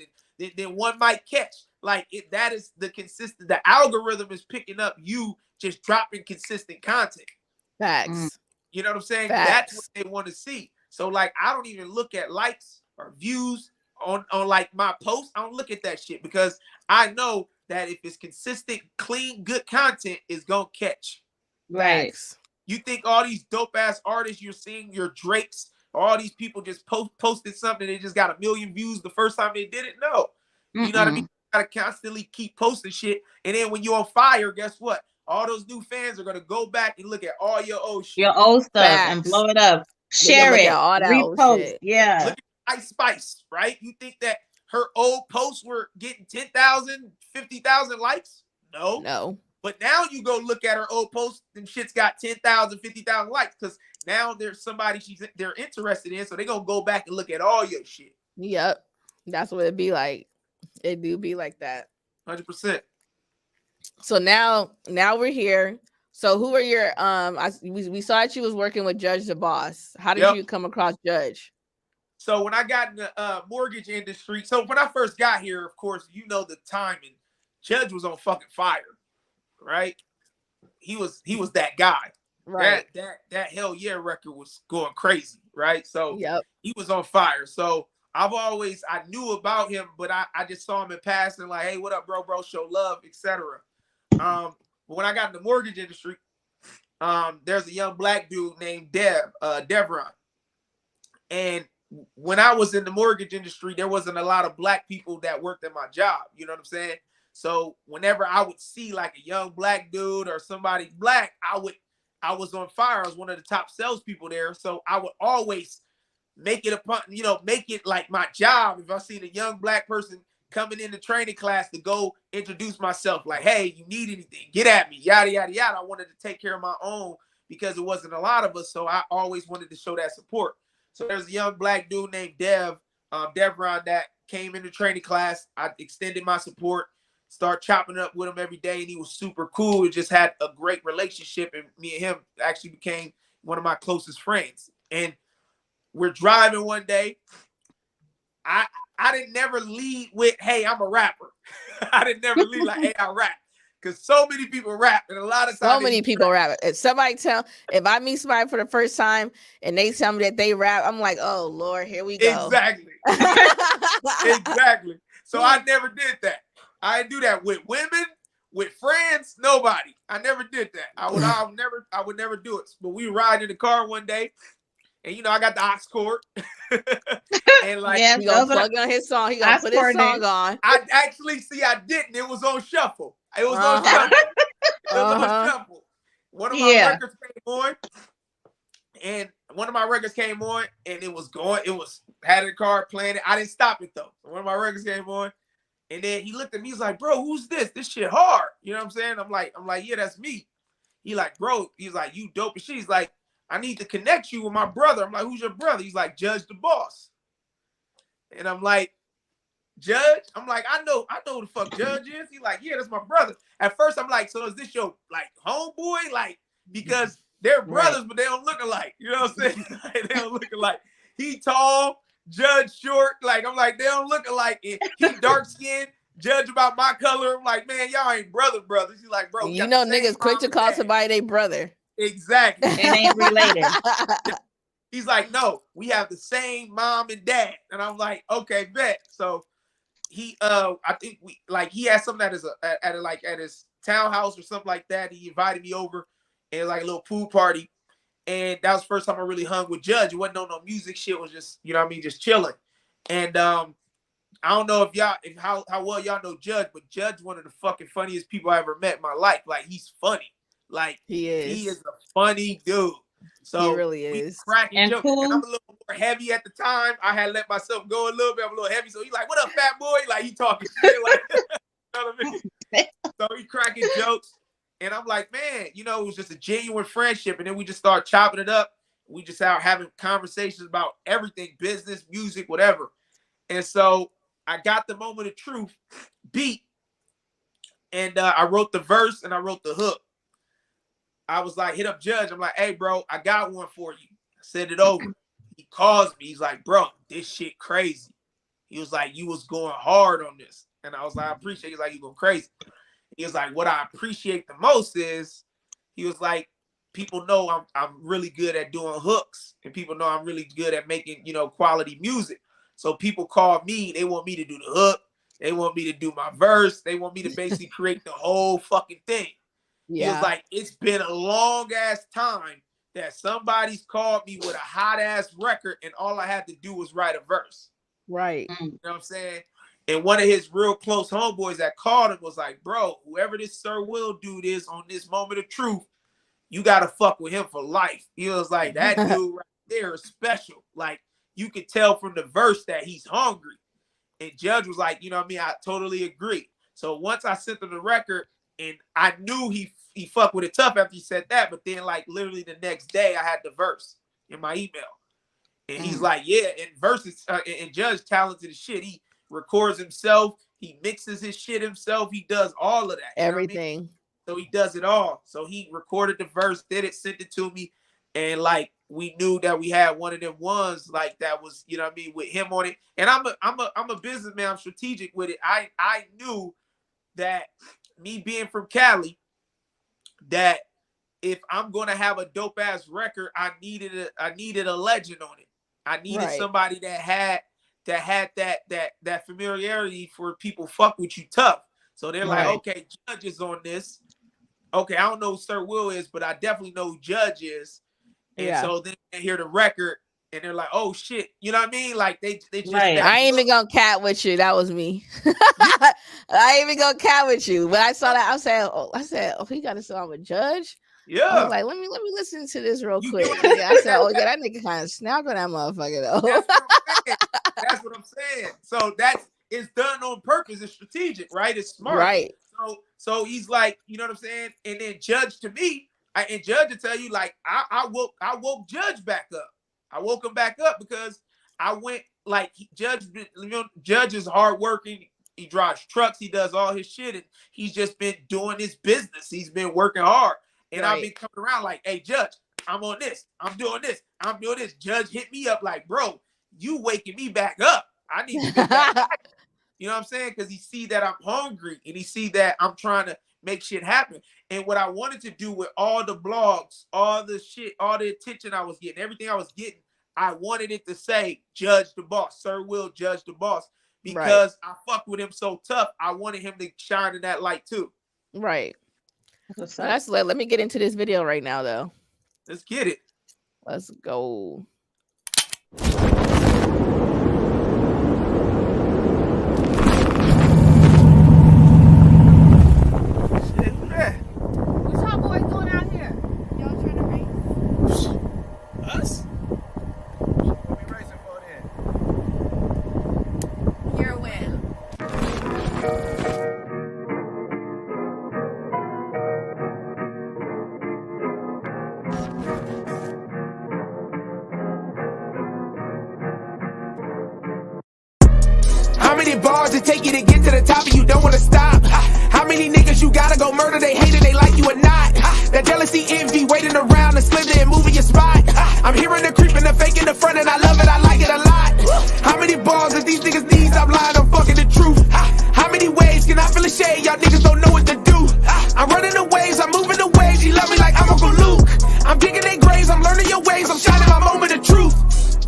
then one might catch. Like, that is the consistent. The algorithm is picking up you just dropping consistent content. Facts. You know what I'm saying? Facts. That's what they want to see. So, like, I don't even look at likes or views on like my posts, I don't look at that shit because I know that if it's consistent, clean, good content, is gonna catch. Right. You think all these dope ass artists you're seeing, your Drakes, all these people just posted something, they just got 1 million views the first time they did it? No. You know what I mean? You gotta constantly keep posting shit. And then when you're on fire, guess what? All those new fans are gonna go back and look at all your old shit. Your old stuff and blow it up. Share it. All that old Repost. shit. Yeah. Look at Ice Spice, right? You think that her old posts were getting 10,000, 50,000 likes? No. But now you go look at her old posts, and shit's got 10,000, 50,000 likes because now there's somebody they're interested in, so they're gonna go back and look at all your shit. Yep, that's what it be like. It do be like that. 100%. So now we're here. So who are your we saw that you was working with Judge the Boss. How did you come across Judge? So when I got in the mortgage industry, so when I first got here, of course, you know the timing. Judge was on fucking fire, right? He was that guy. Right. That Hell Yeah record was going crazy, right? So he was on fire. So I knew about him, but I just saw him in passing, like, hey, what up, bro, show love, etc. But when I got in the mortgage industry, there's a young black dude named Devron. And when I was in the mortgage industry, there wasn't a lot of black people that worked at my job. You know what I'm saying? So whenever I would see like a young black dude or somebody black, I was on fire. I was one of the top salespeople there. So I would always make it make it like my job. If I seen a young black person coming into training class to go introduce myself, like, hey, you need anything, get at me, yada, yada, yada. I wanted to take care of my own because it wasn't a lot of us. So I always wanted to show that support. So there's a young black dude named Devron that came into training class. I extended my support, start chopping up with him every day, and he was super cool. We just had a great relationship, and me and him actually became one of my closest friends. And we're driving one day. I didn't never lead with, hey, I'm a rapper. I didn't never lead like, hey, I rap. Because so many people rap, and a lot of times so many people rap. If I meet somebody for the first time and they tell me that they rap, I'm like, oh Lord, here we go. Exactly. Exactly. So I never did that. I didn't do that with women, with friends, nobody. I never did that. I would never do it. But we ride in the car one day, and I got the aux cord. And like, he gonna plug on his song. He gonna put his song on. I didn't. It was on shuffle. It was on shuffle. It was on shuffle. One of my records came on, and it was going. It was had a car playing it. I didn't stop it though. One of my records came on, and then he looked at me. He's like, "Bro, who's this? This shit hard." You know what I'm saying? I'm like, yeah, that's me. He like, bro. He's like, you dope. And she's like, I need to connect you with my brother. I'm like, who's your brother? He's like, Judge the Boss. And I'm like, Judge? I'm like, I know who the fuck Judge is. He's like, yeah, that's my brother. At first, I'm like, so is this your like homeboy? Like, because they're brothers, but they don't look alike. You know what I'm saying? They don't look alike. He tall, Judge short. Like, I'm like, they don't look alike. He dark skinned, Judge about my color. I'm like, man, y'all ain't brothers. He's like, bro, you know, niggas quick to call somebody their brother. Exactly. It ain't related. He's like, no, we have the same mom and dad. And I'm like, okay, bet. So he I think he had something at his townhouse or something like that. He invited me over and like a little pool party. And that was the first time I really hung with Judge. It wasn't no music shit, it was just, you know what I mean, just chilling. And I don't know how well y'all know Judge, but Judge one of the fucking funniest people I ever met in my life. Like, he's funny. Like, he is a funny dude. So he really is. And jokes. cool. And I'm a little more heavy at the time. I had let myself go a little bit. I'm a little heavy. So he's like, what up, fat boy? Like, he talking shit. Like, you know what I mean? So he cracking jokes. And I'm like, man, it was just a genuine friendship. And then we just start chopping it up. We just out having conversations about everything, business, music, whatever. And so I got the Moment of Truth beat. And I wrote the verse and I wrote the hook. I was like, hit up Judge. I'm like, hey, bro, I got one for you. I sent it over. He calls me. He's like, bro, this shit crazy. He was like, you was going hard on this. And I was like, I appreciate it. He's like, you going crazy. He was like, what I appreciate the most is, he was like, people know I'm really good at doing hooks. And people know I'm really good at making, quality music. So people call me, they want me to do the hook, they want me to do my verse, they want me to basically create the whole fucking thing. He was like, it's been a long ass time that somebody's called me with a hot ass record and all I had to do was write a verse. Right. You know what I'm saying? And one of his real close homeboys that called him was like, bro, whoever this Sir Will dude is on this Moment of Truth, you got to fuck with him for life. He was like, that dude right there is special. Like, you could tell from the verse that he's hungry. And Judge was like, you know what I mean? I totally agree. So once I sent him the record, and I knew he fucked with it tough after he said that, but then like literally the next day I had the verse in my email. And he's like, yeah, and verses, and Judge talented as shit. He records himself, he mixes his shit himself, he does all of that. Everything. You know what I mean? So he does it all. So he recorded the verse, did it, sent it to me, and like we knew that we had one of them ones like that was, you know what I mean, with him on it. And I'm a businessman, I'm strategic with it. I knew that me being from Cali, that if I'm gonna have a dope ass record, I needed a legend on it. I needed somebody that had that familiarity for people fuck with you tough. So they're like, okay, Judge is on this. Okay, I don't know who Sir Will is, but I definitely know who Judge is. And so then they hear the record and they're like, oh shit, you know what I mean? Like they just I ain't even gonna cat with you. That was me. I ain't even gonna cat with you. But I saw that. I said, oh, he got a song with Judge. Yeah. I was like, let me listen to this real quick. I said, oh yeah, that nigga kind of snapped on that motherfucker though. That's what I'm saying. So it's done on purpose. It's strategic, right? It's smart. Right. So he's like, you know what I'm saying? And then Judge to me, and Judge to tell you, like, I woke Judge back up. I woke him back up because I went like Judge is hardworking. He drives trucks. He does all his shit. And he's just been doing his business. He's been working hard. And I've been coming around like, hey, Judge, I'm on this. I'm doing this. I'm doing this. Judge hit me up like, bro, you waking me back up. I need to get back. You know what I'm saying? Because he see that I'm hungry and he see that I'm trying to make shit happen. And what I wanted to do with all the blogs, all the shit, all the attention I was getting, everything I was getting, I wanted it to say Judge the Boss, Sir Will, Judge the Boss, because I fucked with him so tough. I wanted him to shine in that light too. Right. So let me get into this video right now though. Let's get it. Let's go. What's y'all boys doing out here? Y'all trying to race? Us? What we racing for then? You're a win. How many bars it take you to get to the top and you don't wanna stop? How many niggas you gotta go murder, they hate it, they like you or not? That jealousy, envy, waiting around and slither and moving your spot. I'm hearing the creeping, the fake in the front and I love it, I like it a lot. How many bars is these niggas need? I'm lying, I'm fucking the truth. How many ways can I feel the shade? Y'all niggas don't know what to do. I'm running the waves, I'm moving the waves, you love me like I'm Uncle Luke. I'm digging their graves, I'm learning your ways, I'm shining my moment of truth.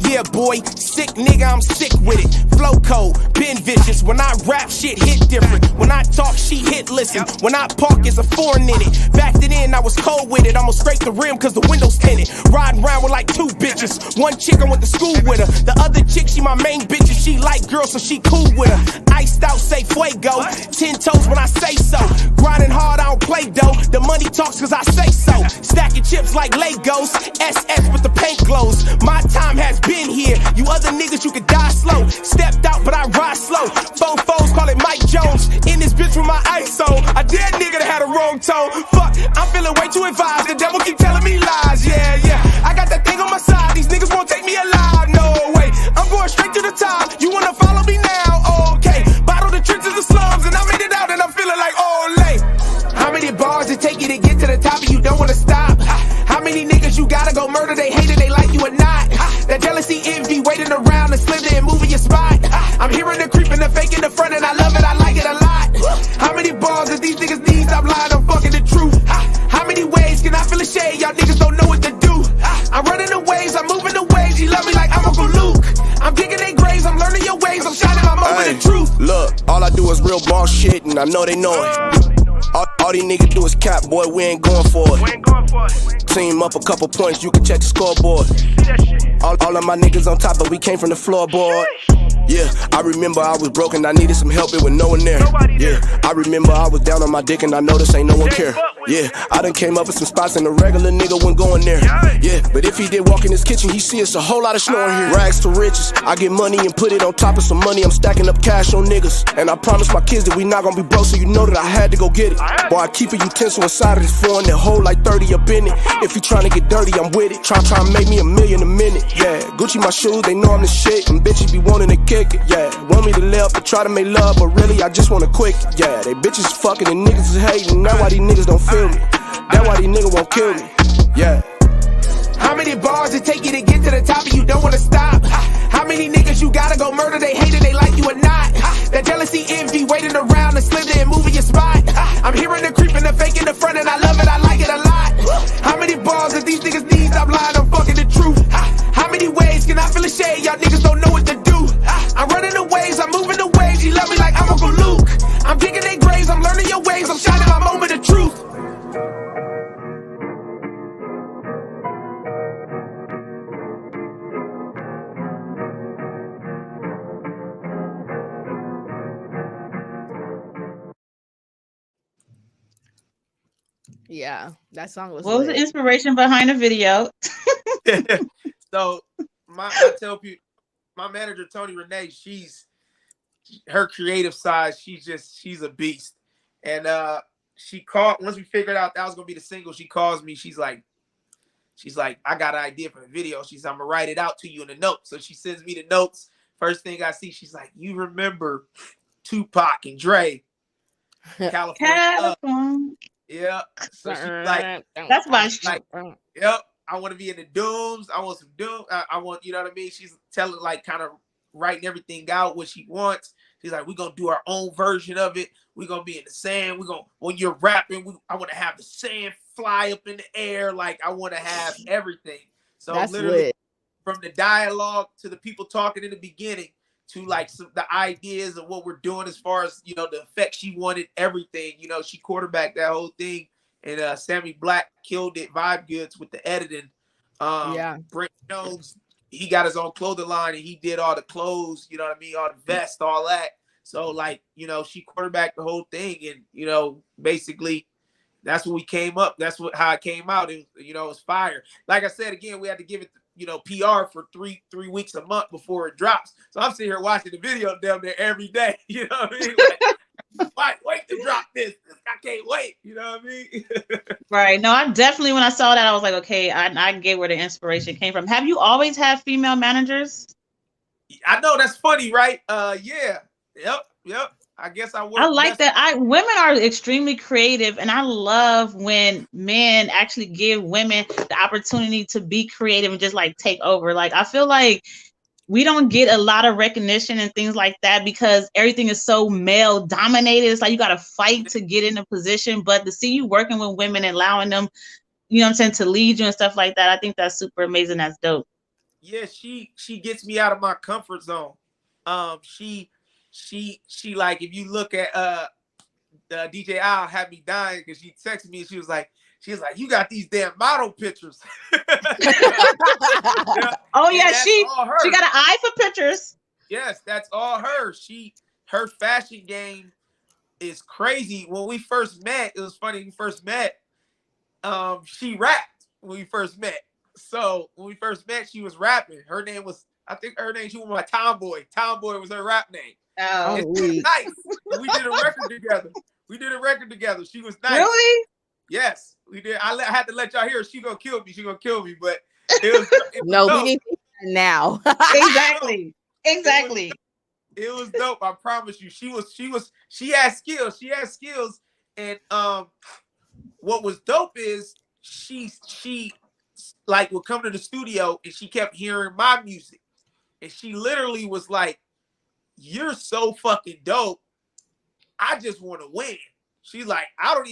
Yeah, boy, sick nigga, I'm sick with it. Flow code, been vicious. When I rap, shit hit different. When I talk, she hit listen. When I park, it's a foreign in it. Backed it in, I was cold with it. I'ma scrape the rim cause the window's tinted. Riding around with like two bitches. One chick I went to school with her. The other chick, she my main bitch and she like girls, so she cool with her. Iced out, say fuego. 10 toes when I say so. Grinding hard, I don't play dough. The money talks cause I say so. Stacking chips like Legos. SS with the paint glows. My time has been here. You other niggas, you could die slow. Stepped out, but I ride slow. Fofos call it Mike Jones. In this bitch with my ISO. I dare nigga that had a wrong tone. Fuck, I'm feeling way too advised. The devil keep telling me lies. Yeah, yeah. I got that thing on my side. These niggas won't take me alive. No way. I'm going straight to the top. You wanna follow me now? Okay. Bottle the trenches of slums, and I made it out, and I'm feeling like Olay. How many bars it take you to get to the top, and you don't wanna stop? How many niggas you gotta go murder, they hate it, they like you or not? That jealousy, envy, waiting around and slither and moving your spot. I'm hearing the creeping, the fake in the front, and I love it, I like it a lot. How many bars is these niggas need? I'm lying, I'm fucking the truth. How many ways can I feel the shade? Y'all niggas don't know what to do. I'm running the waves, I'm moving the waves, you love me like I'm Uncle Luke. I'm digging their graves, I'm learning your real boss shit, and I know they know it. All these niggas do is cap, boy, we ain't going for it. Team up a couple points, you can check the scoreboard. All of my niggas on top, but we came from the floorboard. Yeah, I remember I was broken, I needed some help, it was no one there. Yeah, I remember I was down on my dick and I noticed ain't no one care. Yeah, I done came up with some spots and a regular nigga wasn't going there. Yeah, but if he did walk in his kitchen, he see us a whole lot of snow in here. Rags to riches, I get money and put it on top of some money. I'm stacking up cash on niggas, and I promise my kids that we not gonna be broke, so you know that I had to go get it. Boy, I keep a utensil inside of this phone that hold like 30 up in it. If you tryna get dirty, I'm with it. Try and make me $1 million a minute. Yeah, Gucci my shoes, they know I'm the shit, and bitches be wanting to kick it. Yeah, want me to lay up and try to make love, but really I just wanna quick it. Yeah, they bitches fucking and niggas is hating. That's why these niggas don't feel me. That's why these niggas won't kill me. Yeah. How many bars it take you to get to the top and you don't wanna stop? How many niggas you gotta go murder, they hate it, they like you or not? That jealousy, envy, waiting around and slither and moving your spot. I'm hearing the creep and the fake in the front and I love it, I like it a lot. How many bars that these niggas need? I'm lying, I'm fucking the truth. How many ways can I feel the shade? Y'all niggas don't know what to do. I'm running the waves, I'm moving the waves. You love me like I'm Uncle Luke. I'm digging their graves, I'm learning your ways. I'm shining my moment of truth. Yeah, that song was. What was the lit. inspiration behind the video? So I tell people, my manager Tony Renee, she's her creative side. She's a beast, and she called once we figured out that was gonna be the single. She calls me. She's like, I got an idea for the video. She said, I'm gonna write it out to you in the notes. So she sends me the notes. First thing I see, she's like, you remember Tupac and Dre, California. Yeah. So she's like, that's my like, yep. I want to be in the dooms. I want some doom. I want, you know what I mean? She's telling, like, kind of writing everything out, what she wants. She's like, we're going to do our own version of it. We're going to be in the sand. When you're rapping, I want to have the sand fly up in the air. Like, I want to have everything. So That's literally lit. from the dialogue to the people talking in the beginning to like the ideas of what we're doing as far as, you know, the effect she wanted, everything, you know, she quarterbacked that whole thing. And Sammy Black killed it, Vibe Goods, with the editing. Yeah. Brent Jones, he got his own clothing line and he did all the clothes, you know what I mean, all the vest, all that. So, like, you know, she quarterbacked the whole thing, and, you know, basically that's what we came up. That's how it came out. It, you know, it was fire. Like I said, again, we had to give it, you know, PR for three weeks a month before it drops. So I'm sitting here watching the video down there every day. You know what I mean? Like, wait to drop this. I can't wait. You know what I mean? Right. No, I definitely, when I saw that, I was like, okay, I get where the inspiration came from. Have you always had female managers? I know, that's funny, right? Yeah. Yep. I guess I would. I like that. Women are extremely creative, and I love when men actually give women the opportunity to be creative and just like take over. Like, I feel like we don't get a lot of recognition and things like that because everything is so male dominated. It's like you got to fight to get in a position, but to see you working with women and allowing them, you know what I'm saying, to lead you and stuff like that, I think that's super amazing. That's dope. Yeah, she gets me out of my comfort zone. She like, if you look at DJ Al had me dying because she texted me and she was like, you got these damn model pictures. Oh yeah, she got an eye for pictures. Yes, that's all her. Her fashion game is crazy. When we first met, it was funny. When we first met, she rapped when we first met. So when we first met, she was rapping. Her name was, she was my Tomboy. Tomboy was her rap name. Oh, it's nice. We did a record together. She was nice. Really? Yes, we did. I had to let y'all hear. She gonna kill me. But it was no, dope. we need that now. Exactly. It was dope. I promise you. She had skills. And what was dope is she like would come to the studio and she kept hearing my music, and she literally was like, "You're so fucking dope. I just want to win." She's like, I don't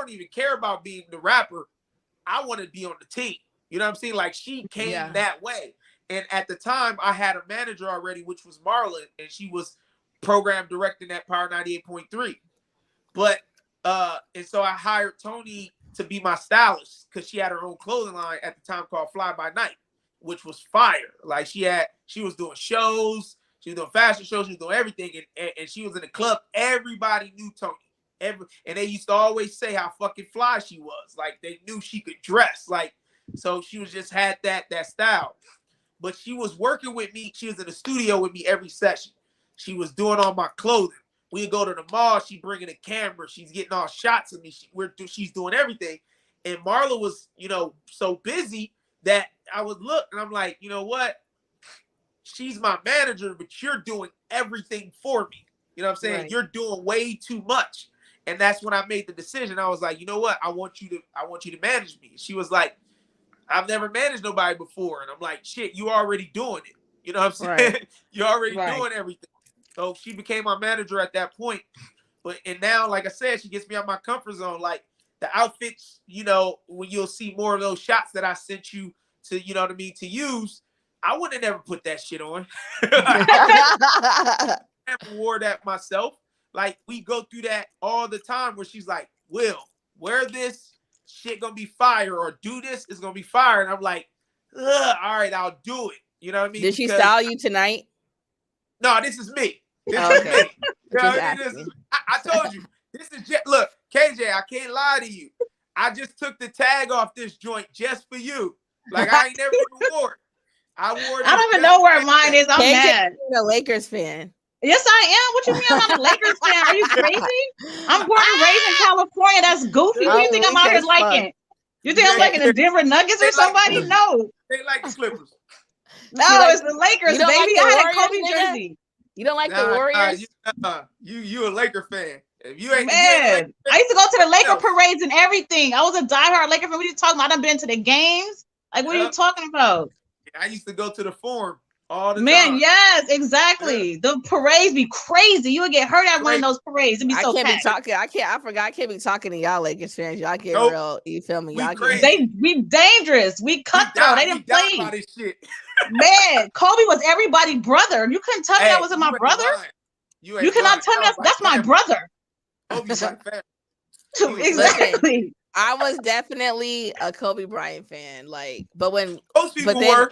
even care about being the rapper. I want to be on the team. You know what I'm saying? Like, she came that way. And at the time, I had a manager already, which was Marlon, and she was program directing at Power 98.3. But and so I hired Tony to be my stylist because she had her own clothing line at the time called Fly By Night, which was fire. Like she was doing shows, she was doing fashion shows, she was doing everything, and she was in the club. Everybody knew Tony. And they used to always say how fucking fly she was. Like they knew she could dress. Like, so she was just had that style. But she was working with me. She was in the studio with me every session. She was doing all my clothing. We go to the mall. She bringing a camera. She's getting all shots of me. She's doing everything. And Marla was, so busy that I would look and I'm like, you know what? She's my manager, but you're doing everything for me. You know what I'm saying? Right. You're doing way too much. And that's when I made the decision. I was like, you know what? I want you to manage me. She was like, I've never managed nobody before. And I'm like, shit, you already doing it. You know what I'm saying? Right. You're already Right. doing everything. So she became my manager at that point. And now, like I said, she gets me out of my comfort zone. Like the outfits, when you'll see more of those shots that I sent you to, to use, I wouldn't have never put that shit on. I never wore that myself. Like we go through that all the time where she's like, Will, wear this, shit gonna be fire, or do this, it's gonna be fire. And I'm like, all right, I'll do it. You know what I mean? Did she style you tonight? No, this is me. This Oh, is okay. me. You know Just what I mean? asking. I told you, this is just, look, KJ, I can't lie to you. I just took the tag off this joint just for you. Like I ain't never even wore it. I wore it. I don't even know where mine is. I'm KJ mad. is a Lakers fan. Yes, I am. What you mean I'm not a Lakers fan? Are you crazy? I'm born and raised in California. That's goofy. Who do you think I'm out here Lakers liking? You think I'm Yeah. liking the Denver Nuggets or They like somebody? the- No. They like the Clippers. No, You like- it's the Lakers, you don't baby. like the I had a Warriors, Kobe nigga? jersey. You don't like the Warriors? You a Laker fan. If you ain't Man, I used to go to the Laker parades and everything. I was a diehard Laker fan. What are you talking about? I've been to the games. Like, what are you Yep. talking about? I used to go to the Forum all the Man, time. yes, exactly. The parades be crazy. You would get hurt at one of those parades. It'd be I so can't packed. be talking. I forgot. I can't be talking to y'all Lakers fans. Y'all get Nope. real. You feel me? We Y'all crazy. get. We dangerous. We cutthroat. They didn't die play. by this shit. Man, Kobe was everybody's brother. You couldn't tell me that wasn't my you ain't brother. lying. You ain't You cannot lying. tell me that's my family. brother. Kobe's my family. Exactly. I was definitely a Kobe Bryant fan. Like, but when Most people but then were.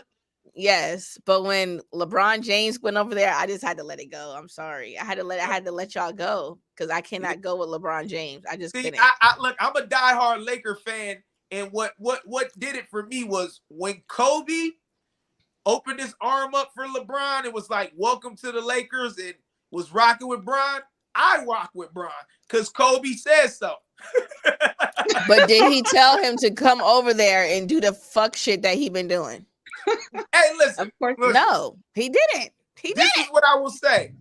yes, but when LeBron James went over there, I just had to let it go. I'm sorry. I had to let y'all go because I cannot go with LeBron James. I just See, couldn't. look, I'm a diehard Laker fan, and what did it for me was when Kobe opened his arm up for LeBron, it was like, welcome to the Lakers, and was rocking with Bron. I rock with Bron because Kobe says so. But did he tell him to come over there and do the fuck shit that he been doing? Hey, listen. Of course. listen, No, he didn't. He This didn't. is what I will say.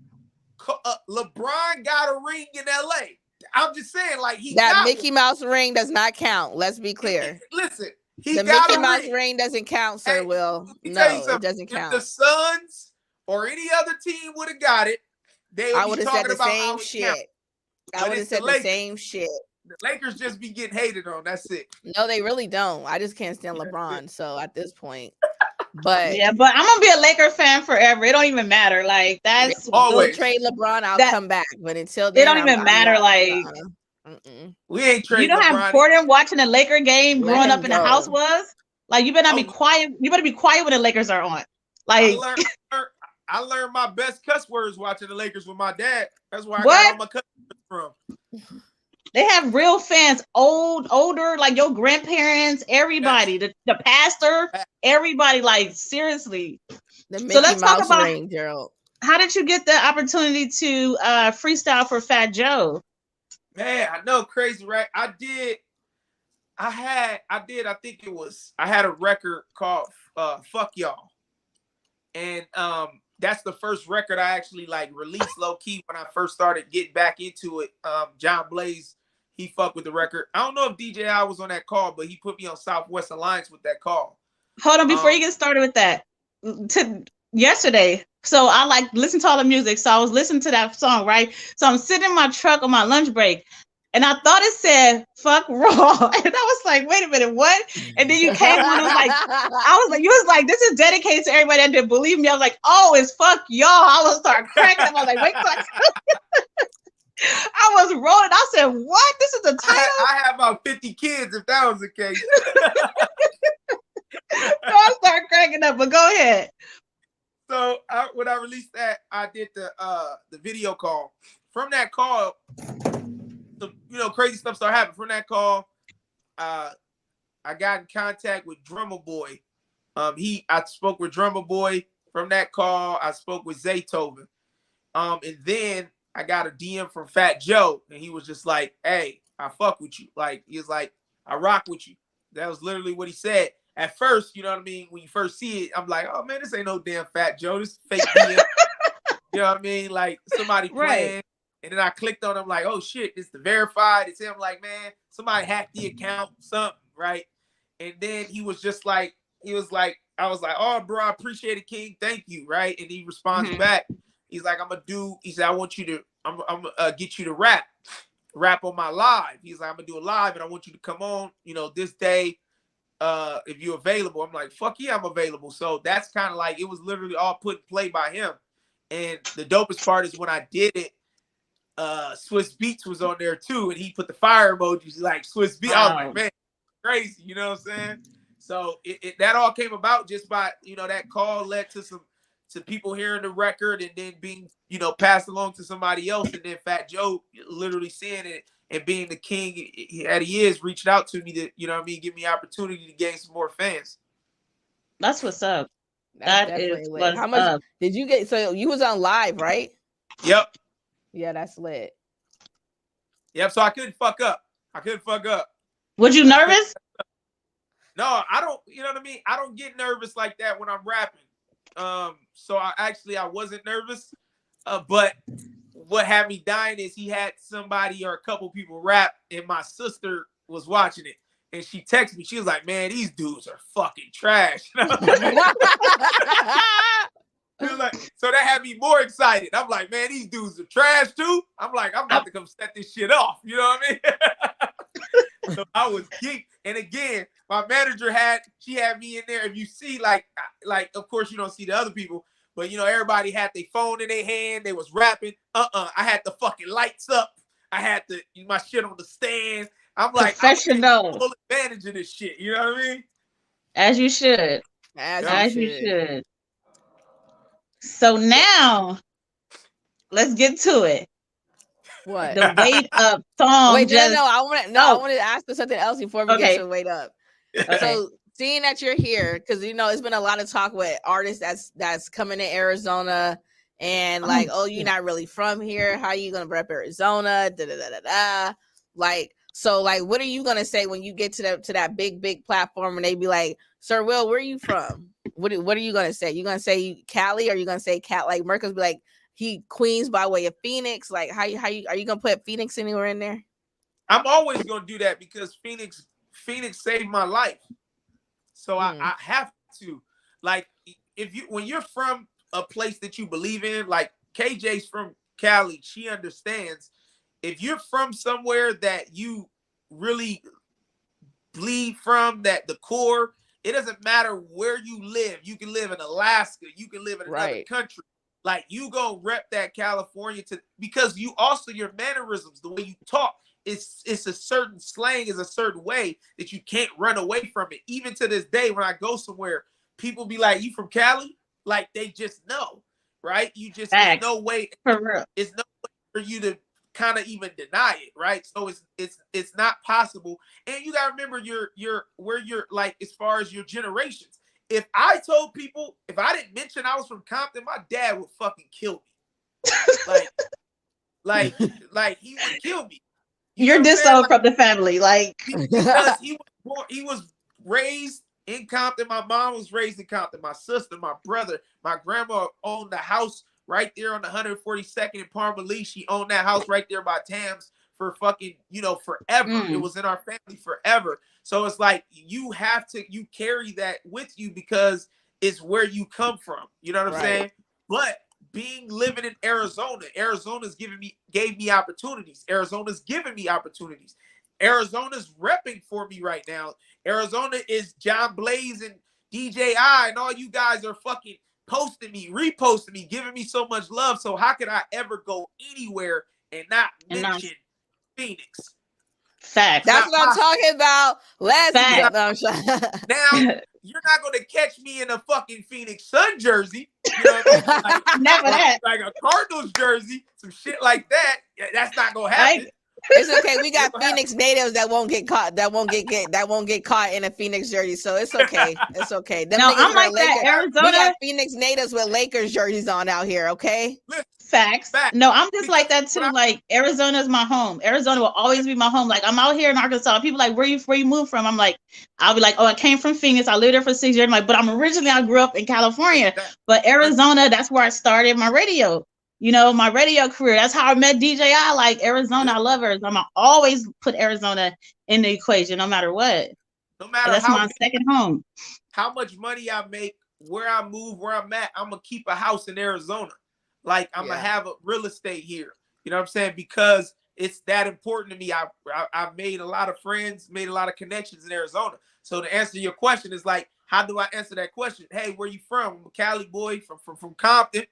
LeBron got a ring in LA. I'm just saying, like he That got Mickey Mouse ring does not count. Let's be clear. Listen, he The got Mickey a Mouse ring. ring doesn't count, sir. Hey, Will let me no, tell you it something. doesn't If the count. Suns or any other team would have got it, they I would would be have said talking the about same how it shit. count. I But would have it's the said the Lakers. same shit. The Lakers just be getting hated on. That's it. No, they really don't. I just can't stand LeBron. So at this point, but Yeah, but I'm gonna be a Laker fan forever. It don't even matter. Like that's Always. trade LeBron, I'll That- come back. But until it then, don't even matter. Like We ain't trading you know how LeBron. important watching a Laker game Let growing him up in the go. house was. Like you better not be Oh. quiet. You better be quiet when the Lakers are on. Like I learned my best cuss words watching the Lakers with my dad. That's where I What? got all my cuss words from. they have real fans, older, like your grandparents, everybody, the pastor, everybody. Like seriously. the So Mickey let's talk Mouse about- ring, Gerald. How did you get the opportunity to freestyle for Fat Joe? Man, I know, crazy, right? I think it was, I had a record called Fuck Y'all. And that's the first record I actually like released low key when I first started getting back into it. John Blaze, he fucked with the record. I don't know if DJ I was on that call, but he put me on Southwest Alliance with that call. Hold on, before you get started with that. Yesterday, so I like listen to all the music. So I was listening to that song, right? So I'm sitting in my truck on my lunch break, and I thought it said fuck raw. And I was like, wait a minute, what? And then you came on, you was like, this is dedicated to everybody that didn't believe me. I was like, oh, it's fuck y'all. I was start cracking up. I was like, wait, fuck. I was rolling. I said, what? This is the title? I have about 50 kids if that was the case. So I started cracking up, but go ahead. So when I released that, I did the video call. From that call, crazy stuff started happening. From that call, I got in contact with Drummer Boy. I spoke with Drummer Boy. From that call, I spoke with Zaytoven. And then I got a DM from Fat Joe, and he was just like, "Hey, I fuck with you." Like, he was like, "I rock with you." That was literally what he said. At first, you know what I mean? When you first see it, I'm like, "Oh man, this ain't no damn Fat Joe. This is fake DM." You know what I mean? Like somebody playing. Right. And then I clicked on him like, "Oh shit, it's the verified." It's him. Like, man, somebody hacked the account, something, right? And then he was just like, I was like, "Oh, bro, I appreciate it, King. Thank you." Right? And he responds back. He's like, he said, "I want you to, I'm gonna get you to rap on my live." He's like, "I'm gonna do a live and I want you to come on, this day, if you're available." I'm like, "Fuck yeah, I'm available." So that's kind of like, it was literally all put in play by him. And the dopest part is when I did it, Swiss Beats was on there too. And he put the fire emojis like Swiss Beats. I was like, man, crazy. You know what I'm saying? So that all came about just by, that call led to people hearing the record and then being, passed along to somebody else. And then Fat Joe literally seeing it and being the king that he is, reached out to me to, give me opportunity to gain some more fans. That's what's up. That is what's How much up. did you get? So you was on live, right? Yep. Yeah, that's lit. Yep. So I couldn't fuck up. Was you nervous? No, I don't, you know what I mean? I don't get nervous like that when I'm rapping. So I wasn't nervous, but what had me dying is he had somebody or a couple people rap, and my sister was watching it, and she texted me. She was like, "Man, these dudes are fucking trash." So that had me more excited. I'm like, "Man, these dudes are trash too." I'm like, "I'm about to come set this shit off." You know what I mean? So I was geeked. And again, my manager had me in there. If you see, like, of course you don't see the other people, but everybody had their phone in their hand. They was rapping. I had the fucking lights up. I had my shit on the stand. I'm like, professional. Full advantage of this shit. You know what I mean? As you should. As you should. So now, let's get to it. What? The Wait Up song. Wait, no, I want to ask you something else before we get to Wait Up. Okay. So seeing that you're here, because it's been a lot of talk with artists that's coming to Arizona and like, oh, you're not really from here. How are you gonna rep Arizona? Like, so like, what are you gonna say when you get to that big platform and they be like, "Sir Will, where are you from?" What are you gonna say? You gonna say Cali, or you gonna say Cat? Like Merkles be like, he Queens by way of Phoenix. Like how you are you gonna put Phoenix anywhere in there? I'm always gonna do that because Phoenix saved my life. So I have to, like, when you're from a place that you believe in, like KJ's from Cali, she understands. If you're from somewhere that you really bleed from, that the core, it doesn't matter where you live. You can live in Alaska, you can live in another country. Like, you go rep that California because you also, your mannerisms, the way you talk, it's a certain slang, is a certain way that you can't run away from it. Even to this day, when I go somewhere, people be like, "You from Cali?" Like, they just know, right? You just, there's no way, for real. It's no way for you to kind of even deny it, right? So it's not possible. And you gotta remember where you're like, as far as your generations. If I told people, if I didn't mention I was from Compton, my dad would fucking kill me. like he would kill me. You're disowned from the family, like, because he was raised in Compton. My mom was raised in Compton. My sister, my brother, my grandma owned the house right there on the 142nd in Parmalee. She owned that house right there by Tams for fucking, forever. It was in our family forever. So it's like, you carry that with you because it's where you come from. You know what I'm saying? But living in Arizona's gave me opportunities. Arizona's giving me opportunities. Arizona's repping for me right now. Arizona is John Blaze and DJI, and all you guys are fucking posting me, reposting me, giving me so much love. So how could I ever go anywhere and not mention Phoenix? Facts. That's what I'm talking about. Let's Facts. get them. Now you're not gonna catch me in a fucking Phoenix Sun jersey. You know what I mean? Like, Never that. like a Cardinals jersey, some shit like that. Yeah, that's not gonna happen. It's okay. We got Phoenix natives that won't get caught. That won't get caught in a Phoenix jersey. So it's okay. It's okay. Them No, niggas I'm like wear that. Lakers. Arizona. We got Phoenix natives with Lakers jerseys on out here. Okay. Facts. No, I'm just like that too. Like Arizona is my home. Arizona will always be my home. Like I'm out here in Arkansas. People like, where you moved from? I'm like, I'll be like, oh, I came from Phoenix. I lived there for 6 years. I'm like, but I grew up in California. But Arizona, that's where I started my radio. You know, my radio career. That's how I met DJI. Like Arizona, I love Arizona. I always put Arizona in the equation, no matter what. No matter that's how my second home. How much money I make, where I move, where I'm at, I'm gonna keep a house in Arizona. Like I'm gonna have a real estate here. You know what I'm saying? Because it's that important to me. I've made a lot of friends, made a lot of connections in Arizona. So to answer your question is like, how do I answer that question? Hey, where you from? I'm a Cali boy from Compton,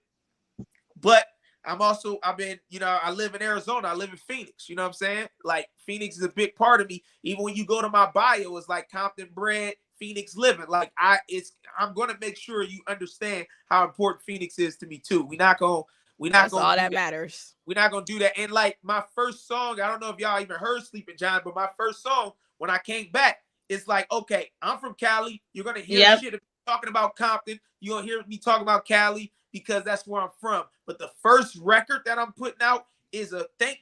but I've been, you know, I live in Arizona. I live in Phoenix. You know what I'm saying? Like Phoenix is a big part of me. Even when you go to my bio, it's like Compton bred, Phoenix living. Like I'm gonna make sure you understand how important Phoenix is to me too. That's all that matters. We're not gonna do that. And like my first song, I don't know if y'all even heard Sleeping Giant, but my first song when I came back, it's like, okay, I'm from Cali. You're gonna hear shit talking about Compton. You're gonna hear me talking about Cali because that's where I'm from. But the first record that I'm putting out is a thank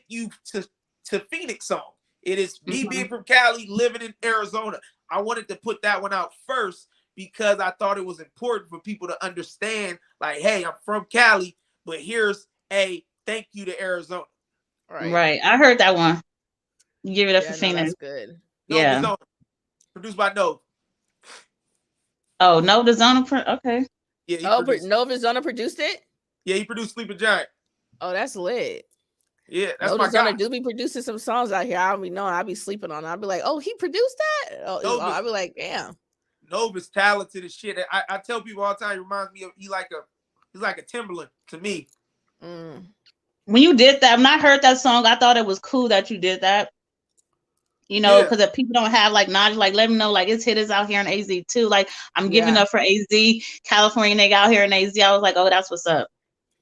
you to Phoenix song. It is me being from Cali, living in Arizona. I wanted to put that one out first because I thought it was important for people to understand, like, hey, I'm from Cali, but here's a thank you to Arizona. Right. I heard that one. Give it up for Phoenix. That's good. Yeah. Zone, produced by Nova. Oh, Nova Zona. Okay. Yeah. Nova Zona produced it? Yeah, he produced Sleeping Giant. Oh, that's lit. Yeah, that's Nova my guy. Zona do be producing some songs out here. I don't be knowing. I be sleeping on it. I'll be like, oh, he produced that? I'll be like, damn. Nova's talented as shit. I tell people all the time, he reminds me of he's like a Timberland to me. When you did that, when I heard that song, I thought it was cool that you did that. You know, because if people don't have like knowledge, like let them know like it's hitters out here in AZ too. Like I'm giving up for AZ, California nigga out here in AZ. I was like, oh, that's what's up.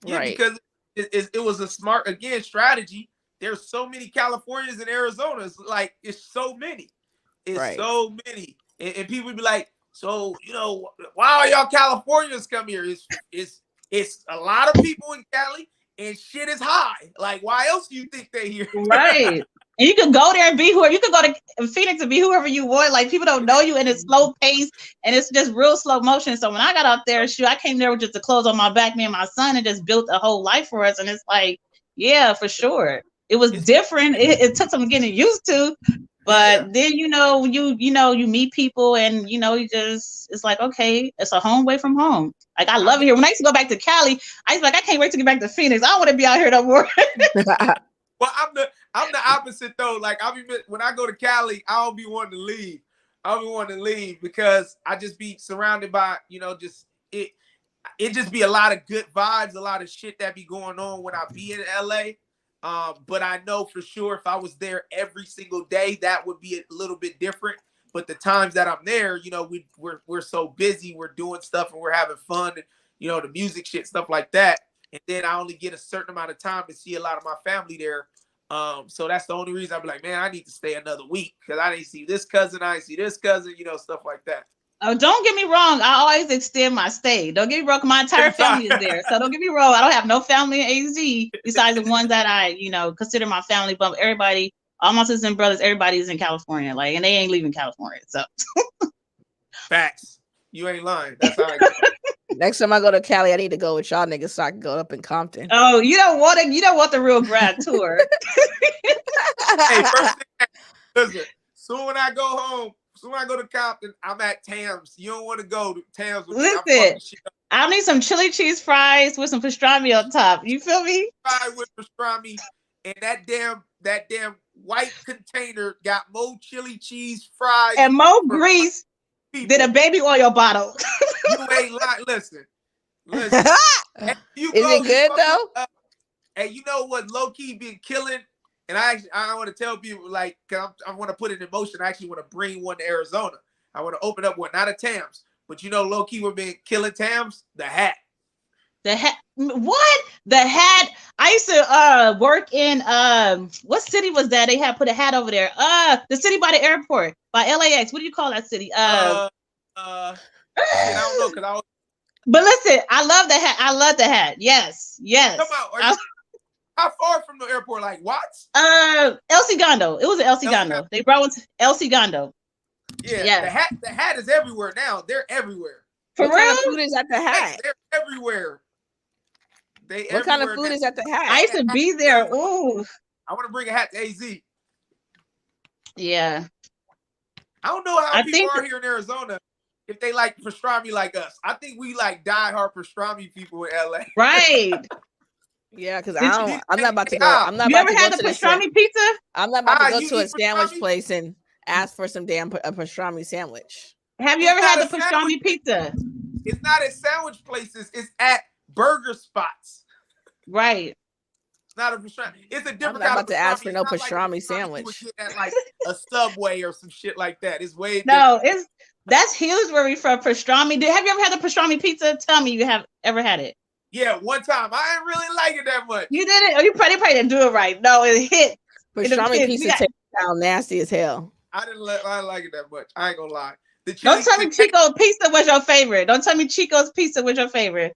Yeah, because it was a smart strategy. There's so many Californians in Arizona. It's like it's so many. So many. And people be like, so you know, why are y'all Californians come here? It's a lot of people in Cali and shit is high. Like, why else do you think they here? Right. And you could go there and be whoever. You could go to Phoenix and be whoever you want. Like people don't know you, and it's slow pace, and it's just real slow motion. So when I got out there, I came there with just the clothes on my back, me and my son, and just built a whole life for us. And it's like, yeah, for sure, it was different. It took some getting used to, but then you meet people, and it's like, okay, it's a home away from home. Like I love it here. When I used to go back to Cali, I was like, I can't wait to get back to Phoenix. I don't want to be out here no more. Well, I'm the opposite though. Like when I go to Cali, I don't be wanting to leave. I don't be wanting to leave because I just be surrounded by, just it just be a lot of good vibes, a lot of shit that be going on when I be in LA. But I know for sure if I was there every single day, that would be a little bit different. But the times that I'm there, we're so busy, we're doing stuff and we're having fun and the music shit, stuff like that. And then I only get a certain amount of time to see a lot of my family there. So that's the only reason I'd be like, man, I need to stay another week because I didn't see this cousin, stuff like that. Oh, don't get me wrong. I always extend my stay. Don't get me wrong. My entire family is there. So don't get me wrong. I don't have no family in AZ besides the ones that I, consider my family. But everybody, all my sisters and brothers, everybody's in California. Like, and they ain't leaving California. So facts. You ain't lying. That's how I go. Next time I go to Cali, I need to go with y'all niggas so I can go up in Compton. Oh, you don't want the real grad tour. Hey, first thing, listen, soon when I go home, soon when I go to Compton, I'm at Tams. You don't want to go to Tams with listen, I need some chili cheese fries with some pastrami on top. You feel me? Fries with pastrami and that damn white container got more chili cheese fries And more for grease people. than a baby oil bottle. You ain't lying. Listen. Hey, Is it good though? And you know what low key been killing? And I want to tell people, like, 'cause I want to put it in motion. I actually want to bring one to Arizona. I want to open up one, not a Tams, but you know, low key we've been killing Tams. The hat. The hat. What? The hat. I used to work in what city was that? They had put a hat over there. The city by the airport, by LAX. What do you call that city? I don't know because I was. But listen, I love the hat. I love the hat. Yes. Come on. How far from the airport? Like Watts? El Segundo. It was an El Segundo. They brought one to El Segundo. Yeah. The hat is everywhere now. They're everywhere. For what real? kind of food is at the hat? They're everywhere. What kind of food is at the hat? I used to be there. Ooh. I want to bring a hat to AZ. Yeah. I don't know how people are here in Arizona if they like pastrami like us. I think we like diehard pastrami people in LA. Right. Yeah, because I'm not about to go. I'm not you about ever to had go the to pastrami pizza? I'm not about to go you to a eat sandwich pastrami? place and ask for some damn pastrami sandwich. Have you It's ever not had a the pastrami sandwich. pizza? It's not at sandwich places. It's at burger spots. Right. It's not a pastrami. It's a I'm different not kind about of to ask for pastrami. no It's not like the pastrami you would sandwich. get at like a Subway or some shit like that. It's way No, that's Hillsbury for pastrami. Have you ever had the pastrami pizza? Tell me you have ever had it. Yeah, one time. I didn't really like it that much. You did it? Oh, you probably didn't do it right. No, it hit. Pastrami pizza tastes nasty as hell. I didn't like it that much. I ain't gonna lie. Don't tell me Chico's pizza was your favorite. Don't tell me Chico's pizza was your favorite.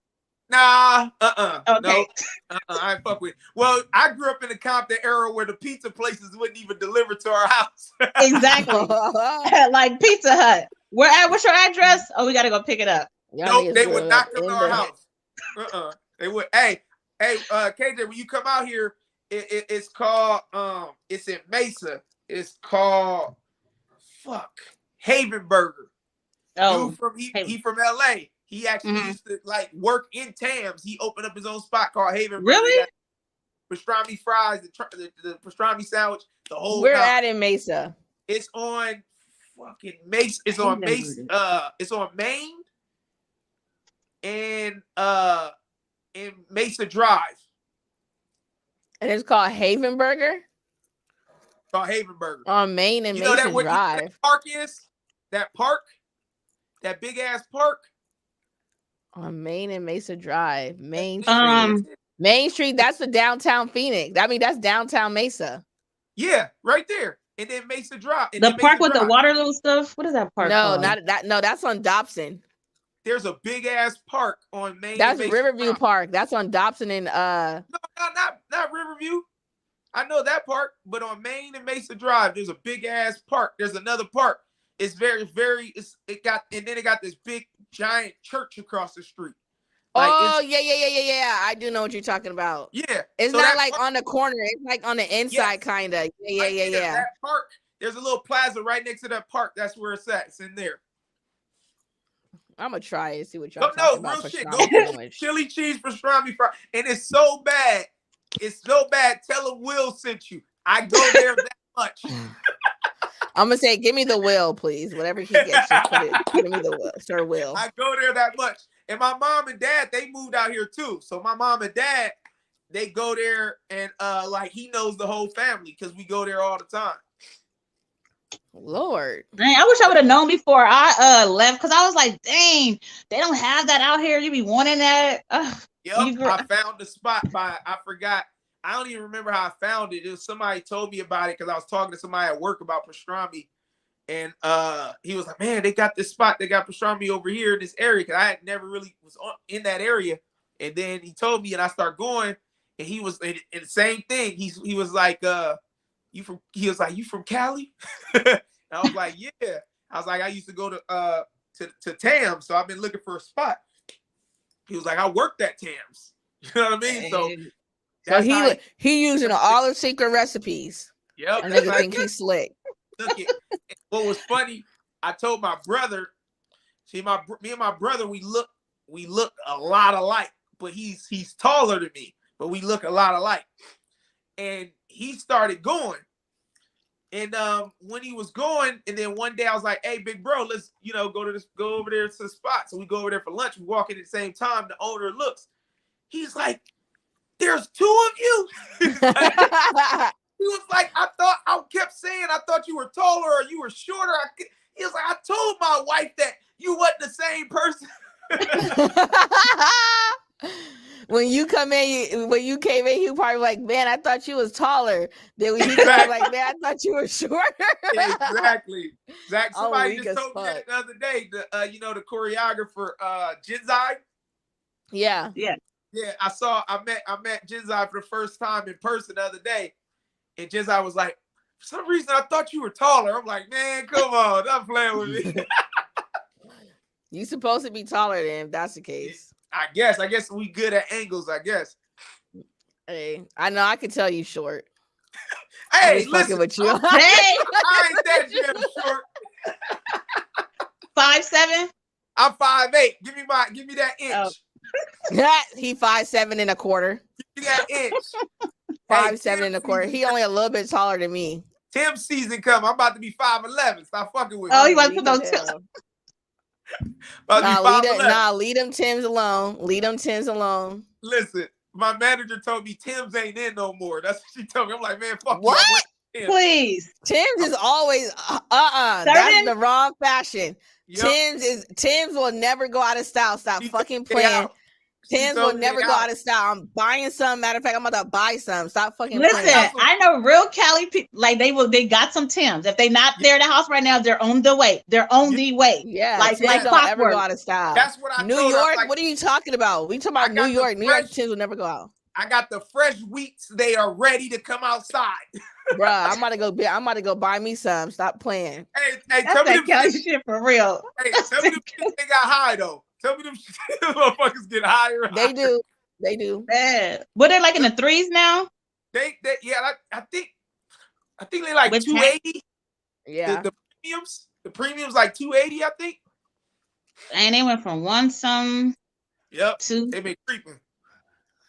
Nah, Okay. no, I ain't fuck with it. Well, I grew up in the Compton era where the pizza places wouldn't even deliver to our house. Exactly. Like Pizza Hut. What's your address? Oh, we gotta go pick it up. Nope, they would not come to our house. They would. Hey, KJ, when you come out here, it's called it's in Mesa. It's called Haven Burger. Oh, he from LA. He actually used to like work in Tams. He opened up his own spot called Haven Burger. Really? Pastrami fries, the pastrami sandwich, the whole. We're at in Mesa. It's on fucking Mesa. It's on Mesa. It's on Main and in Mesa Drive. And it's called Haven Burger? Called Haven Burger. On Main and You know Mesa that where Drive. that park is? That park? That big ass park? On Main and Mesa Drive. Main Um, Street. Main Street, that's the downtown Phoenix. I mean, that's downtown Mesa. Yeah, right there. And then Mesa Drive. The park with the Waterloo stuff. What is that park? No, called? not that. No, that's on Dobson. There's a big ass park on Main. That's and Mesa Riverview Drive. Park. That's on Dobson and No, not Riverview. I know that park, but on Main and Mesa Drive, there's a big ass park. There's another park. It's it got this big giant church across the street. Like, oh yeah. I do know what you're talking about. Yeah. It's So not that like park- on the corner. It's like on the inside, kind of. Yeah. That park. There's a little plaza right next to that park. That's where it's at. It's in there. I'm gonna try it. See what y'all No, talking about. real shit. pastrami Go get sandwich. chili cheese pastrami fry, and it's so bad. It's so bad. Tell him Will sent you. I go there that much. I'm gonna say, give me the will, please. Whatever he gets, just put it. Give me the will, Sir Will. I go there that much. And my mom and dad, they moved out here too. So my mom and dad, they go there, and like he knows the whole family because we go there all the time. Lord, Man, I wish I would have known before I left, because I was like, dang, they don't have that out here. You be wanting that. Yep, I found the spot I forgot. I don't even remember how I found it. It was somebody told me about it because I was talking to somebody at work about pastrami. And he was like, man, they got this spot. They got pastrami over here in this area. Because I had never really was in that area. And then he told me, and I start going. And he was and the same thing. He was like, you from Cali? And I was like, yeah. I was like, I used to go to Tams, so I've been looking for a spot. He was like, I worked at Tams. You know what I mean? So he using all the secret recipes. Yep. And nigga think he's slick. Look it. What was funny, I told my brother, me and my brother, we look a lot alike, but he's taller than me, but we look a lot alike. And he started going. And when he was going, and then one day I was like, "Hey, big bro, let's go over there to the spot." So we go over there for lunch. We walk in at the same time. The owner looks. He's like, "There's two of you." He was like, I kept saying I thought you were taller or you were shorter. He was like, I told my wife that you wasn't the same person. When you came in, you probably like, man, I thought you was taller. Then when he came like, man, I thought you were shorter. Exactly. Somebody weak just as told me that fuck. the other day. The choreographer, Jinzai. Yeah. Yeah. Yeah, I met Jinzai for the first time in person the other day, and Jinzai was like, for some reason I thought you were taller. I'm like, man, come on, stop playing with me. You supposed to be taller than if that's the case. I guess we good at angles, I guess. Hey, I know I can tell you short. Hey, fucking listen, with you. Hey, I ain't that damn short. 5'7"? I'm 5'8". Give me that inch. Oh. He 5'7" and a quarter. Give me that inch. 5'7" and a quarter. He only a little bit taller than me. Tim season come. I'm about to be 5'11". Stop fucking with me. Oh, you want to Weak put as those hell. Leave them Tims alone. Leave them Tims alone. Listen, my manager told me Tim's ain't in no more. That's what she told me. I'm like, man, fuck What? you. Please. Tims is always that's the wrong fashion. Yep. Tims will never go out of style. Stop She fucking took it playing. out. Tims will never go out of style. I'm buying some. Matter of fact, I'm about to buy some. Stop fucking Listen, playing. I know real Cali people, like they got some Tims. If they not there at the house right now, they're on the way. They're on the way. Yeah, like Tims don't ever clockwork. go out of style. That's what I New told her. York, Like, what are you talking about? We talking about New York. New York Tims will never go out. I got the fresh wheats. They are ready to come outside. Bruh, I'm about to go buy me some. Stop playing. Hey, That's tell me that Cali shit for real. Hey, tell me them shit they got high though. Tell me them motherfuckers get higher. And They higher. do. They do. Man. What they like in the threes now? They I think they like With 280. Yeah. The premiums like 280, I think. And they went from one some Yep. to They been creeping.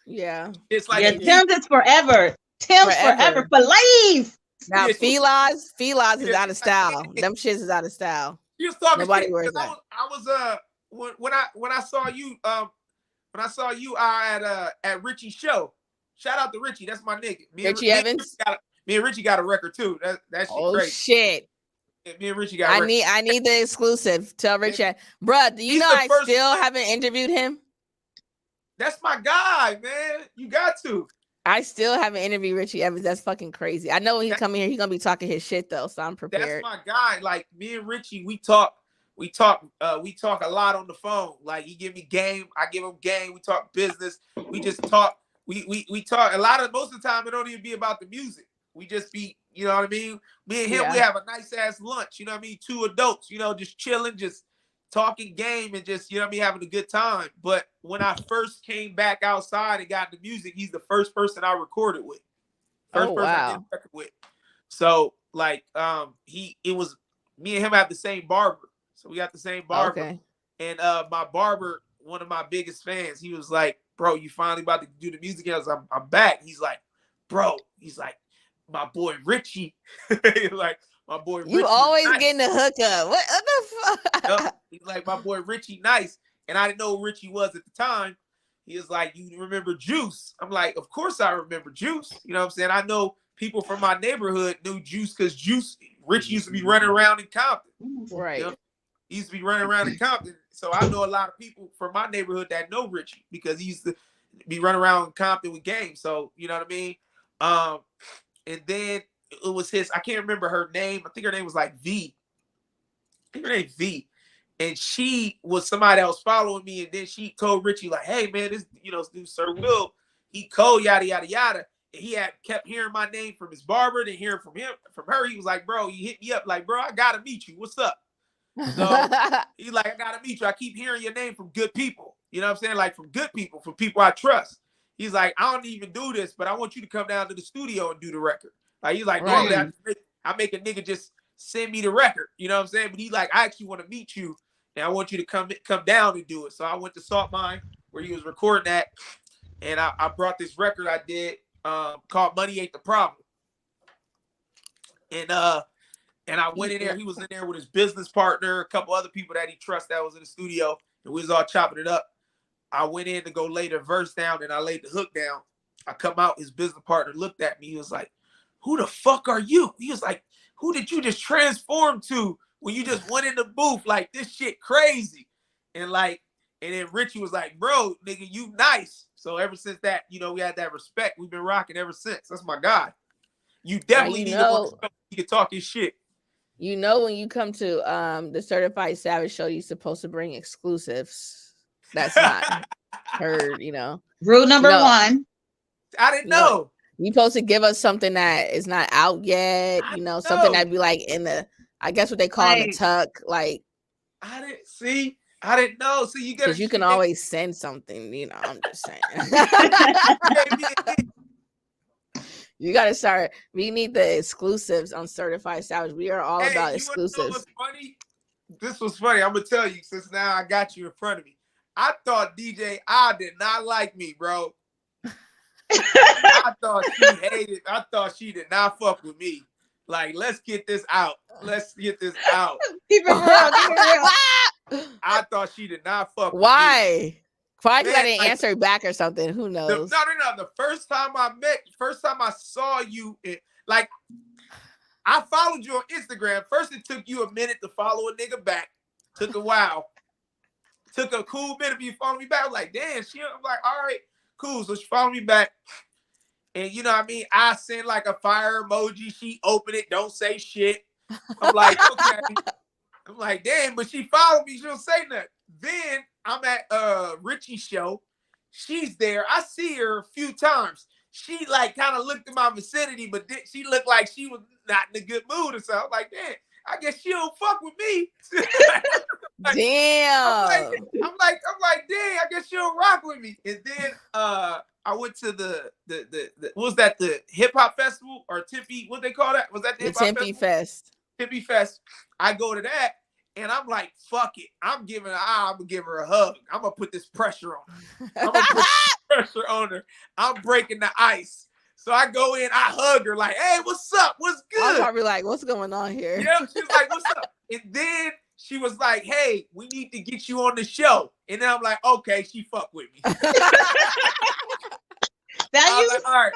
Yeah. It's like Tim's is forever. Tim's forever for life. Now Yeah, Fila's is out of style. Them shits is out of style. She was talking Nobody shit, wears 'cause that. I was when I saw you at Richie's show. Shout out to Richie. That's my nigga. Richie Evans? Me and Richie got a record too. That shit Oh great. shit. Me and Richie got a record. I need the exclusive. Tell Richie. Bruh, do you He's know the I first still one. haven't interviewed him? That's my guy, man. You got to. I still haven't interviewed Richie Evans. That's fucking crazy. I know when he come in here, he's gonna be talking his shit though, so I'm That's prepared. my guy. Like me and Richie, we talk a lot on the phone. Like he give me game, I give him game. We talk business. We just talk. We talk a lot of most of the time. It don't even be about the music. We just be, you know what I mean. Me and him, we have a nice ass lunch. You know what I mean. Two adults, just chilling, just talking game, and just having a good time. But when I first came back outside and got the music, he's the first person I recorded with. First person I did record with. So like it was me and him have the same barber. So we got the same barber. Okay. And my barber, one of my biggest fans, he was like, bro, you finally about to do the music. I was like, I'm back. He's like, bro, my boy Richie. Like, my boy Richie. You always nice. getting the hookup. What the fuck? Yep. He's like, my boy Richie nice. And I didn't know who Richie was at the time. He was like, you remember Juice? I'm like, of course I remember Juice. You know what I'm saying? I know people from my neighborhood knew Juice because Richie used to be running around in Compton. Right. He used to be running around in Compton. So I know a lot of people from my neighborhood that know Richie because he used to be running around in Compton with Game. So, you know what I mean? And then it was I can't remember her name. I think her name was like V. I think her name V. And she was somebody that was following me. And then she told Richie, like, hey, man, this dude, Sir Will, he cold, yada, yada, yada. And he had kept hearing my name from his barber, then hearing from her. He was like, bro, you hit me up. Like, bro, I got to meet you. What's up? So he's like, I got to meet you. I keep hearing your name from good people. You know what I'm saying? Like from good people, from people I trust. He's like, I don't even do this, but I want you to come down to the studio and do the record. Like, he's like, normally I make a nigga just send me the record. You know what I'm saying? But he's like, I actually want to meet you. And I want you to come down and do it. So I went to Salt Mine where he was recording that. And I brought this record I did called Money Ain't the Problem. And I went in there. He was in there with his business partner, a couple other people that he trusts that was in the studio, and we was all chopping it up. I went in to go lay the verse down, and I laid the hook down. I come out, his business partner looked at me. He was like, "Who the fuck are you?" He was like, "Who did you just transform to when you just went in the booth? Like, this shit crazy." And then Richie was like, "Bro, nigga, you nice." So ever since that, we had that respect. We've been rocking ever since. That's my guy. You definitely need to you can talk his shit. When you come to the Certified Savage show, you're supposed to bring exclusives. That's not heard, Rule number 1. I didn't know. You're supposed to give us something that is not out yet, something that'd be like in the, I guess what they call in the tuck, like. I didn't know. So you because you can always send something, I'm just saying. You gotta start. We need the exclusives on Certified Savage. We are all about exclusives. You know what's funny? This was funny. I'm gonna tell you, since now I got you in front of me. I thought DJ I did not like me, bro. I thought she hated. I thought she did not fuck with me. Like, let's get this out. Let's get this out. Keep it real. Keep it real. I thought she did not fuck with Why? me. Probably I didn't answer back or something. Who knows? No. The first time I saw you, I followed you on Instagram. First, it took you a minute to follow a nigga back. Took a while. Took a cool minute for you to follow me back. I was like, damn, I'm like, all right, cool. So she followed me back. And you know what I mean? I sent like a fire emoji. She opened it, don't say shit. I'm like, okay. I'm like, damn, but she followed me. She don't say nothing. Then I'm at Richie's show. She's there. I see her a few times. She like kind of looked in my vicinity, but she looked like she was not in a good mood or something. I'm like, damn, I guess she don't fuck with me. Damn. I'm like, dang, I guess she don't rock with me. And then I went to the what was that, the hip hop festival or Tempe? What they call that? Was that the hip hop Tempe Fest? Tempe Fest. I go to that. And I'm like, fuck it. I'm gonna give her a hug. I'm gonna put this pressure on her. I'm breaking the ice. So I go in, I hug her like, hey, what's up? What's good? I'm probably like, what's going on here? Yeah, she's like, what's up? And then she was like, hey, we need to get you on the show. And then I'm like, okay, she fuck with me. Like, all right,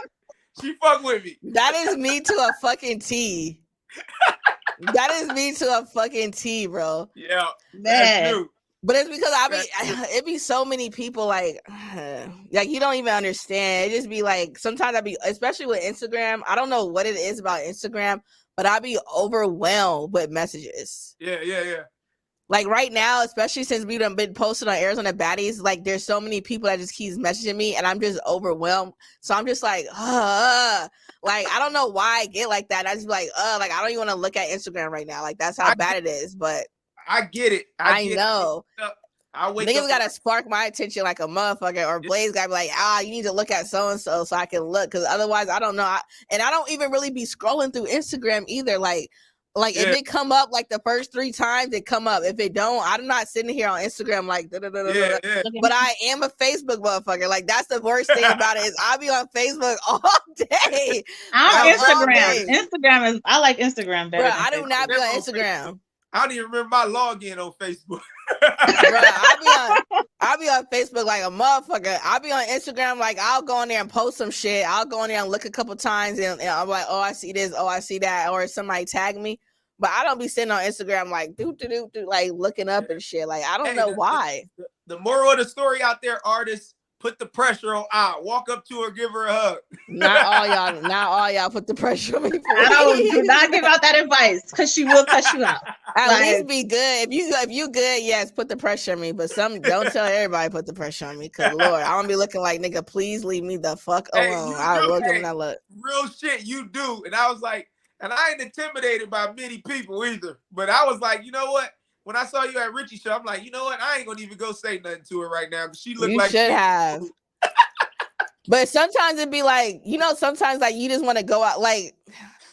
she fuck with me. That is me to a fucking T. That is me to a fucking T, bro. Yeah, man. But it's because it be so many people like you don't even understand. It just be like sometimes especially with Instagram. I don't know what it is about Instagram, but I be overwhelmed with messages. Yeah. Like right now, especially since we done been posted on Arizona Baddies, like there's so many people that just keeps messaging me, and I'm just overwhelmed. So I'm just like, like I don't know why I get like that. I just be like I don't even want to look at Instagram right now. Like that's how bad it is. But I get it. I know. Niggas gotta spark my attention like a motherfucker, or Blaze gotta be like, you need to look at so and so I can look, because otherwise I don't know. And I don't even really be scrolling through Instagram either. Like if it come up like the first 3 times, it come up. If it don't, I'm not sitting here on Instagram like but I am a Facebook motherfucker. Like that's the worst thing about it is I be on Facebook all day. I'm Instagram. Instagram is I like Instagram better. Bro, I do not be on Instagram. I don't even remember my login on Facebook. Bro, I be on Facebook like a motherfucker. I be on Instagram like I'll go in there and post some shit. I'll go in there and look a couple times and I'm like, oh, I see this, oh, I see that, or somebody tag me. But I don't be sitting on Instagram like do like looking up and shit. Like I don't know why. The moral of the story out there, artists, put the pressure on out. Walk up to her, give her a hug. Not all y'all put the pressure on me. Do not give out that advice because she will cuss you out. At least be good. If you good, yes, put the pressure on me. But don't tell everybody put the pressure on me. Cause Lord, I don't be looking like nigga. Please leave me the fuck alone. I will give them that look. Real shit, you do. And I was like, and I ain't intimidated by many people either. But I was like, you know what? When I saw you at Richie's show, I'm like, you know what? I ain't gonna even go say nothing to her right now because she looked like you should have. But sometimes it'd be like, sometimes like you just want to go out, like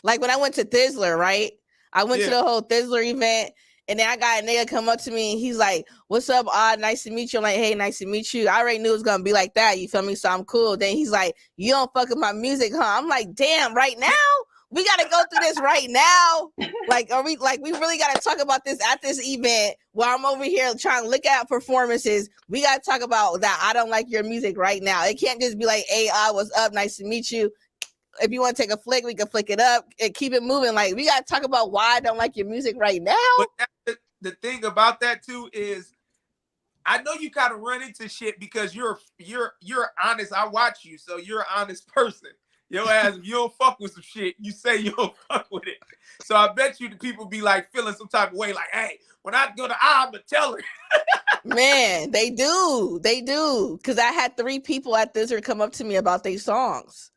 when I went to Thizzler, right? I went to the whole Thizzler event, and then I got a nigga come up to me, and he's like, "What's up, nice to meet you." I'm like, "Hey, nice to meet you." I already knew it was gonna be like that. You feel me? So I'm cool. Then he's like, "You don't fuck with my music, huh?" I'm like, "Damn, right now? we gotta go through this right now. Like, are we we really gotta talk about this at this event while I'm over here trying to look at performances? We gotta talk about that. I don't like your music right now. It can't just be like, hey, what's up? Nice to meet you. If you want to take a flick, we can flick it up and keep it moving. Like, we gotta talk about why I don't like your music right now. But the thing about that too is, I know you kind of run into shit because you're honest. I watch you, so you're an honest person. Your ass, if you don't fuck with some shit, you say you don't fuck with it. So I bet you the people be like feeling some type of way, like, hey, when I go to I'm gonna tell her. Man, they do. Because I had 3 people at Thizzard come up to me about their songs.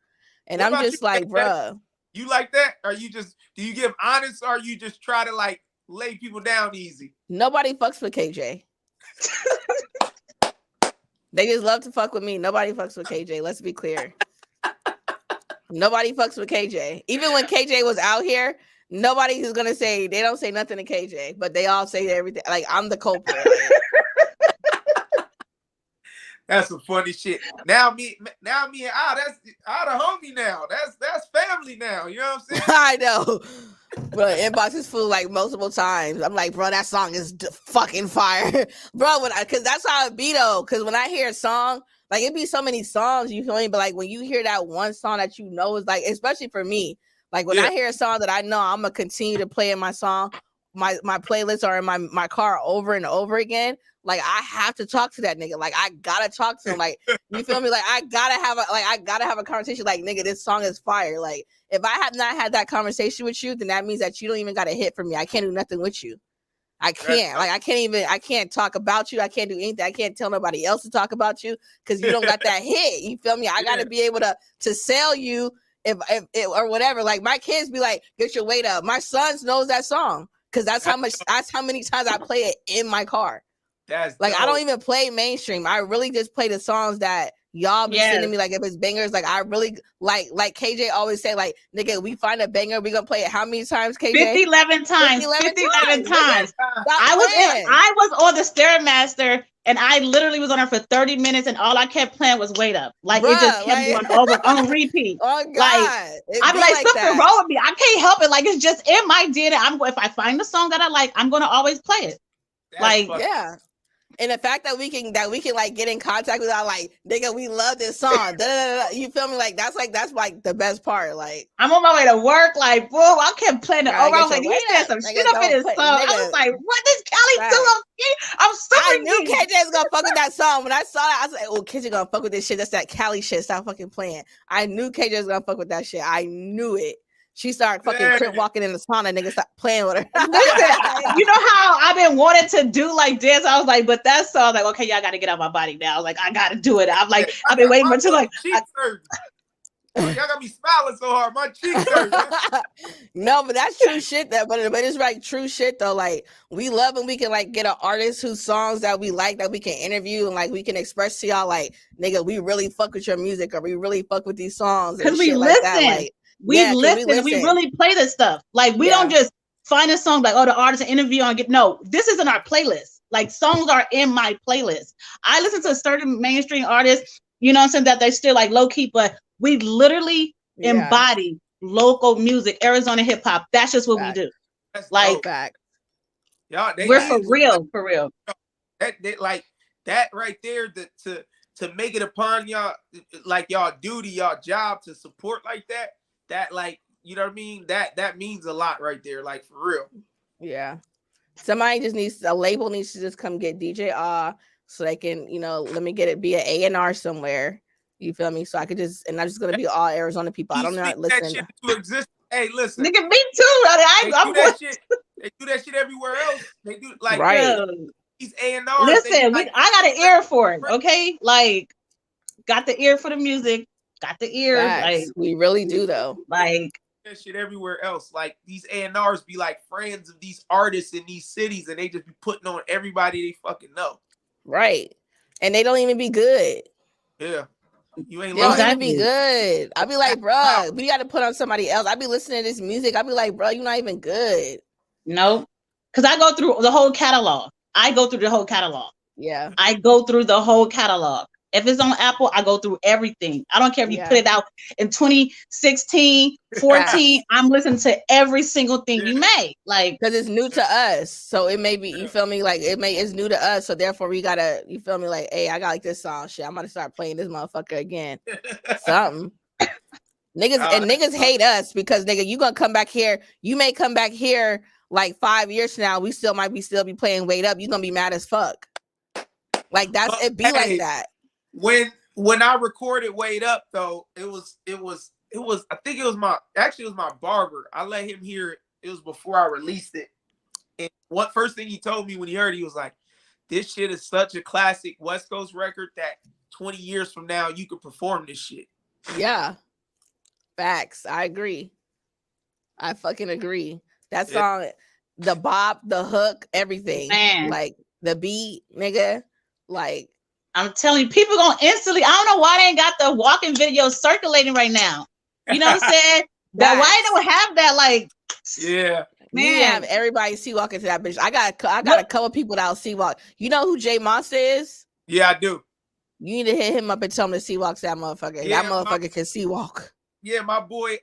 And What I'm about just you, like, KJ? bruh. You like that? Or do you give honest, or you just try to like lay people down easy? Nobody fucks with KJ. They just love to fuck with me. Nobody fucks with KJ. Let's be clear. Nobody fucks with KJ. Even when KJ was out here, nobody is gonna say, they don't say nothing to KJ, but they all say everything. Like, I'm the culprit. That's some funny shit. Now me and that's the homie now. That's family now. You know what I'm saying? I know. Bro, inbox is full like multiple times. I'm like, bro, that song is fucking fire. Bro, because that's how it be though. Because when I hear a song, like, it be so many songs, you feel me? But like, when you hear that one song that you know is like, especially for me, like when I hear a song that I know I'm gonna continue to play in my song, my playlists are in my car over and over again. Like, I have to talk to that nigga. Like, I gotta talk to him. Like, you feel me? Like, I gotta have a conversation. Like, nigga, this song is fire. Like, if I have not had that conversation with you, then that means that you don't even got a hit for me. I can't do nothing with you. I can't. Like, I can't talk about you. I can't do anything. I can't tell nobody else to talk about you because you don't got that hit. You feel me? I gotta be able to sell you if or whatever. Like, my kids be like, get your weight up. My sons knows that song because that's how many times I play it in my car. That's like, dope. I don't even play mainstream. I really just play the songs that y'all be sending me. Like, if it's bangers, like, I really like KJ always say, like, nigga, we find a banger, we gonna play it how many times, KJ? 11 times. 11 times. I was on the Stairmaster and I literally was on her for 30 minutes and all I kept playing was Wait Up. Like, it just kept going over on repeat. Oh God. Like, I'm like something wrong with me. I can't help it. Like, it's just in my DNA. If I find the song that I like, I'm gonna always play it. That's yeah. And the fact that we can like get in contact with our, like, nigga, we love this song. You feel me? Like, that's like the best part. Like, I'm on my way to work. Like, boom, I kept playing it over. I was like, he said some shit up in his song. I was like, what is Kelly doing? I'm so I knew KJ was gonna fuck with that song. When I saw that, I was like, oh, KJ gonna fuck with this shit. That's that Cali shit. Stop fucking playing. I knew KJ was gonna fuck with that shit. I knew it. She started fucking crip walking in the sauna. Nigga, stop playing with her. Listen, you know how I've been wanting to do like dance. I was like, but that song, like, okay, y'all got to get out my body now. I was like, I got to do it. I'm like, I've been waiting until like. Y'all got me smiling so hard. My cheeks hurt. No, but that's true shit. But it's like true shit though. Like, we love when we can like get an artist whose songs that we like that we can interview and like we can express to y'all like, nigga, we really fuck with your music or we really fuck with these songs because we listen. Like that. Like, we listen. We really play this stuff. Like, we don't just find a song like, oh, the artist interview on get. No, this is in our playlist. Like, songs are in my playlist. I listen to certain mainstream artists, you know what I'm saying, that they're still like low key, but we literally embody local music, Arizona hip hop. That's just what we do. That's like, y'all, we're for real. That like that right there. To make it upon y'all, like y'all duty, y'all job to support like that. That, like, you know what I mean? That means a lot right there, like, for real. Yeah. Somebody just needs, a label needs to just come get DJ so they can, you know, let me get it, be an A&R somewhere. You feel me? So I could just, and I'm just gonna be all Arizona people. I don't know. Listen. That shit to exist. Hey, listen. Nigga, me too. I'm that shit. They do that shit everywhere else. They do, like, these A&R. Listen, like, I got an ear for it. Okay, like, got the ear for the music. Got the ear. Like, we really do though. Like, that shit everywhere else. Like, these A&Rs be like friends of these artists in these cities, and they just be putting on everybody they fucking know. Right, and they don't even be good. Yeah. You ain't lying. They don't even be good. I be like, bro, we got to put on somebody else. I be listening to this music. I be like, bro, you're not even good. No, because I go through the whole catalog. Yeah, I go through the whole catalog, If it's on Apple, I go through everything. I don't care if you Yeah. put it out in 2016, 14. I'm listening to every single thing you made. Like, because it's new to us, so it may be, you feel me, like it's new to us, so therefore we gotta, you feel me, like, hey, I got like this song, shit, I'm gonna start playing this motherfucker again. Something. Niggas hate us because nigga, you gonna come back here, you may come back here like 5 years from now, we still might be playing Wait Up, you gonna be mad as fuck. Like that's it be like that. When I recorded Wait Up though, it was I think it was my barber. I let him hear it. It was before I released it. And what first thing he told me when he heard it, he was like, this shit is such a classic West Coast record that 20 years from now you could perform this shit. Yeah. Facts. I agree. I fucking agree. That song, the bop, the hook, everything. Man. Like the beat, nigga. Like I'm telling you, people gonna instantly. I don't know why they ain't got the walking video circulating right now. You know what I'm saying? That why they don't have that? Like, yeah, man, you have everybody see walk into that bitch. I got a couple people that'll see walk. You know who Jay Monster is? Yeah, I do. You need to hit him up and tell him to see walk that motherfucker. Yeah, that motherfucker can see walk. Yeah, my boy,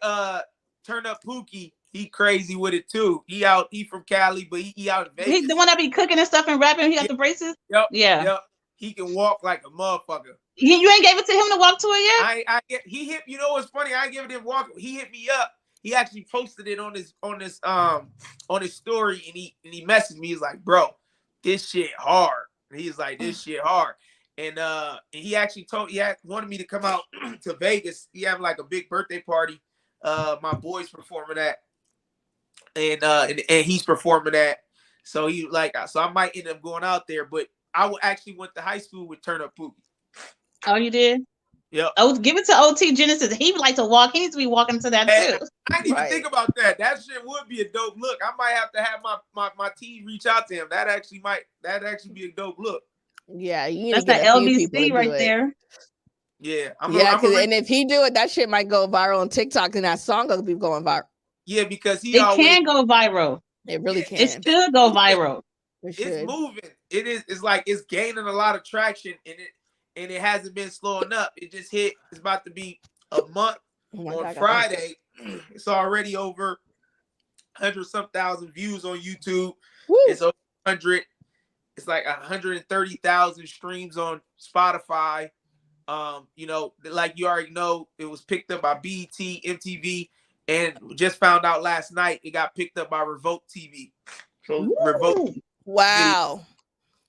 Turn Up Pookie. He crazy with it too. He from Cali, but he out in Vegas. He's the one that be cooking and stuff and rapping. He got the braces. Yep. Yeah. Yep. He can walk like a motherfucker. You ain't gave it to him to walk to it yet? He hit. You know what's funny? I ain't giving him walk. He hit me up. He actually posted it on his story, and he messaged me. He's like, bro, this shit hard. And he's like, this shit hard. And he actually wanted me to come out to Vegas. He having like a big birthday party. My boy's performing that, and he's performing that. So I might end up going out there, but I actually went to high school with Turn Up Pookie. Oh, you did? Yeah. Oh, give it to OT Genesis. He would like to walk. He needs to be walking to that too. I didn't even think about that. That shit would be a dope look. I might have to have my team reach out to him. That actually be a dope look. Yeah, that's the LBC right there. Yeah, and if he do it, that shit might go viral on TikTok, and that song will be going viral. Yeah, because it can go viral. It really can. It should go viral. It's moving. It is. It's like it's gaining a lot of traction, and it hasn't been slowing up. It just hit. It's about to be a month on Friday. It's already over 100-some thousand views on YouTube. Woo. It's over 100. It's like 130,000 streams on Spotify. You know, like you already know, it was picked up by BET, MTV, and just found out last night it got picked up by Revolt TV. So Revolt. Wow.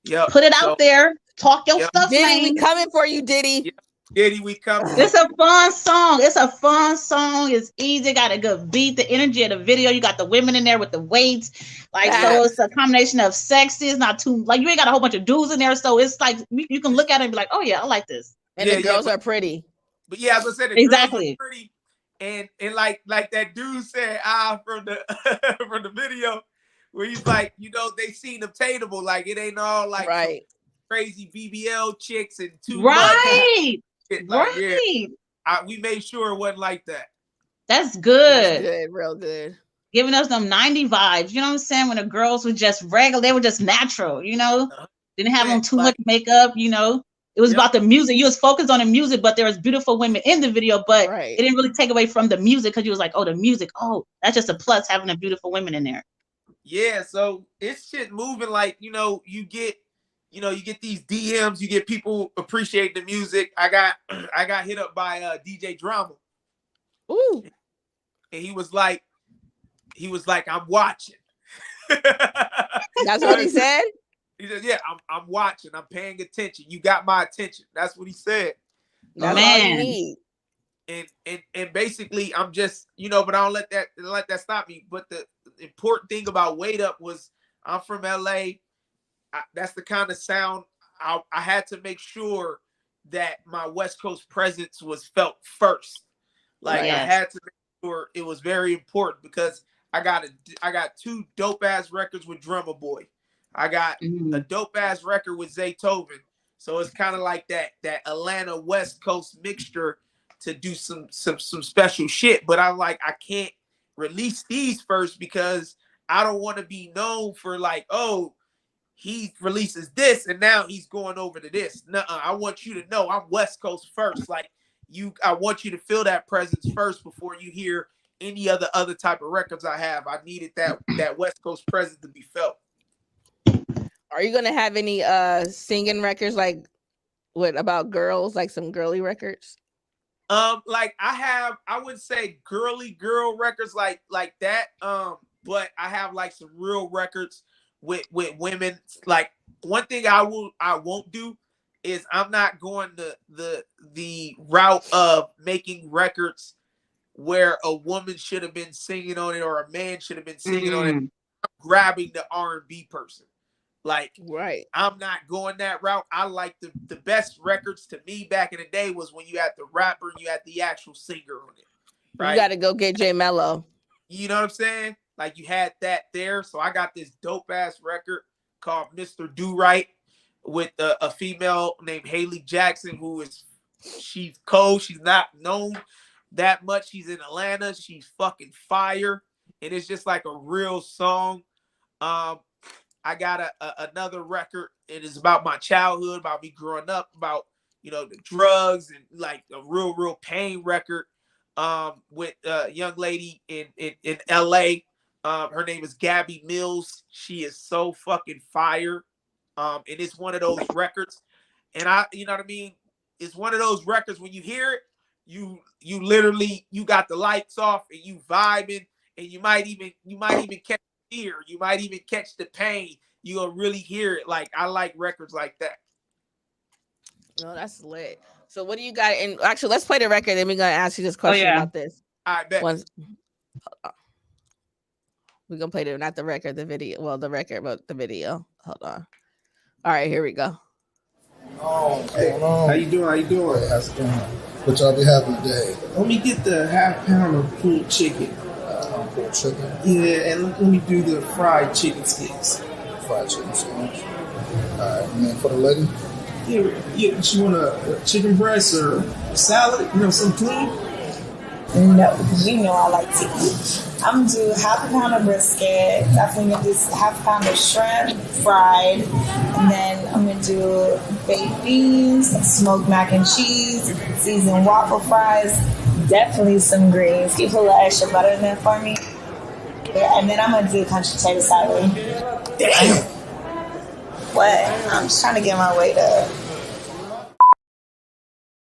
Yeah. Put it out there. Talk your stuff, Diddy, man. we coming for you, Diddy. Yep. Diddy, we coming. It's a fun song. It's easy. Got a good beat. The energy of the video. You got the women in there with the weights. Like, so it's a combination of sexy. It's not too, like, you ain't got a whole bunch of dudes in there. So it's like, you can look at it and be like, oh yeah, I like this. And the girls are pretty. But yeah, as I said, the girls are pretty. And like that dude said, from the video, where he's like, you know, they seen obtainable. Like, it ain't all like crazy BBL chicks and too right. Like, we made sure it wasn't like that. That's good. That's good, real good. Giving us them 90 vibes. You know what I'm saying? When the girls were just regular, they were just natural, you know? Didn't have on too much makeup, you know? It was about the music. You was focused on the music, but there was beautiful women in the video, but it didn't really take away from the music because you was like, oh, the music. Oh, that's just a plus having the beautiful women in there. Yeah, so it's shit moving like, you know, you get these DMs, you get people appreciate the music. I got hit up by DJ Drama. Ooh. And he was like, I'm watching. That's what he said? He said, yeah, I'm watching. I'm paying attention. You got my attention. That's what he said. That's all you need. And basically, I'm just, you know, but I don't let that stop me. But the important thing about Wait Up was I'm from LA. That's the kind of sound I had to make sure that my West Coast presence was felt first. Like I had to make sure it was very important because I got 2 dope ass records with Drummer Boy. I got a dope ass record with Zaytoven. So it's kind of like that Atlanta West Coast mixture to do some special shit. But I'm like, I can't release these first because I don't want to be known for like, oh, he releases this and now he's going over to this. Nuh-uh. I want you to know I'm West Coast first. Like I want you to feel that presence first before you hear any other type of records I have. I needed that West Coast presence to be felt. Are you gonna have any singing records like what about girls, like some girly records? Like I wouldn't say girly girl records like that. But I have like some real records with women. Like one thing I won't do is I'm not going the route of making records where a woman should have been singing on it or a man should have been singing on it. I'm grabbing the R&B person. Like, right. I'm not going that route. I like the best records to me back in the day was when you had the rapper and you had the actual singer on it. Right? You got to go get J Mello. You know what I'm saying? Like you had that there. So I got this dope ass record called Mr. Do Right with a female named Haley Jackson, she's cold. She's not known that much. She's in Atlanta. She's fucking fire. And it's just like a real song. I got another record. It is about my childhood, about me growing up, about, the drugs and like a real pain record with a young lady in LA. Her name is Gabby Mills. She is so fucking fire. And it's one of those records. And you know what I mean? It's one of those records when you hear it, you literally, you got the lights off and you vibing and you might even catch fear. You might even catch the pain. You'll really hear it. Like, I like records like that. No, that's lit. So what do you got? And actually, let's play the record. Then we're going to ask you this question about this. I bet. We're going to play not the record, the video. Well, the record, but the video. Hold on. All right, here we go. Oh, hey, how you doing? How's it going? What y'all be having today? Let me get the half pound of pulled chicken. Pulled chicken? Yeah, and let me do the fried chicken sticks. Fried chicken sticks. All right, and then for the lady? Yeah, she want a chicken breast or a salad? Something clean? No, because I like to eat. I'm gonna do half a pound of brisket. Definitely gonna do half a pound of shrimp fried, and then I'm gonna do baked beans, smoked mac and cheese, seasoned waffle fries. Definitely some greens. Can you put a little extra butter in there for me? Yeah, and then I'm gonna do country potato salad. Damn. What? I'm just trying to get my weight up.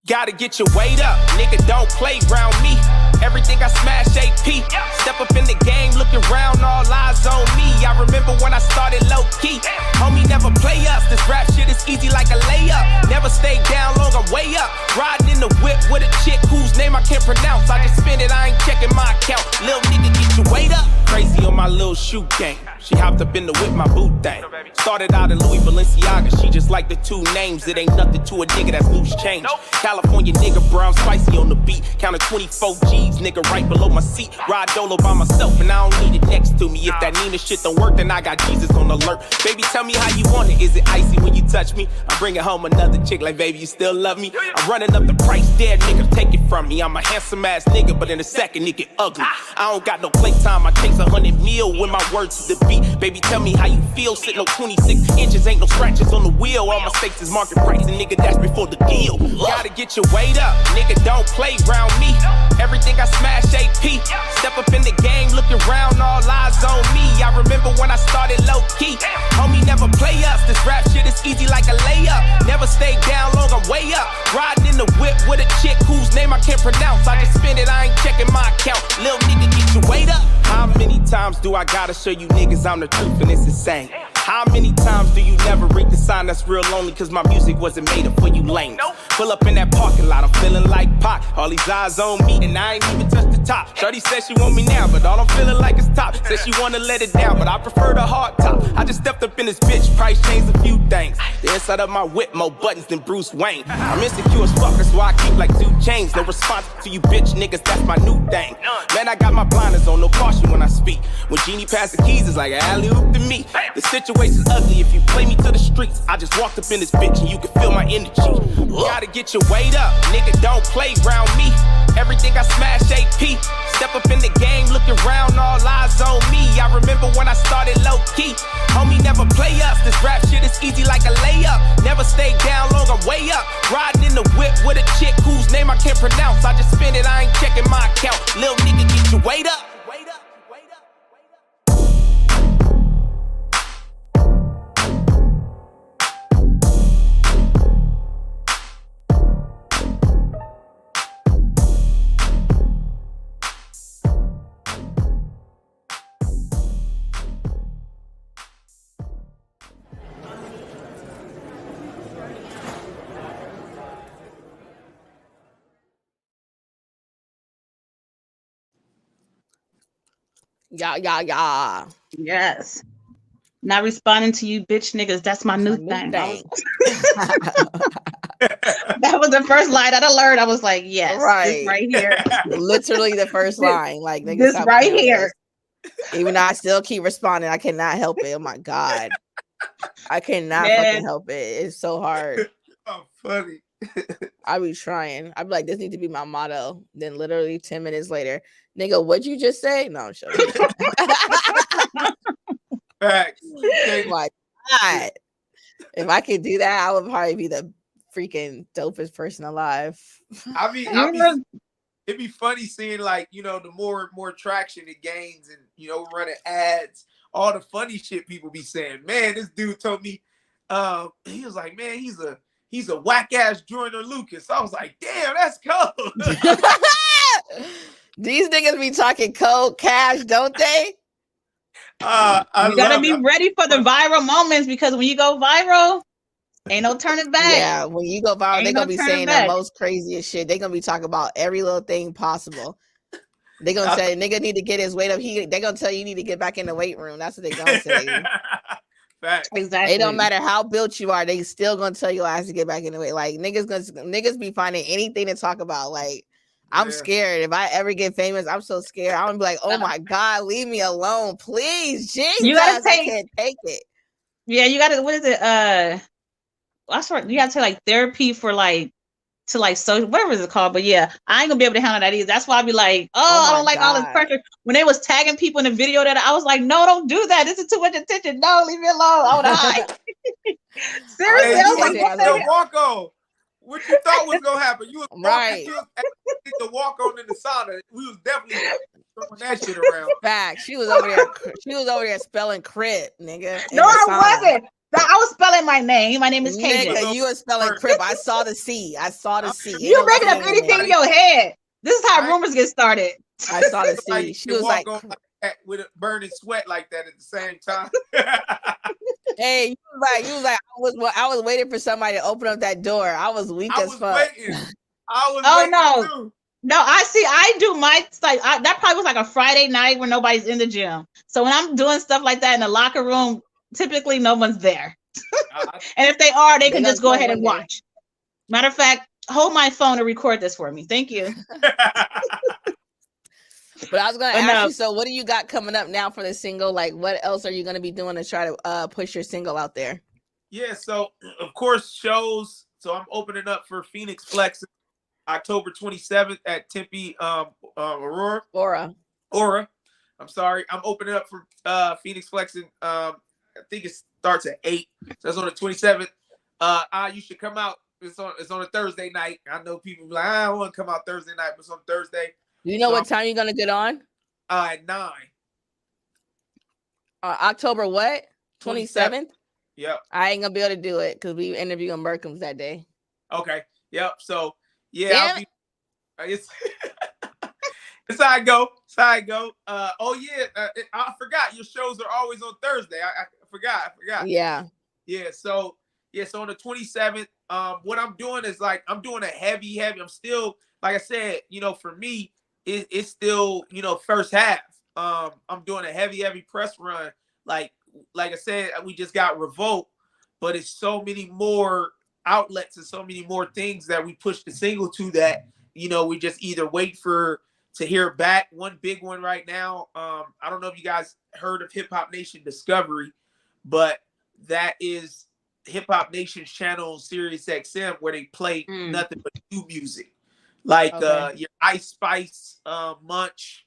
Gotta get your weight up, nigga, don't play round me. Everything I smash AP. Step up in the game, looking round, all eyes on me. I remember when I started low key. Homie, never play us. This rap shit is easy like a layup. Never stay down long, I'm way up. Riding in the whip with a chick whose name I can't pronounce. I just spend it, I ain't checking my account. Lil' nigga, get your weight up. Crazy on my little shoe game. She hopped up in the whip, my boot thing. Started out in Louis Balenciaga, she just like the two names. It ain't nothing to a nigga that's loose change. California nigga, brown spicy on the beat. Counted 24 G's, nigga, right below my seat. Ride dolo by myself and I don't need it next to me. If that Nina shit don't work, then I got Jesus on alert. Baby, tell me how you want it. Is it icy when you touch me? I'm bringing home another chick like, baby, you still love me? I'm running up the price, dead nigga, take it from me. I'm a handsome ass nigga, but in a second it get ugly. I don't got no playtime, I chase 100 mil with my words to the beat. Baby, tell me how you feel. Sitting on 26 inches, ain't no scratches on the wheel. All my stakes is market price, and nigga, that's before the deal. Gotta get your weight up, nigga, don't play round me. Everything I smash AP. Step up in the game, looking round, all eyes on me. I remember when I started low key. Homie, never play us. This rap shit is easy like a layup. Never stay down long, I'm way up. Riding in the whip with a chick whose name I can't pronounce. I just spend it, I ain't checking my account. Lil' nigga, get your weight up. How many times do I gotta show you niggas I'm the truth and it's insane? How many times do you never read the sign that's real lonely? Cause my music wasn't made up for you lames. Pull up in that parking lot, I'm feeling like Pac. All these eyes on me and I ain't even touched the top. Shorty said she want me now, but all I'm feeling like is top. Said she wanna let it down, but I prefer the hard top. I just stepped up in this bitch, price changed a few things. The inside of my whip, more buttons than Bruce Wayne. I'm insecure as fuck, that's why I keep like 2 chains. No response to you bitch niggas, that's my new thing. Man, I got my blinders on, no caution when I speak. When Genie passed the keys, it's like alley-oop to me. me. The situation's ugly if you play me to the streets. I just walked up in this bitch and you can feel my energy. Gotta get your weight up, nigga, don't play round me. Everything I smash AP. Step up in the game, looking round, all eyes on me. I remember when I started low key. Homie, never play us. This rap shit is easy like a layup. Never stay down long, I'm way up. Riding in the whip with a chick whose name I can't pronounce. I just spend it, I ain't checking my account. Lil nigga, get your weight up. Yeah. Yes. Not responding to you bitch niggas. That's my new thing. That was the first line that I learned. I was like, yes, right, right here. Literally the first line. Like niggas this right here. Even though I still keep responding, I cannot help it. Oh my God. I cannot fucking help it. It's so hard. Oh, funny. I be trying. I be like, this needs to be my motto. Then literally 10 minutes later, nigga, what'd you just say? No, I'm sure. Facts. My God. If I could do that, I would probably be the freaking dopest person alive. It'd be funny seeing like, you know, the more and more traction it gains and, you know, running ads, all the funny shit people be saying. Man, this dude told me, he was like, man, he's a whack ass Joyner Lucas. I was like, damn, that's cold. These niggas be talking cold cash, don't they? You gotta be ready for the viral moments, because when you go viral, ain't no turning back. Yeah, when you go viral, they're gonna be saying the most craziest shit. They're gonna be talking about every little thing possible. They're gonna say nigga need to get his weight up. They're gonna tell you need to get back in the weight room. That's what they're gonna say. Facts. Exactly. It don't matter how built you are, they still gonna tell you I have to get back in the weight. Like niggas be finding anything to talk about. Like, I'm scared. If I ever get famous, I'm so scared. I'm gonna be like, oh my God, leave me alone, please. Jesus, I can't take it. Yeah, you gotta, what is it? I swear, you gotta take like therapy for like, to like, so whatever is it called? But yeah, I ain't gonna be able to handle that either. That's why I be like, I don't like all this pressure. When they was tagging people in the video, that I was like, no, don't do that. This is too much attention. No, leave me alone. I wanna hide. Seriously, I was like, what the walk on? What you thought was gonna happen? You was right. The walk on in the sauna. We was definitely throwing that shit around. Fact. She was over there. She was over there spelling Crip, nigga. No, I wasn't. I was spelling my name. My name is KJ. Nigga, you were spelling Crip. I saw the C. You're making up anything in your head. This is how rumors get started. I saw the C. She was like with a burning sweat like that at the same time. Hey, you was like, I was waiting for somebody to open up that door. I was weak as fuck. I was waiting too. No, I do my like that probably was like a Friday night when nobody's in the gym. So when I'm doing stuff like that in the locker room, typically no one's there. And if they are, they can just go ahead and watch. Matter of fact, hold my phone and record this for me. Thank you. But I was going to ask you, so what do you got coming up now for the single? Like, what else are you going to be doing to try to push your single out there? Yeah, so, of course, shows. So I'm opening up for Phoenix Flex October 27th at Tempe Aura. I'm sorry. I'm opening up for Phoenix Flex. I think it starts at 8. So that's on the 27th. You should come out. It's on a Thursday night. I know people be like, I don't want to come out Thursday night, but it's on Thursday. You know what time you're gonna get on? At 9. October what? 27th? Yep. I ain't gonna be able to do it because we interviewing Berkham's that day. Okay. Yep. So yeah, it's how I go. It's how I go. I forgot your shows are always on Thursday. I forgot. Yeah. Yeah. So on the 27th, what I'm doing is like I'm doing a heavy. I'm still, like I said, you know, for me, it's still, you know, first half. I'm doing a heavy press run. Like I said, we just got Revolt, but it's so many more outlets and so many more things that we push the single to that, you know, we just either wait for, to hear back. One big one right now. I don't know if you guys heard of Hip Hop Nation Discovery, but that is Hip Hop Nation's channel on Sirius XM where they play nothing but new music, like your Ice Spice, Munch,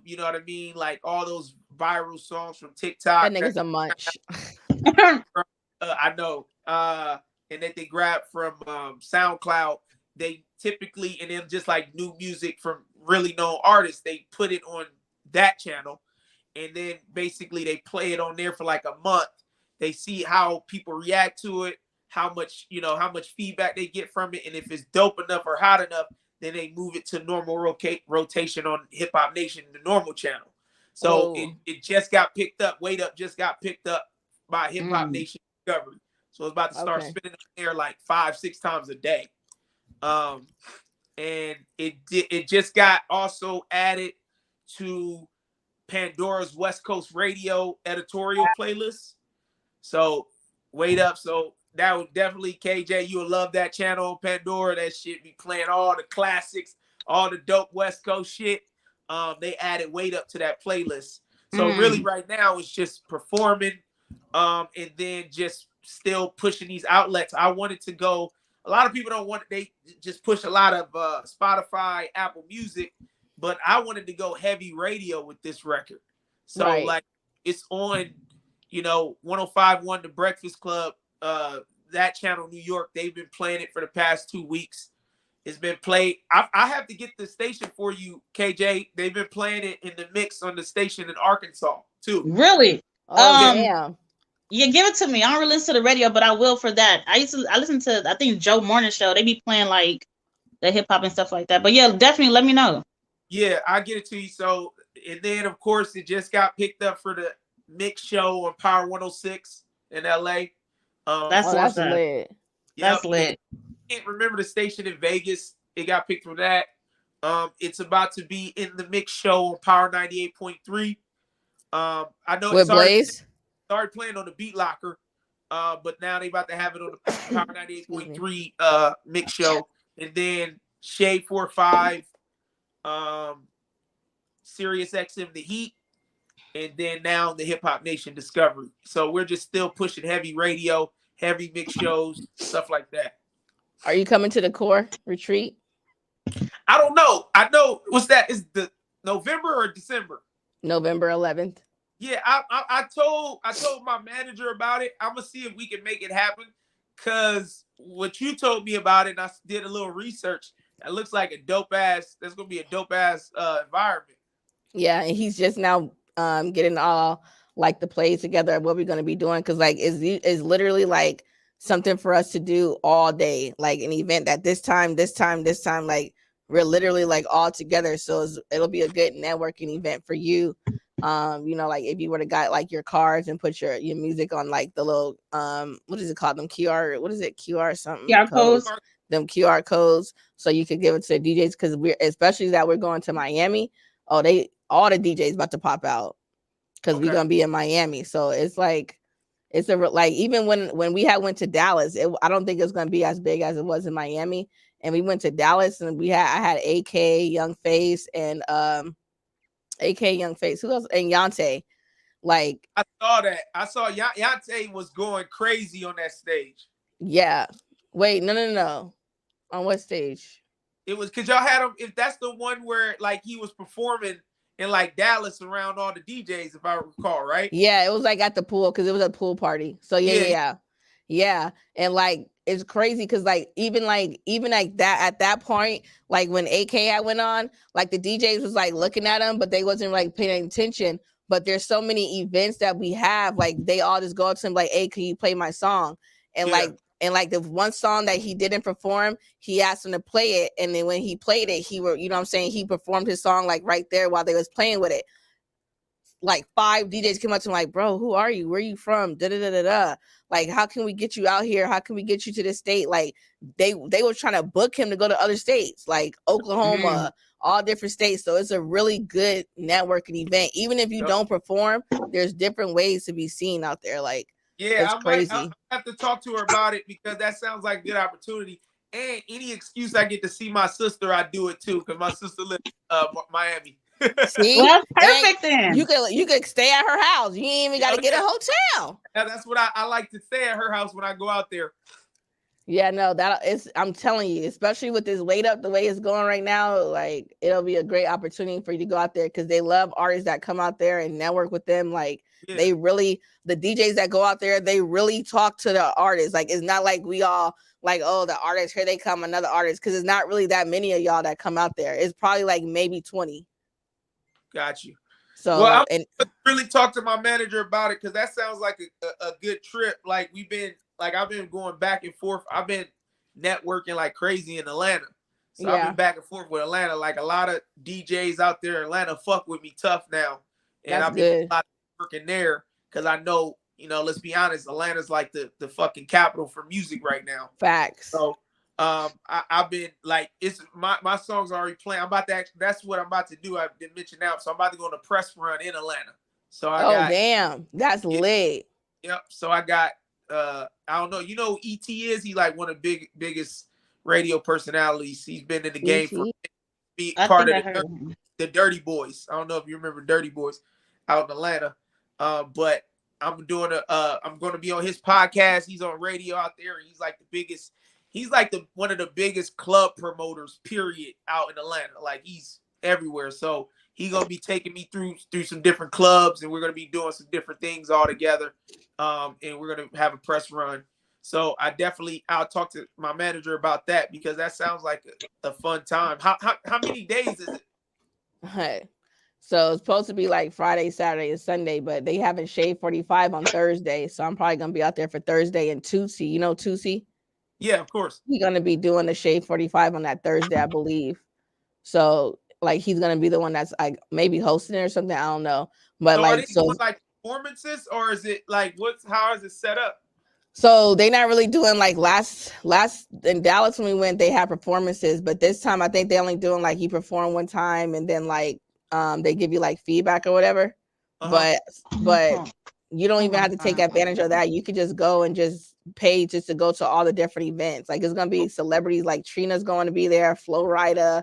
you know what I mean, like all those viral songs from TikTok. That nigga's a munch. I know, and that they grab from SoundCloud. They typically, and then just like new music from really known artists, they put it on that channel, and then basically they play it on there for like a month. They see how people react to it, how much feedback they get from it, and if it's dope enough or hot enough, then they move it to normal rotation on Hip Hop Nation, the normal channel. So it just got picked up. Wait Up just got picked up by Hip Hop Nation Discovery. So it's about to start spinning up there like 5-6 times a day. And it just got also added to Pandora's West Coast Radio editorial playlist. So Wait Up. So that would definitely, KJ, you will love that channel on Pandora. That shit be playing all the classics, all the dope West Coast shit. They added Wait Up to that playlist. So really right now it's just performing and then just still pushing these outlets. I wanted to go. A lot of people don't want, they just push a lot of Spotify, Apple Music, but I wanted to go heavy radio with this record. So like it's on, 105.1 The Breakfast Club, that channel, New York. They've been playing it for the past 2 weeks. It's been played. I have to get the station for you, KJ. They've been playing it in the mix on the station in Arkansas too. Really? Damn. Yeah, give it to me. I don't really listen to the radio, but I will for that. I listen to, I think, Joe Morning Show. They be playing like the hip hop and stuff like that. But yeah, definitely let me know. Yeah, I'll get it to you. So, and then of course it just got picked up for the mix show on Power 106 in LA. That's lit. That's lit. I can't remember the station in Vegas. It got picked for that. It's about to be in the mix show on Power 98.3. I know with Blaze. Started playing on the Beat Locker, but now they about to have it on the Power 98.3 mix show, and then Shade 4-5, Sirius XM The Heat, and then now the Hip Hop Nation Discovery. So we're just still pushing heavy radio, heavy mix shows, stuff like that. Are you coming to the core retreat? I don't know. I know what's that? Is the November or December? November 11th. Yeah, I told my manager about it. I'm gonna see if we can make it happen. Cause what you told me about it, and I did a little research. It looks like a dope ass. That's gonna be a dope ass environment. Yeah, and he's just now getting all like the plays together of what we're gonna be doing. Cause like is literally like something for us to do all day, like an event that this time, like we're literally like all together. So it'll be a good networking event for you. Like if you were to got like your cards and put your music on like the little what is it called, them QR something, QR codes, them QR codes, so you could give it to the DJs, because we're going to Miami. All the DJs about to pop out because we're gonna be in Miami. So it's like even when we went to Dallas, I don't think it's gonna be as big as it was in Miami. And we went to Dallas and I had AK, Young Face, and AK, Young Face. Who else? And Yante. Like I saw that. I saw Yante was going crazy on that stage. Yeah. Wait, no. On what stage? It was because y'all had him. If that's the one where like he was performing in like Dallas around all the DJs, if I recall, right? Yeah, it was like at the pool because it was a pool party. So yeah. And like it's crazy because even like that at that point, like when AK had went on, like the DJs was like looking at him, but they wasn't like paying attention. But there's so many events that we have, like they all just go up to him like, "Hey, can you play my song?" And like the one song that he didn't perform, he asked him to play it, and then when he played it, he performed his song like right there while they was playing with it. Like 5 DJs came up to him like, "Bro, who are you? Where are you from? Da da da da da. Like, how can we get you out here? How can we get you to this state?" Like they were trying to book him to go to other states, like Oklahoma, all different states. So it's a really good networking event. Even if you don't perform, there's different ways to be seen out there. Like, yeah, it's crazy. I have to talk to her about it because that sounds like a good opportunity. And any excuse I get to see my sister, I do it too, because my sister lives in Miami. See, Well, And perfect then. you could stay at her house. You ain't even got to get a hotel. And that's what I like to stay at her house when I go out there. Yeah, no, I'm telling you, especially with this weight up the way it's going right now, like it'll be a great opportunity for you to go out there because they love artists that come out there and network with them. Like they really, the DJs that go out there, they really talk to the artists. Like it's not like we all like, oh, the artist, here they come, another artist, because it's not really that many of y'all that come out there. It's probably like maybe 20. Got you. So well, and really talk to my manager about it because that sounds like a good trip. Like I've been going back and forth. I've been networking like crazy in Atlanta. So I've been back and forth with Atlanta. Like a lot of DJs out there in Atlanta fuck with me tough now. And I've been a lot of working there because I know, let's be honest, Atlanta's like the fucking capital for music right now. Facts. So I've been like, it's my songs are already playing. That's what I'm about to do. I didn't mention that. So I'm about to go on a press run in Atlanta. So damn, that's lit. Yep. So I got I don't know. You know who ET is? He like one of the biggest radio personalities. He's been in the game for part of the Dirty Boys. I don't know if you remember Dirty Boys out in Atlanta. But I'm going to be on his podcast. He's on radio out there. He's like the biggest. He's like one of the biggest club promoters, period, out in Atlanta. Like he's everywhere. So he's gonna be taking me through some different clubs, and we're gonna be doing some different things all together. And we're gonna have a press run. So I'll talk to my manager about that because that sounds like a fun time. How many days is it? Hey. So it's supposed to be like Friday, Saturday, and Sunday, but they having Shade 45 on Thursday. So I'm probably gonna be out there for Thursday and Tootsie. You know Tootsie? Yeah, of course. He's gonna be doing the Shade 45 on that Thursday, I believe. So like he's gonna be the one that's like maybe hosting it or something. I don't know. But so like are they doing like performances or is it like how is it set up? So they're not really doing like last in Dallas when we went, they had performances, but this time I think they only doing like he performed one time and then like they give you like feedback or whatever. But you don't even have to take advantage of that. You could just go and just pay just to go to all the different events. Like it's gonna be celebrities like Trina's going to be there, Flo Rida,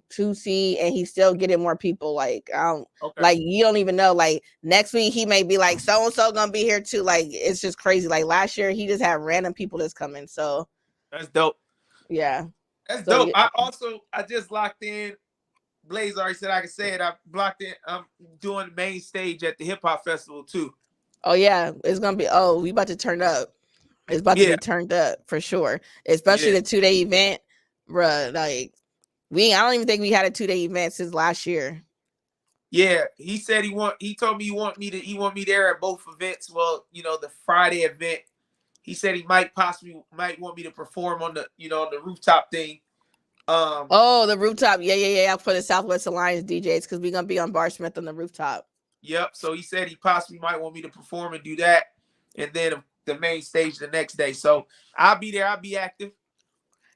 Tootsie, and he's still getting more people. Like like you don't even know. Like next week he may be like so and so gonna be here too. Like it's just crazy. Like last year he just had random people that's coming. So that's dope. Yeah, that's dope. Yeah. I just locked in. Blaze already said I can say it. I blocked in. I'm doing the main stage at the hip hop festival too. Oh yeah, it's gonna be. Oh, we about to turn up. It's about to be turned up for sure. Especially the 2-day event, bruh. Like I don't even think we had a 2-day event since last year. Yeah, he said he told me he want me there at both events. Well, the Friday event, he said he might want me to perform on the the rooftop thing. The rooftop, yeah, for the Southwest Alliance DJs because we're gonna be on Bar Smith on the rooftop. Yep. So he said he possibly might want me to perform and do that, and then the main stage the next day. So I'll be there. I'll be active.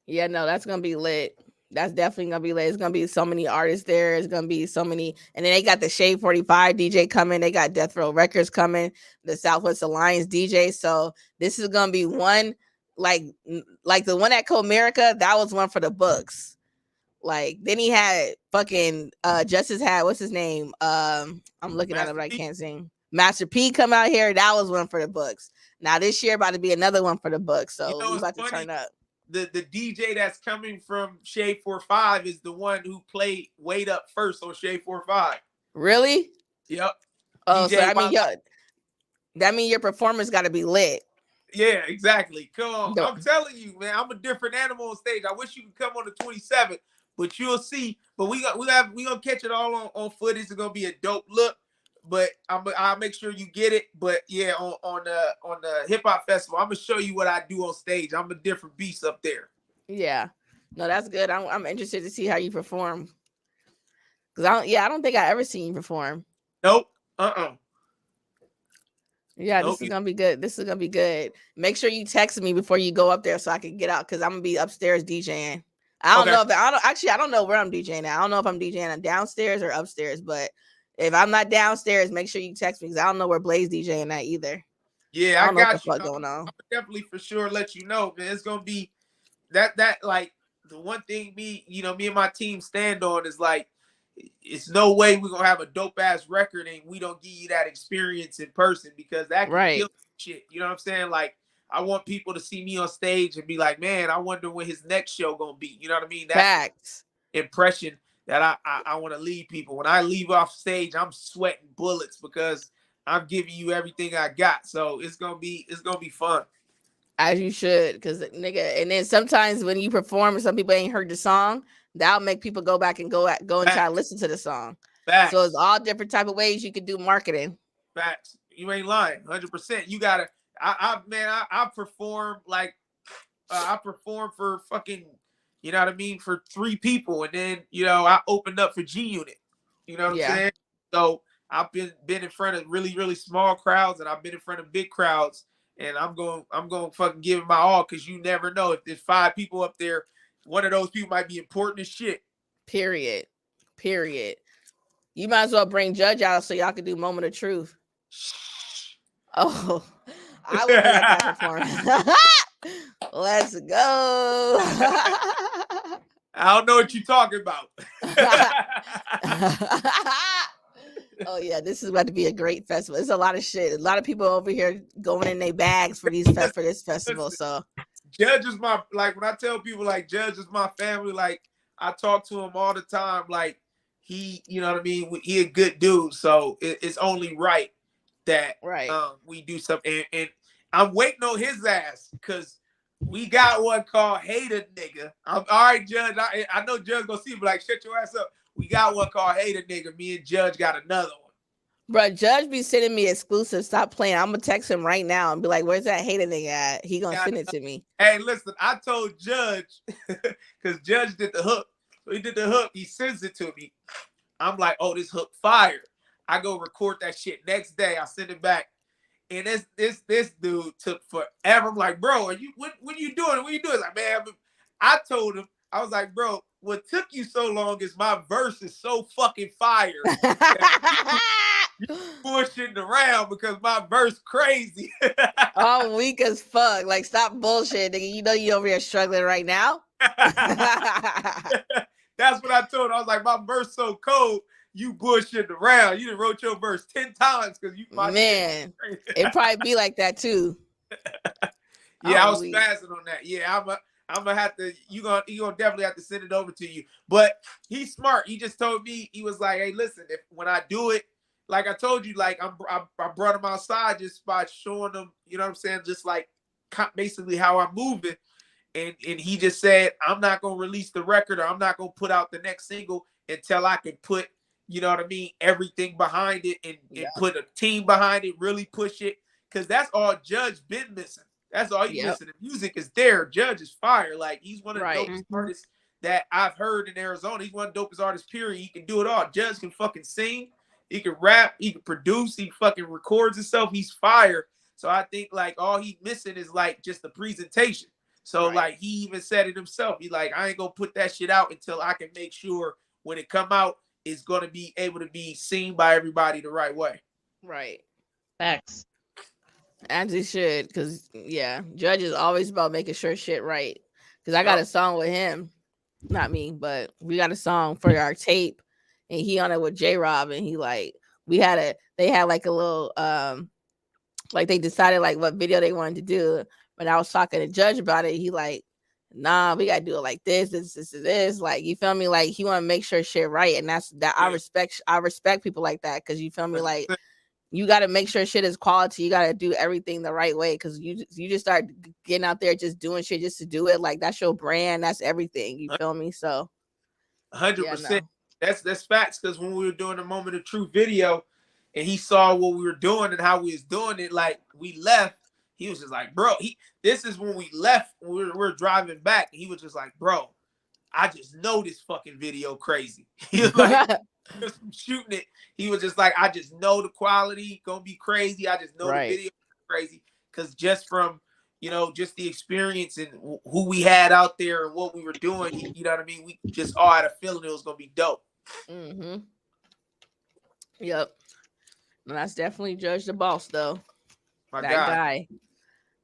Yeah, no, that's gonna be lit. That's definitely gonna be lit. It's gonna be so many artists there. It's gonna be so many, and then they got the Shade 45 DJ coming. They got Death Row Records coming. The Southwest Alliance DJ. So this is gonna be one. Like the one at Comerica, that was one for the books. Like then he had fucking Justice had what's his name? I'm looking at it, but I can't sing. Master P come out here. That was one for the books. Now this year about to be another one for the books. So we about to turn up. The DJ that's coming from Shade 45 is the one who played Wait Up first on Shade 45. Really? Yep. Oh, DJ so that means your performance got to be lit. Yeah, exactly. Come on. I'm telling you, man, I'm a different animal on stage. I wish you could come on the 27th, but you'll see. But we gonna catch it all on footage. It's gonna be a dope look. But I'll make sure you get it. But yeah, on the hip hop festival, I'm gonna show you what I do on stage. I'm a different beast up there. Yeah, no, that's good. I'm interested to see how you perform. Cause I don't think I ever seen you perform. Nope. Yeah, this is gonna be good. This is gonna be good. Make sure you text me before you go up there so I can get out because I'm gonna be upstairs DJing. I don't know where I'm DJing at. I don't know if I'm DJing downstairs or upstairs, but if I'm not downstairs, make sure you text me because I don't know where Blaze DJing at either. Yeah, I don't know what got the you. fuck going on. I'm definitely for sure let you know, man. It's gonna be that like the one thing me and my team stand on is like it's no way we're gonna have a dope ass record and we don't give you that experience in person because that can kill shit. You know what I'm saying? Like I want people to see me on stage and be like, man, I wonder when his next show gonna be. You know what I mean? That's Facts. the impression that I want to leave people. When I leave off stage, I'm sweating bullets because I'm giving you everything I got. So it's gonna be fun. As you should, because nigga, and then sometimes when you perform and some people ain't heard the song, that'll make people go back and go and try to listen to the song. Facts. So it's all different type of ways you can do marketing. Facts. You ain't lying. 100%. You gotta. I perform like I perform for fucking. You know what I mean? For 3 people, and then I opened up for G Unit. You know what I'm saying? So I've been in front of really really small crowds, and I've been in front of big crowds. And I'm going fucking give it my all because you never know if there's 5 people up there, one of those people might be important as shit. Period. You might as well bring Judge out so y'all can do Moment of Truth. Oh, I would be at that performance. Let's go. I don't know what you're talking about. Oh yeah, this is about to be a great festival. It's a lot of shit. A lot of people over here going in their bags for this festival. So Judge is my, like, when I tell people like Judge is my family, like I talk to him all the time. Like he, you know what I mean? He a good dude. So it's only right that we do something. And I'm waiting on his ass because we got one called Hater Nigga. All right, Judge. I know Judge gonna see me like, shut your ass up. We got one called Hater Nigga. Me and Judge got another one. Bro, Judge be sending me exclusive. Stop playing. I'm gonna text him right now and be like, "Where's that Hater Nigga at?" He gonna send it to me. Hey, listen, I told Judge because Judge did the hook. So he did the hook. He sends it to me. I'm like, "Oh, this hook fire." I go record that shit. Next day, I send it back, and this dude took forever. I'm like, "Bro, are you what you doing? What you doing?" He's like, "Man, I told him." I was like, "Bro, what took you so long is my verse is so fucking fire." You bullshitting around because my verse crazy. All weak as fuck. Like, stop bullshit, nigga. You know you over here struggling right now. That's what I told him. I was like, my verse so cold, you bullshitting around. You done wrote your verse 10 times because you my man. It probably be like that too. Yeah, I was spazzing on that. Yeah, I'm gonna have to. You gonna definitely have to send it over to you. But he's smart. He just told me, he was like, "Hey, listen, when I do it, like I told you, like I brought him outside just by showing him, you know what I'm saying, just like basically how I'm moving." And he just said, "I'm not gonna release the record, or I'm not gonna put out the next single until I can put, you know what I mean, everything behind it and put a team behind it, really push it, because that's all Judge been missing." That's all you missing. The music is there. Judge is fire. Like, he's one of the dopest artists that I've heard in Arizona. He's one of the dopest artists, period. He can do it all. Judge can fucking sing. He can rap. He can produce. He fucking records himself. He's fire. So I think, like, all he's missing is, like, just the presentation. So, like, he even said it himself. He like, I ain't going to put that shit out until I can make sure when it come out, it's going to be able to be seen by everybody the right way. Right. Facts. As it should, because Judge is always about making sure shit right. Because I got a song with him, not me, but we got a song for our tape, and he on it with J-Rob, and he like they had like a little like they decided like what video they wanted to do. But I was talking to Judge about it. He like, nah, we gotta do it like this. Like, you feel me? Like, he want to make sure shit right, and that's that. I respect people like that, because you feel me, like. You got to make sure shit is quality. You got to do everything the right way, because you just start getting out there just doing shit just to do it. Like, that's your brand. That's everything. You feel me? So 100%. That's facts, because when we were doing the Moment of Truth video and he saw what we were doing and how we was doing it, like, we left, he was just like, bro, this is when we left, we were driving back, and he was just like, bro, I just know this fucking video crazy. He was like, just from shooting it, he was just like, I just know the quality gonna be crazy. I just know the video crazy, because just from, you know, just the experience and who we had out there and what we were doing, you know what I mean? We just all had a feeling it was gonna be dope. Yep. And that's definitely Judge the boss, though. My that God. guy.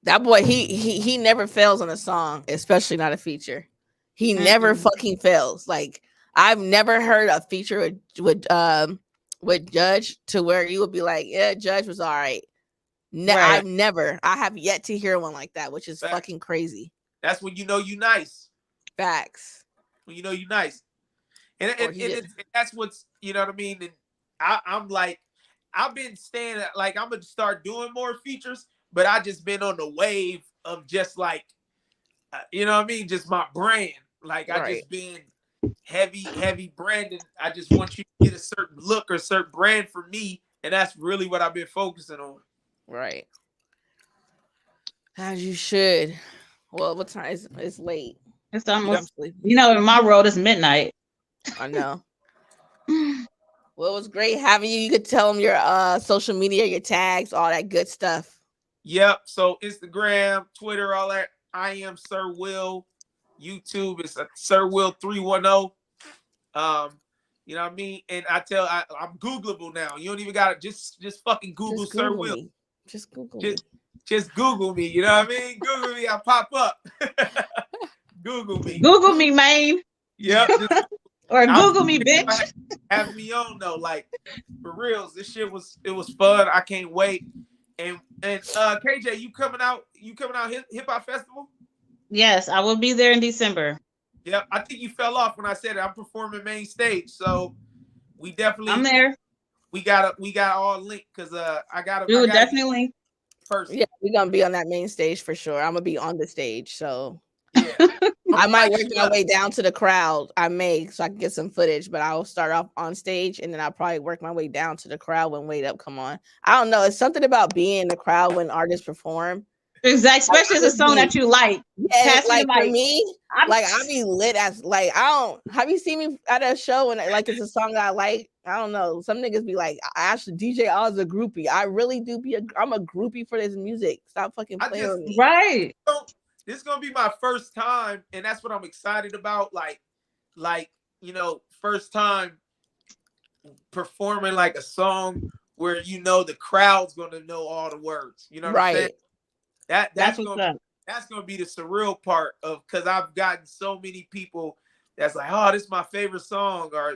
That boy, he never fails on a song, especially not a feature. He never fucking fails. Like I've never heard a feature with Judge to where you would be like, yeah, Judge was all right. Right. I have yet to hear one like that, which is Facts. fucking crazy. That's when you know you nice. Facts. When you know you nice. And Or he did. that's what's, you know what I mean? And I'm like, I've been staying like I'm gonna start doing more features, but I just been on the wave of just like, you know what I mean? Just my brand. Like I Right. just been heavy branding. I just want you to get a certain look or certain brand for me, and that's really what I've been focusing on. Right. As you should. Well, what time is it's late? It's I'm almost, sleeping. you know, in my world, it's midnight. I know. Well, it was great having you. You could tell them your social media, your tags, all that good stuff. Yep. So Instagram, Twitter, all that. I am Sir Will. YouTube is Sir Will 310. You know what I mean? And I'm Googleable now. You don't even gotta just fucking Google Just Sir Google Will. me. Just Google me. Just Google me. You know what I mean? Google me. I pop up. Google me. Google me, man. Yep. Or Google me, bitch. Have me on though. Like for reals, this shit was fun. I can't wait. And KJ, you coming out hip hop festival? Yes, I will be there in December. Yep. I think you fell off when I said it. I'm performing main stage. So we definitely I'm there. We got all linked because I got We will definitely first. Yeah, we're gonna be on that main stage for sure. I'm gonna be on the stage, so yeah. I might work my way down to the crowd. I may, so I can get some footage, but I'll start off on stage and then I'll probably work my way down to the crowd when Wait Up come on. I don't know. It's something about being in the crowd when artists perform. Exactly, especially as a song that you like. Yeah, like for like, me, I be lit as like I don't. Have you seen me at a show and like it's a song that I like? I don't know. Some niggas be like, actually, DJ Oz a groupie. I really do be. I'm a groupie for this music. Stop fucking playing with me. Right. This is gonna be my first time, and that's what I'm excited about. Like you know, first time performing like a song where you know the crowd's gonna know all the words. You know what I'm saying? That's gonna be the surreal part of because I've gotten so many people that's like, oh, this is my favorite song, or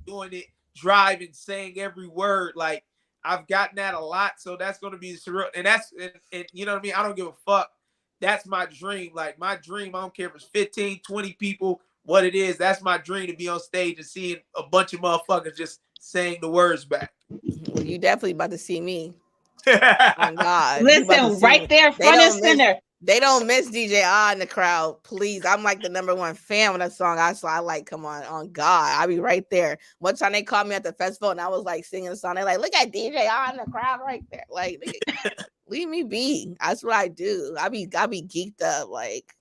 doing it, driving, saying every word. Like I've gotten that a lot, so that's gonna be surreal. And that's and you know what I mean? I don't give a fuck. That's my dream. Like my dream, I don't care if it's 15, 20 people, what it is. That's my dream, to be on stage and seeing a bunch of motherfuckers just saying the words back. Well, you definitely about to see me. Oh God. Listen, right there, front and center. They don't miss DJ Ah in the crowd. Please. I'm like the #1 fan of that song. I like, come on God. I'll be right there. One time they called me at the festival and I was like singing a song. They're like, look at DJ Ah in the crowd right there. Like, leave me be. That's what I do. I be geeked up. Like,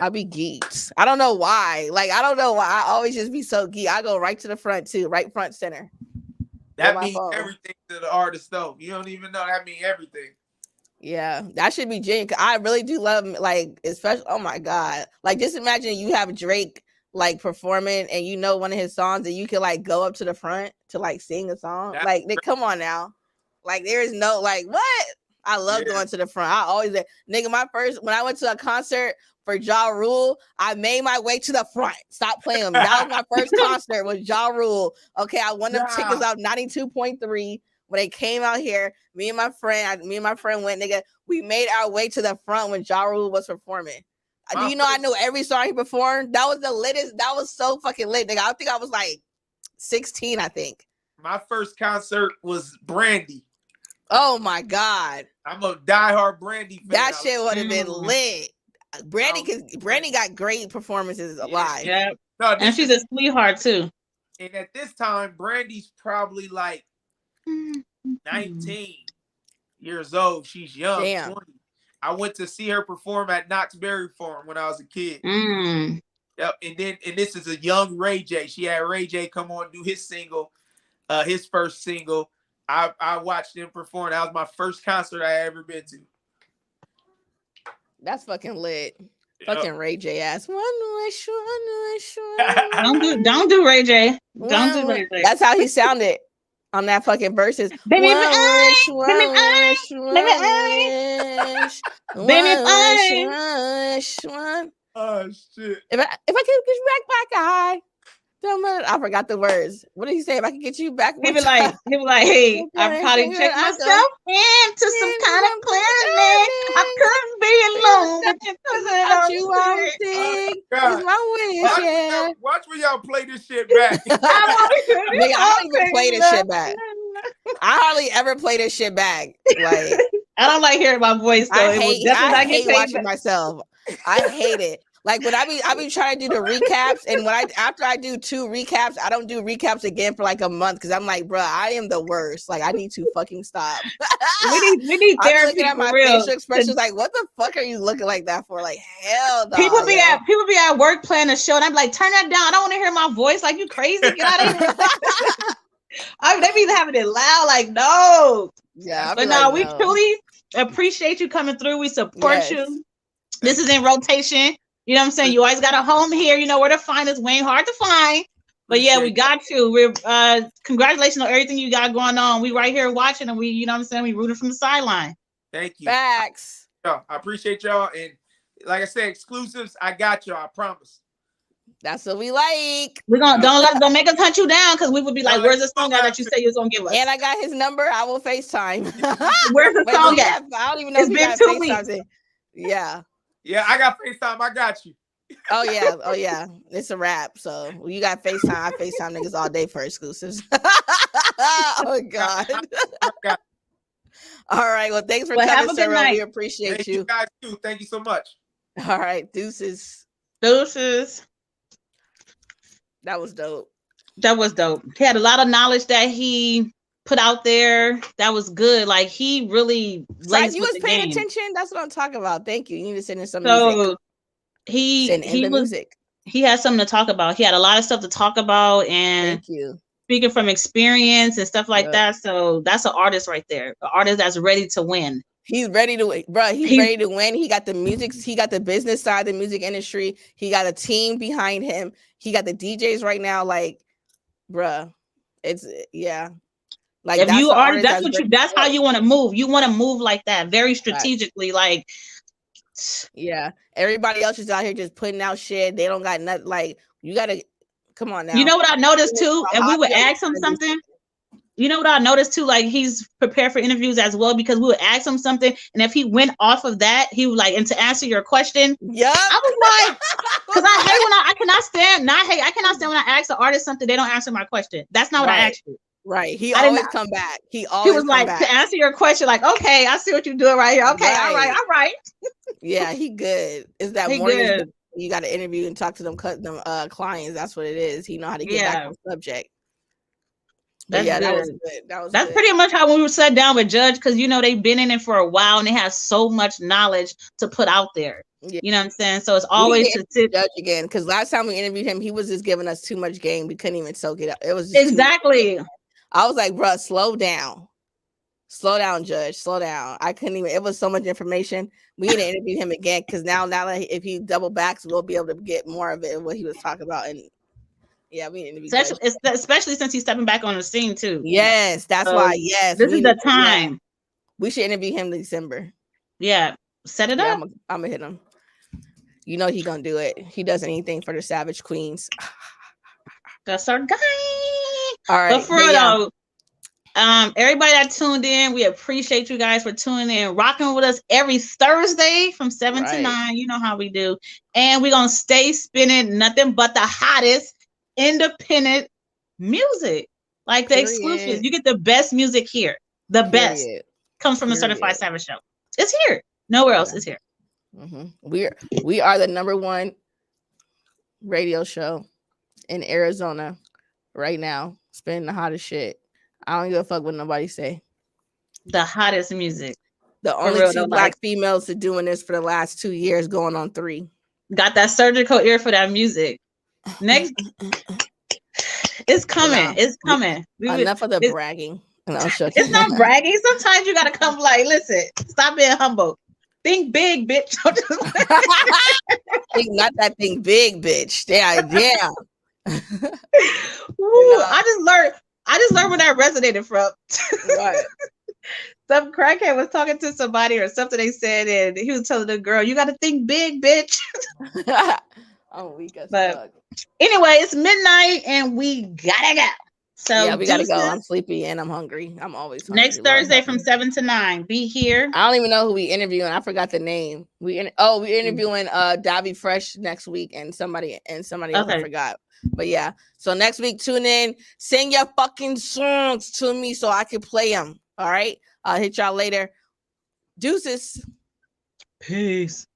I be geeked. I don't know why. Like, I don't know why. I always just be so geeked. I go right to the front too, right front center. That means everything to the artist, though. You don't even know that means everything. Yeah, that should be genuine. I really do love him, like, especially. Oh my God, like just imagine you have Drake like performing, and you know one of his songs, and you can like go up to the front to like sing a song. That's like, come on now, like there is no like what. I love going to the front. I always nigga. When I went to a concert for Ja Rule, I made my way to the front. Stop playing with me. That was my first concert with Ja Rule. Okay, I won them tickets out 92.3. When they came out here, me and my friend went, nigga. We made our way to the front when Ja Rule was performing. Do you know I knew every song he performed? That was the latest. That was so fucking lit, nigga. I think I was like 16, I think. My first concert was Brandy. Oh my God. I'm a diehard Brandy fan. That shit would have been lit. Brandy got great performances live. Yeah. No, and she's a sweetheart too. And at this time, Brandy's probably like 19 years old. She's young. Damn. 20. I went to see her perform at Knott's Berry Farm when I was a kid. Yep. And this is a young Ray J. She had Ray J come on and do his single, his first single. I watched him perform. That was my first concert I ever been to. That's fucking lit. Yep. Fucking Ray J ass. Don't do Ray J. Don't do Ray J. That's how he sounded on that fucking verses. Baby, one wish, Oh shit. If I could get you back, my guy. I forgot the words. What did he say? If I could get you back, he be like, hey, I probably checked myself into some kind of clinic. I couldn't be alone, but you on sick. It's my wish, yeah. Watch when y'all play this shit back. Nigga, I don't even play this shit back. I hardly ever play this shit back. Like, I don't like hearing my voice though. I hate watching myself. I hate it. Like when I be trying to do the recaps, and after I do 2 recaps, I don't do recaps again for like a month because I'm like, bro, I am the worst. Like I need to fucking stop. we need therapy. I'm looking at my facial expressions, like, what the fuck are you looking like that for? Like, hell no. People be at work playing a show, and I'm like, turn that down. I don't want to hear my voice. Like, you crazy? Get out of here. They be having it loud, like, no. Yeah, but no, we truly appreciate you coming through. We support you. This is in rotation. You know what I'm saying? You always got a home here. You know where to find us. We ain't hard to find. But yeah, we got you. We're congratulations on everything you got going on. We right here watching, and we, you know what I'm saying, we rooted from the sideline. Thank you. Facts. I appreciate y'all. And like I said, exclusives, I got y'all, I promise. That's what we like. We're gonna don't make us hunt you down, because we would be like, where's the song at that you say you was gonna give us? And I got his number. I will FaceTime. Where's the song at? I don't even know it's if been 2 weeks. Yeah. Yeah, I got FaceTime. I got you. Oh yeah. It's a wrap. So you got FaceTime. I FaceTime niggas all day for exclusives. Oh God. All right. Well, thanks for coming, Sarah. We appreciate Thank you guys too. Thank you so much. All right. Deuces. That was dope. He had a lot of knowledge that he put out there. That was good. Like, he really you was paying attention. That's what I'm talking about. Thank you. You need to send in some music. He had something to talk about. He had a lot of stuff to talk about, and thank you. Speaking from experience and stuff like that. So that's an artist right there. An artist that's ready to win. He's ready to win, bro. He's ready to win. He got the music. He got the business side of the music industry. He got a team behind him. He got the DJs right now. Like, bruh, it's Like, if you are, that's how you want to move. You want to move like that, very strategically. Like, yeah, everybody else is out here just putting out shit. They don't got nothing. Like, you gotta come on now. You know what I noticed too, and we would ask him something. You know what I noticed too, like, he's prepared for interviews as well, because we would ask him something, and if he went off of that, he would like, and to answer your question, yeah, I was like, because I hate when I cannot stand when I ask the artist something, they don't answer my question. That's not what I asked you. Right. He always come back. He was like, to answer your question, like, okay, I see what you're doing right here. Okay, all right. Yeah, he good. Is that morning you got to interview and talk to them clients? That's what it is. He know how to get back on subject. That was good. That's pretty much how we were sat down with Judge, because you know they've been in it for a while and they have so much knowledge to put out there. Yeah. You know what I'm saying? So it's always to sit Judge again, because last time we interviewed him, he was just giving us too much game. We couldn't even soak it up. It was exactly. I was like, bro, slow down, Judge, slow down. I couldn't even. It was so much information. We need to interview him again, because now that if he double backs, we'll be able to get more of it, what he was talking about. And yeah, we need to be especially since he's stepping back on the scene too. Yes, that's why. Yes, this is the time. Yeah. We should interview him in December. Yeah, set it up. I'm gonna hit him. You know he gonna do it. He does anything for the Savage Queens. That's our guy. All right, but for real though, everybody that tuned in, we appreciate you guys for tuning in, rocking with us every Thursday from 7 to 9. You know how we do, and we're gonna stay spinning nothing but the hottest independent music, like the exclusives. You get the best music here. The best comes from the Certified Savage Show. It's here. Nowhere else is here. We are the #1 radio show in Arizona right now, spinning the hottest shit. I don't give a fuck what nobody say. The hottest music. The only 2 black females to doing this for the last 2 years, going on 3. Got that surgical ear for that music. Next, it's coming. It's coming. Enough of the bragging. It's not bragging. Sometimes you gotta come like, listen, stop being humble. Think big, bitch. Think not that thing big, bitch. Yeah. Ooh, I just learned where that resonated from. Right. Some crackhead was talking to somebody or something they said, and he was telling the girl, "You got to think big, bitch." I'm weak as But fuck. anyway, it's midnight and we gotta go. So Yeah, we gotta go. deuces. I'm sleepy and I'm hungry. I'm always hungry. Next Lord Thursday help from me. 7 to 9. Be here. I don't even know who we interviewing. I forgot the name. We're interviewing Davy Fresh next week and somebody else. I Okay. forgot. But yeah, so next week tune in. Sing your fucking songs to me so I can play them. All right. I'll hit y'all later. Deuces. Peace.